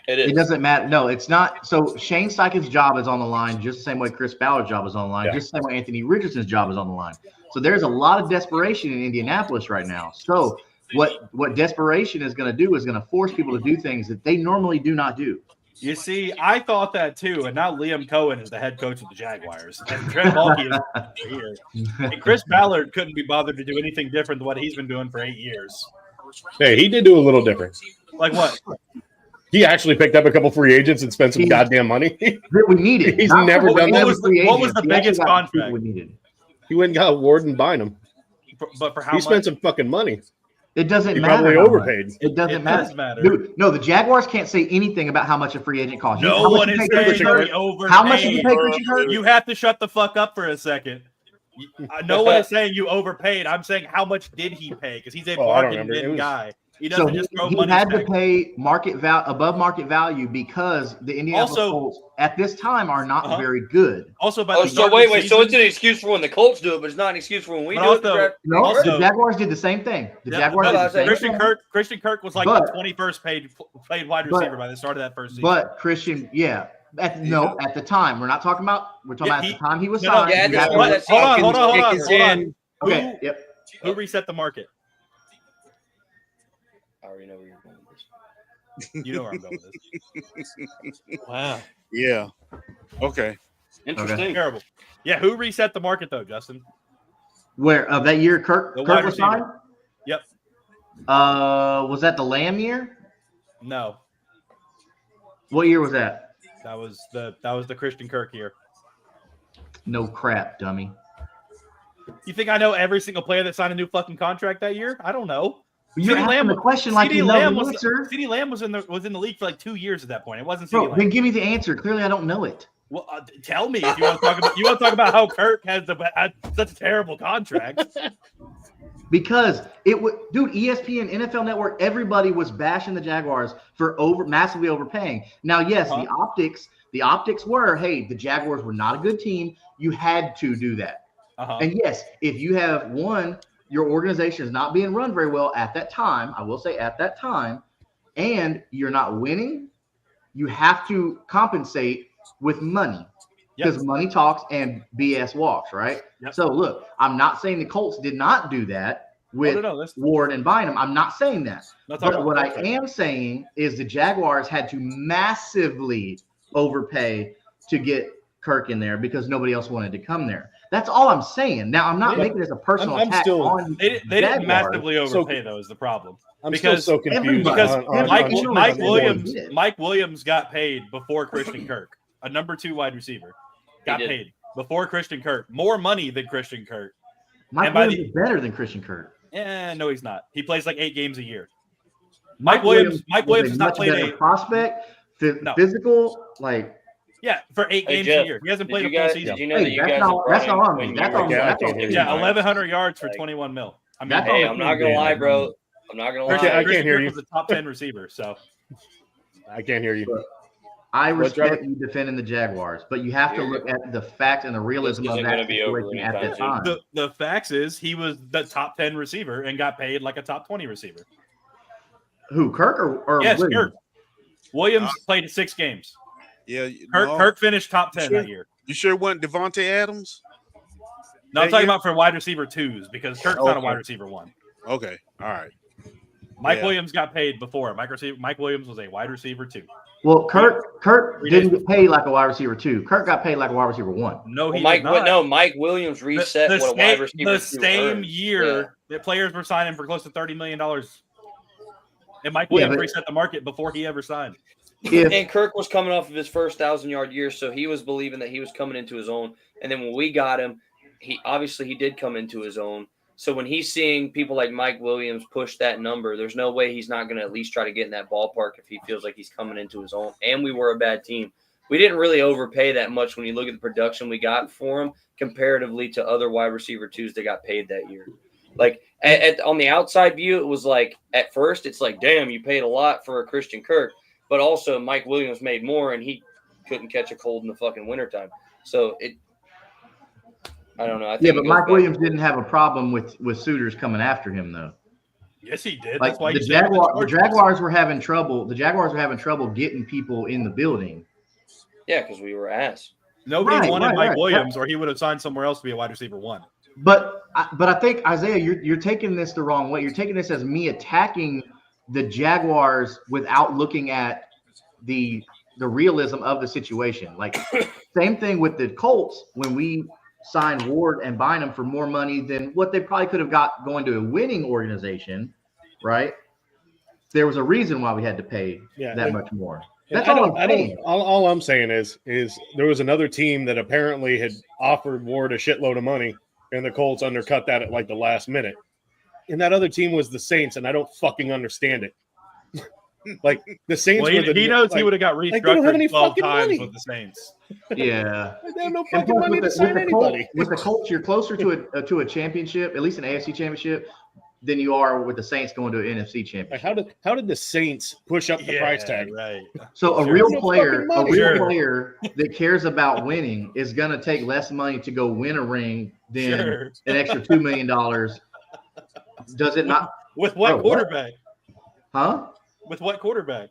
It doesn't matter. No, it's not. So Shane Steichen's job is on the line, just the same way Chris Ballard's job is on the line, just the same way Anthony Richardson's job is on the line. So there's a lot of desperation in Indianapolis right now. So what desperation is going to do is going to force people to do things that they normally do not do. You see, I thought that too, and now Liam Cohen is the head coach of the Jaguars, and Trent Baalke is here. And Chris Ballard couldn't be bothered to do anything different than what he's been doing for 8 years. Hey, he did do a little different. Like what? He actually picked up a couple free agents and spent some goddamn money. We needed. He's never done that. What was the biggest contract we needed? He went and got Ward and Bynum. But for how he much? spent some fucking money. It doesn't he matter. Probably overpaid. It doesn't matter. Dude, no, the Jaguars can't say anything about how much a free agent costs. No one is saying he overpaid. How much did you pay Christian Kirk? You have to shut the fuck up for a second. No one is saying you overpaid. I'm saying how much did he pay? Because he's a bargain bin guy. He So doesn't just throw he money. had to back. pay above market value because the Indianapolis Also- Colts at this time are not Uh-huh. very good. Also, by Oh, the so start wait. of the So it's season- an excuse for when the Colts do it, but it's not an excuse for when we But do it. also- No, Also- the Jaguars did the same thing. The Yeah, Jaguars but did the same Christian thing. Kirk. Christian Kirk was like But- the 21st played wide receiver by the start of that first season. But Christian, at the time. We're talking about at the time he was No, signed. Yeah, you that's had to- what- that's hold on. Kick us in. Okay, yep. Who reset the market? I already know where you're going with this. You know where I'm going with this. Wow. Yeah. Okay. Interesting. Terrible. Yeah, who reset the market though, Justin? Where of that year Kirk The wide was receiver. signed? Yep. Was that the Lamb year? No, What year was that? that was the Christian Kirk year. No crap, dummy. You think I know every single player that signed a new fucking contract that year? I don't know. You're CeeDee asking Lamb- the question like CeeDee you know Lamb the was answer. CeeDee Lamb was in the league for like 2 years at that point. It wasn't CeeDee Bro, Lamb. then give me the answer. Clearly, I don't know it. Well, tell me if you want to talk about how Kirk had such a terrible contract. Because it would, dude, ESPN, NFL Network, everybody was bashing the Jaguars for massively overpaying. Now, yes, the optics were, hey, the Jaguars were not a good team. You had to do that. And yes, if you have your organization is not being run very well at that time, I will say at that time, and you're not winning, you have to compensate with money. Because money talks and BS walks, right? Yep. So look, I'm not saying the Colts did not do that with that's Ward and Bynum. I'm not saying that. not talking But about what I Kirk. am saying is the Jaguars had to massively overpay to get Kirk in there because nobody else wanted to come there. That's all I'm saying. Now, I'm not making this a personal I'm attack still- on They didn't Jaguars. massively overpay though is the problem. I'm Because still so confused. everybody- on Mike everybody Williams did. Mike Williams got paid before Christian Kirk, a number 2 wide receiver. Got He did. paid before Christian Kirk. More money than Christian Kirk. Mike and by Williams is better than Christian Kirk. No, he's not. He plays like 8 games a year. Mike Williams was has a not much played better prospect, No. physical, like. for 8 Hey, games Jeff, a year. He hasn't Did played you a full guys? season. Did you know Hey, that you that's guys? not- have brought that's in not on me. when That's you on were me. That's drafting on me. him, Yeah, right? 1,100 yards for Like- 21 mil. I mean, That's Hey, on I'm not gonna lie, bro. I'm not gonna lie. Christian, I Christian can't hear Kirk you. was a top 10 receiver. So I can't hear you. I What's respect you defending the Jaguars, but you have to look at the facts and the realism This of isn't that gonna be over situation at anytime that soon. time. the facts is he was the top 10 receiver and got paid like a top 20 receiver. Who, Kirk or Yes, Williams? Kirk. Williams played 6 games. Yeah. Kirk finished top 10 Sure. that year. You sure it wasn't Devontae Adams? No, I'm That talking year? about for wide receiver 2s because Kirk's not a Okay. wide receiver 1. Okay. All right. Mike Yeah. Williams got paid before. Mike Williams was a wide receiver 2. Well, Kirk 3 didn't days get paid like a wide receiver 2. Kirk got paid like a wide receiver 1. No, he Well, Mike, did not. no, Mike Williams reset what a wide receiver. the two same earns. year that players were signing for close to $30 million. And Mike Yeah, Williams but- reset the market before he ever signed. If And Kirk was coming off of his first 1,000-yard year, so he was believing that he was coming into his own. And then when we got him, he did come into his own. So when he's seeing people like Mike Williams push that number, there's no way he's not going to at least try to get in that ballpark if he feels like he's coming into his own. And we were a bad team. We didn't really overpay that much when you look at the production we got for him comparatively to other wide receiver 2s that got paid that year. Like on the outside view, it was like at first it's like, damn, you paid a lot for a Christian Kirk. But also Mike Williams made more and he couldn't catch a cold in the fucking wintertime. So I don't know. I think yeah, it but goes Mike back- Williams didn't have a problem with suitors coming after him though. Yes, he did. Like That's why the he said the Jaguars were having trouble. The Jaguars were having trouble getting people in the building. Yeah, because we were ass. Nobody wanted Mike right. Williams, or he would have signed somewhere else to be a wide receiver 1. But I think Isaiah, you're taking this the wrong way. You're taking this as me attacking the Jaguars without looking at the realism of the situation. Like same thing with the Colts when we signed Ward and Bynum for more money than what they probably could have got going to a winning organization, right? There was a reason why we had to pay that much more. That's all I'm saying. All I'm saying is there was another team that apparently had offered Ward a shitload of money, and the Colts undercut that at like the last minute. And that other team was the Saints, and I don't fucking understand it. Like the Saints, Well, were the, he knows like, he would have got they don't have any restructured 12 fucking times money. with the Saints. Yeah. They have no And fucking plus money to sign anybody. With the Colts, you're closer to a championship, at least an AFC championship, than you are with the Saints going to an NFC championship. Like how did the Saints push up the price tag? Right. So a Sure. real No player, fucking money. a real Sure. player that cares about winning is going to take less money to go win a ring than Sure. an extra $2 million. Does it not? With what Bro, what? quarterback? Huh? With what quarterback?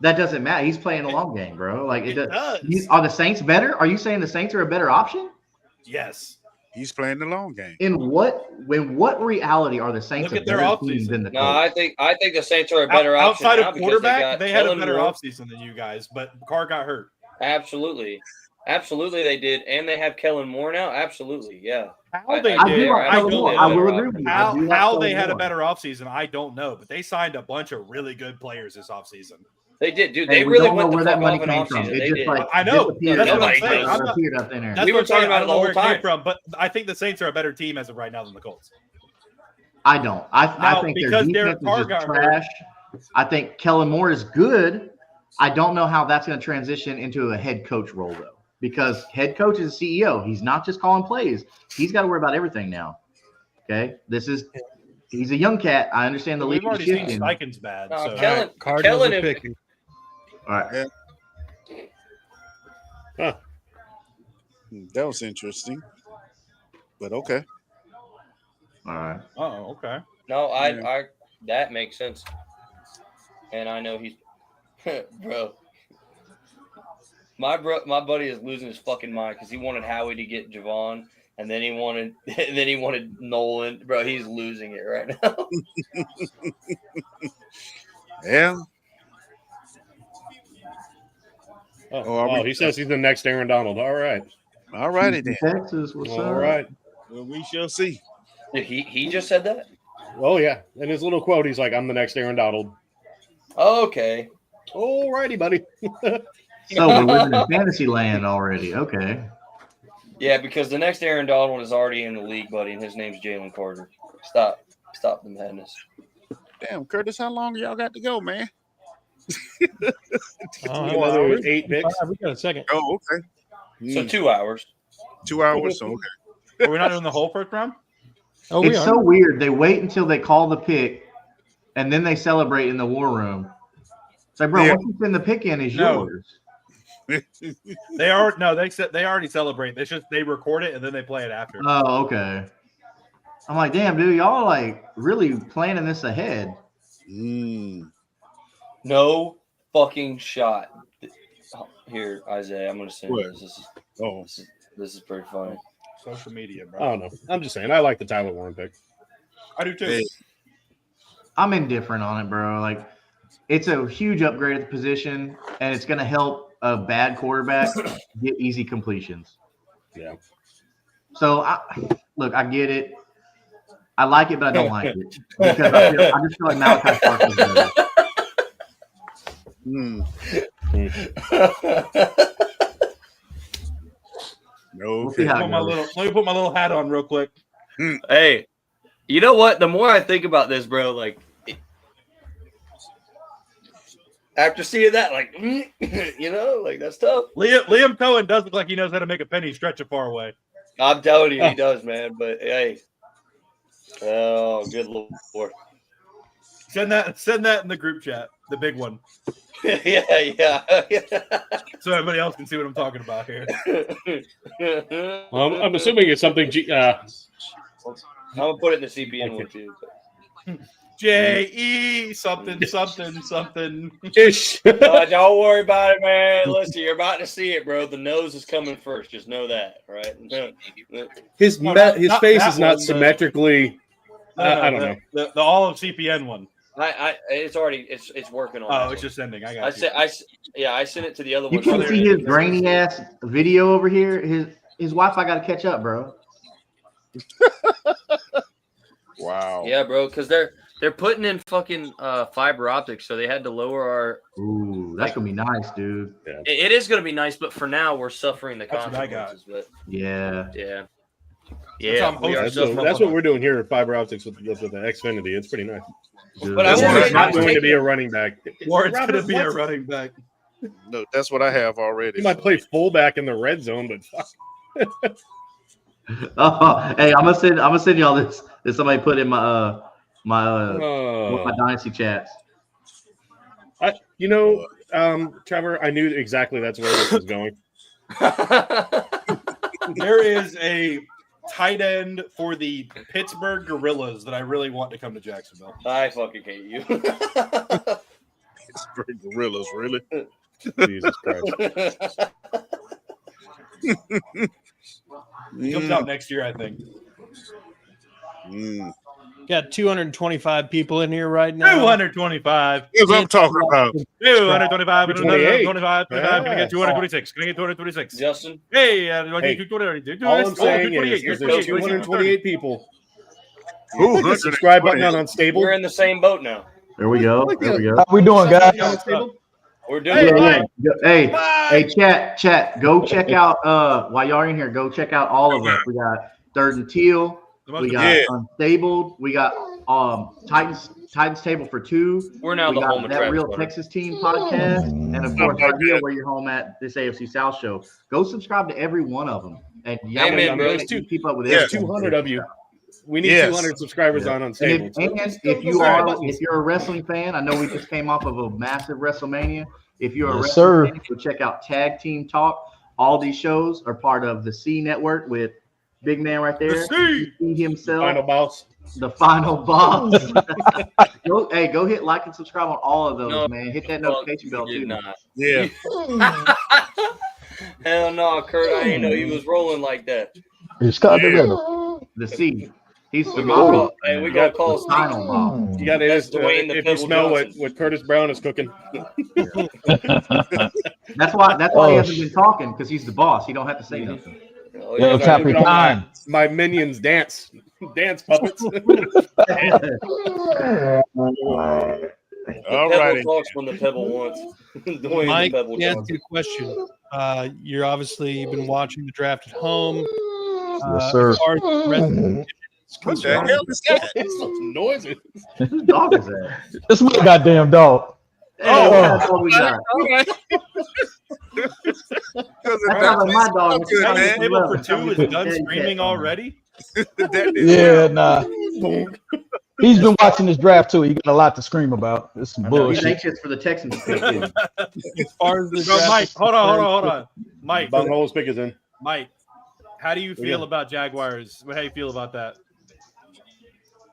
That doesn't matter. He's playing the long game, bro. Like it, It does. does. Are the Saints better? Are you saying the Saints are a better option? Yes. He's playing the long game. In what reality are the Saints Look a at their better offseason. team than the No, Colts? I think the Saints are a better option Outside now of because quarterback, they had a Kellen better Moore. offseason than you guys, but Carr got hurt. Absolutely, they did, and they have Kellen Moore now. Absolutely, yeah. How they I did, do like I Kellen don't Moore. know. I will agree with you. I do like How Kellen they had a Moore. better offseason, I don't know, but they signed a bunch of really good players this offseason. They did, dude. Hey, They we really don't know went the where that fuck money off an came from. offseason. It They just did. like I know. disappeared. That's what I'm It saying. disappeared out thin air. That's We what were I'm saying. talking about I it don't the know where whole it came time. from, but I think the Saints are a better team as of right now than the Colts. I don't. I Now, think their because defense Derek is Carr just got hurt- trash. I think Kellen Moore is good. I don't know how that's going to transition into a head coach role though, because head coach is a CEO. He's not just calling plays. He's got to worry about everything now. Okay, he's a young cat. I understand the We've league is already seen shifting. Steichen's bad. No, So. Kellen, Cardinals Kellen are and- picking. All right. That was interesting. But okay. All right. Oh, okay. No, Yeah. I that makes sense. And I know he's bro. My buddy is losing his fucking mind because he wanted Howie to get Javon, and then he wanted Nolan. Bro, he's losing it right now. Yeah. He says he's the next Aaron Donald. All right. All righty then. Texas, what's All up? right. Well, we shall see. He just said that. Oh, yeah. In his little quote, he's like, I'm the next Aaron Donald. Okay. All righty, buddy. So we're living in fantasy land already. Okay. Yeah, because the next Aaron Donald is already in the league, buddy, and his name's Jalen Carter. Stop the madness. Damn, Curtis, how long y'all got to go, man? Another 8 picks. We got a second. Oh, okay. So 2 hours. 2 hours. So okay. Are we not doing the whole first round? Oh, we It's are. so weird. They wait until they call the pick, and then they celebrate in the war room. It's like, bro, Yeah. once you send the pick in, is No. yours. They already celebrate. They record it and then they play it after. Oh, okay. I'm like, damn, dude, y'all like really planning this ahead. No fucking shot. Here, Isaiah, I'm gonna send What? you this. Oh, This is pretty funny. Social media, bro. I don't know. I'm just saying. I like the Tyler Warren pick. I do too. hey, I'm indifferent on it, bro. Like, it's a huge upgrade at the position, and it's going to help a bad quarterback get easy completions. Yeah. So, I get it. I like it, but I don't like it because I just feel like Malachi Stark is better. no. We'll see how it Let me put my little hat on real quick. Hey, you know what? The more I think about this, bro, like after seeing that, like like that's tough. Liam Cohen does look like he knows how to make a penny stretch it far away. I'm telling you, he does, man. But hey, oh, good lord. Send that in the group chat, the big one, yeah. so everybody else can see what I'm talking about here. Well, I'm assuming it's something. I'm gonna put it in the CPN one too. J-E something. Ish. Don't worry about it, man. Listen, you're about to see it, bro. The nose is coming first. Just know that, right? His No, not face that is not one, symmetrically. I don't know. The all of CPN one. It's already it's working on. Oh, that it's one. just ending. I I got you. I sent it to the other You one. can see his grainy ass video over here. His Wi-Fi got to catch up, bro. Wow. Yeah, bro, because they're putting in fucking fiber optics, so they had to lower our. Ooh, that's gonna be nice, dude. It is gonna be nice, but for now we're suffering the That's what I got. consequences. Yeah. But yeah, how I'm we are posting. suffering. That's what we're doing here at Fiber Optics with the Xfinity. It's pretty nice. Good. But I Warren's want not going to be a running back. Warren's Robert, going to be a what? running back. No, that's what I have already. He might play fullback in the red zone, but fuck. Oh, hey, I'm gonna send y'all this. That somebody put in my one of my dynasty chats. Trevor, I knew exactly that's where this was going. There is a tight end for the Pittsburgh Gorillas that I really want to come to Jacksonville. I fucking hate you. Pittsburgh Gorillas, really? Jesus Christ. He comes out next year, I think. Got 225 people in here right now. 225. That's what I'm talking about. 225. 228. 25. Gonna Yeah. get 226. Gonna get 226. Justin? Hey, All I'm saying is there's 228 people. Hit the subscribe button on Unstable. We're in the same boat now. There we go. There we go. How we doing, guys? We're doing it. Hey, chat. Go check out. While y'all are in here, go check out all of us. We got Third and Teal. We got Unstabled. We got Titans Table for Two. We're now we the got home of That Travis Real Hunter. Texas Team podcast, and of course, right here where you're home at this AFC South show. Go subscribe to every one of them, and There's keep up with there's everything. 200 of you. We need 200 subscribers on Unstable. And if you're a wrestling fan, I know we just came off of a massive WrestleMania. If you're a wrestling fan, go check out Tag Team Talk. All these shows are part of the C Network with big man right there. He himself. Final boss. The final boss. Go hit like and subscribe on all of those, man. Hit that notification bell too. Yeah. Hell no, Kurt. I didn't know he was rolling like that. It's called the C. He's the boss. We gonna call the final boss. You got to if you smell what Curtis Brown is cooking. That's why he hasn't been talking, because he's the boss. He don't have to say nothing. My minions dance puppets. All right. Talks when the Pebble wants. Mike, let me ask you a question. You've been watching the draft at home. Yes, sir. What the hell is that? It's those noises. Whose dog is that? It's my goddamn dog. That's what we got. My dog. Table for two is done screaming already. Yeah, nah. He's been watching this draft too. He got a lot to scream about. It's some bullshit. He's anxious for the Texans. As far as the draft, Mike, hold on. Mike, Bunghole's pick is in. Mike, how do you feel about Jaguars? How do you feel about that?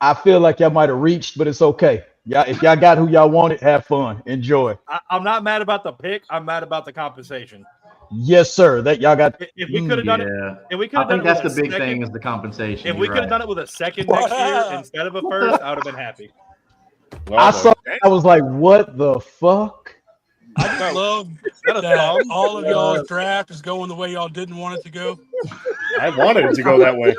I feel like y'all might have reached, but it's okay. Y'all, if y'all got who y'all wanted, have fun, enjoy. I'm not mad about the pick. I'm mad about the compensation. Yes, sir. That y'all got. If we could have done it, if we could have done it, that's the big thing is the compensation. If we could have done it with a second next year instead of a first, I would have been happy. I saw. I was like, "What the fuck?" I just love that all of y'all's draft is going the way y'all didn't want it to go. I wanted it to go that way.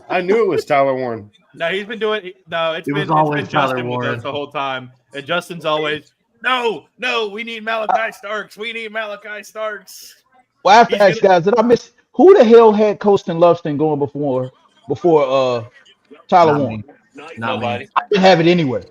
I knew it was Tyler Warren. No, he's been doing. No, it's been Justin with us the whole time, and Justin's always no. We need Malachi Starks. We need Malachi Starks. Well, I have to ask guys, did I miss who the hell had Colston Loveston going before Tyler Warren? Nobody. I didn't have it anywhere.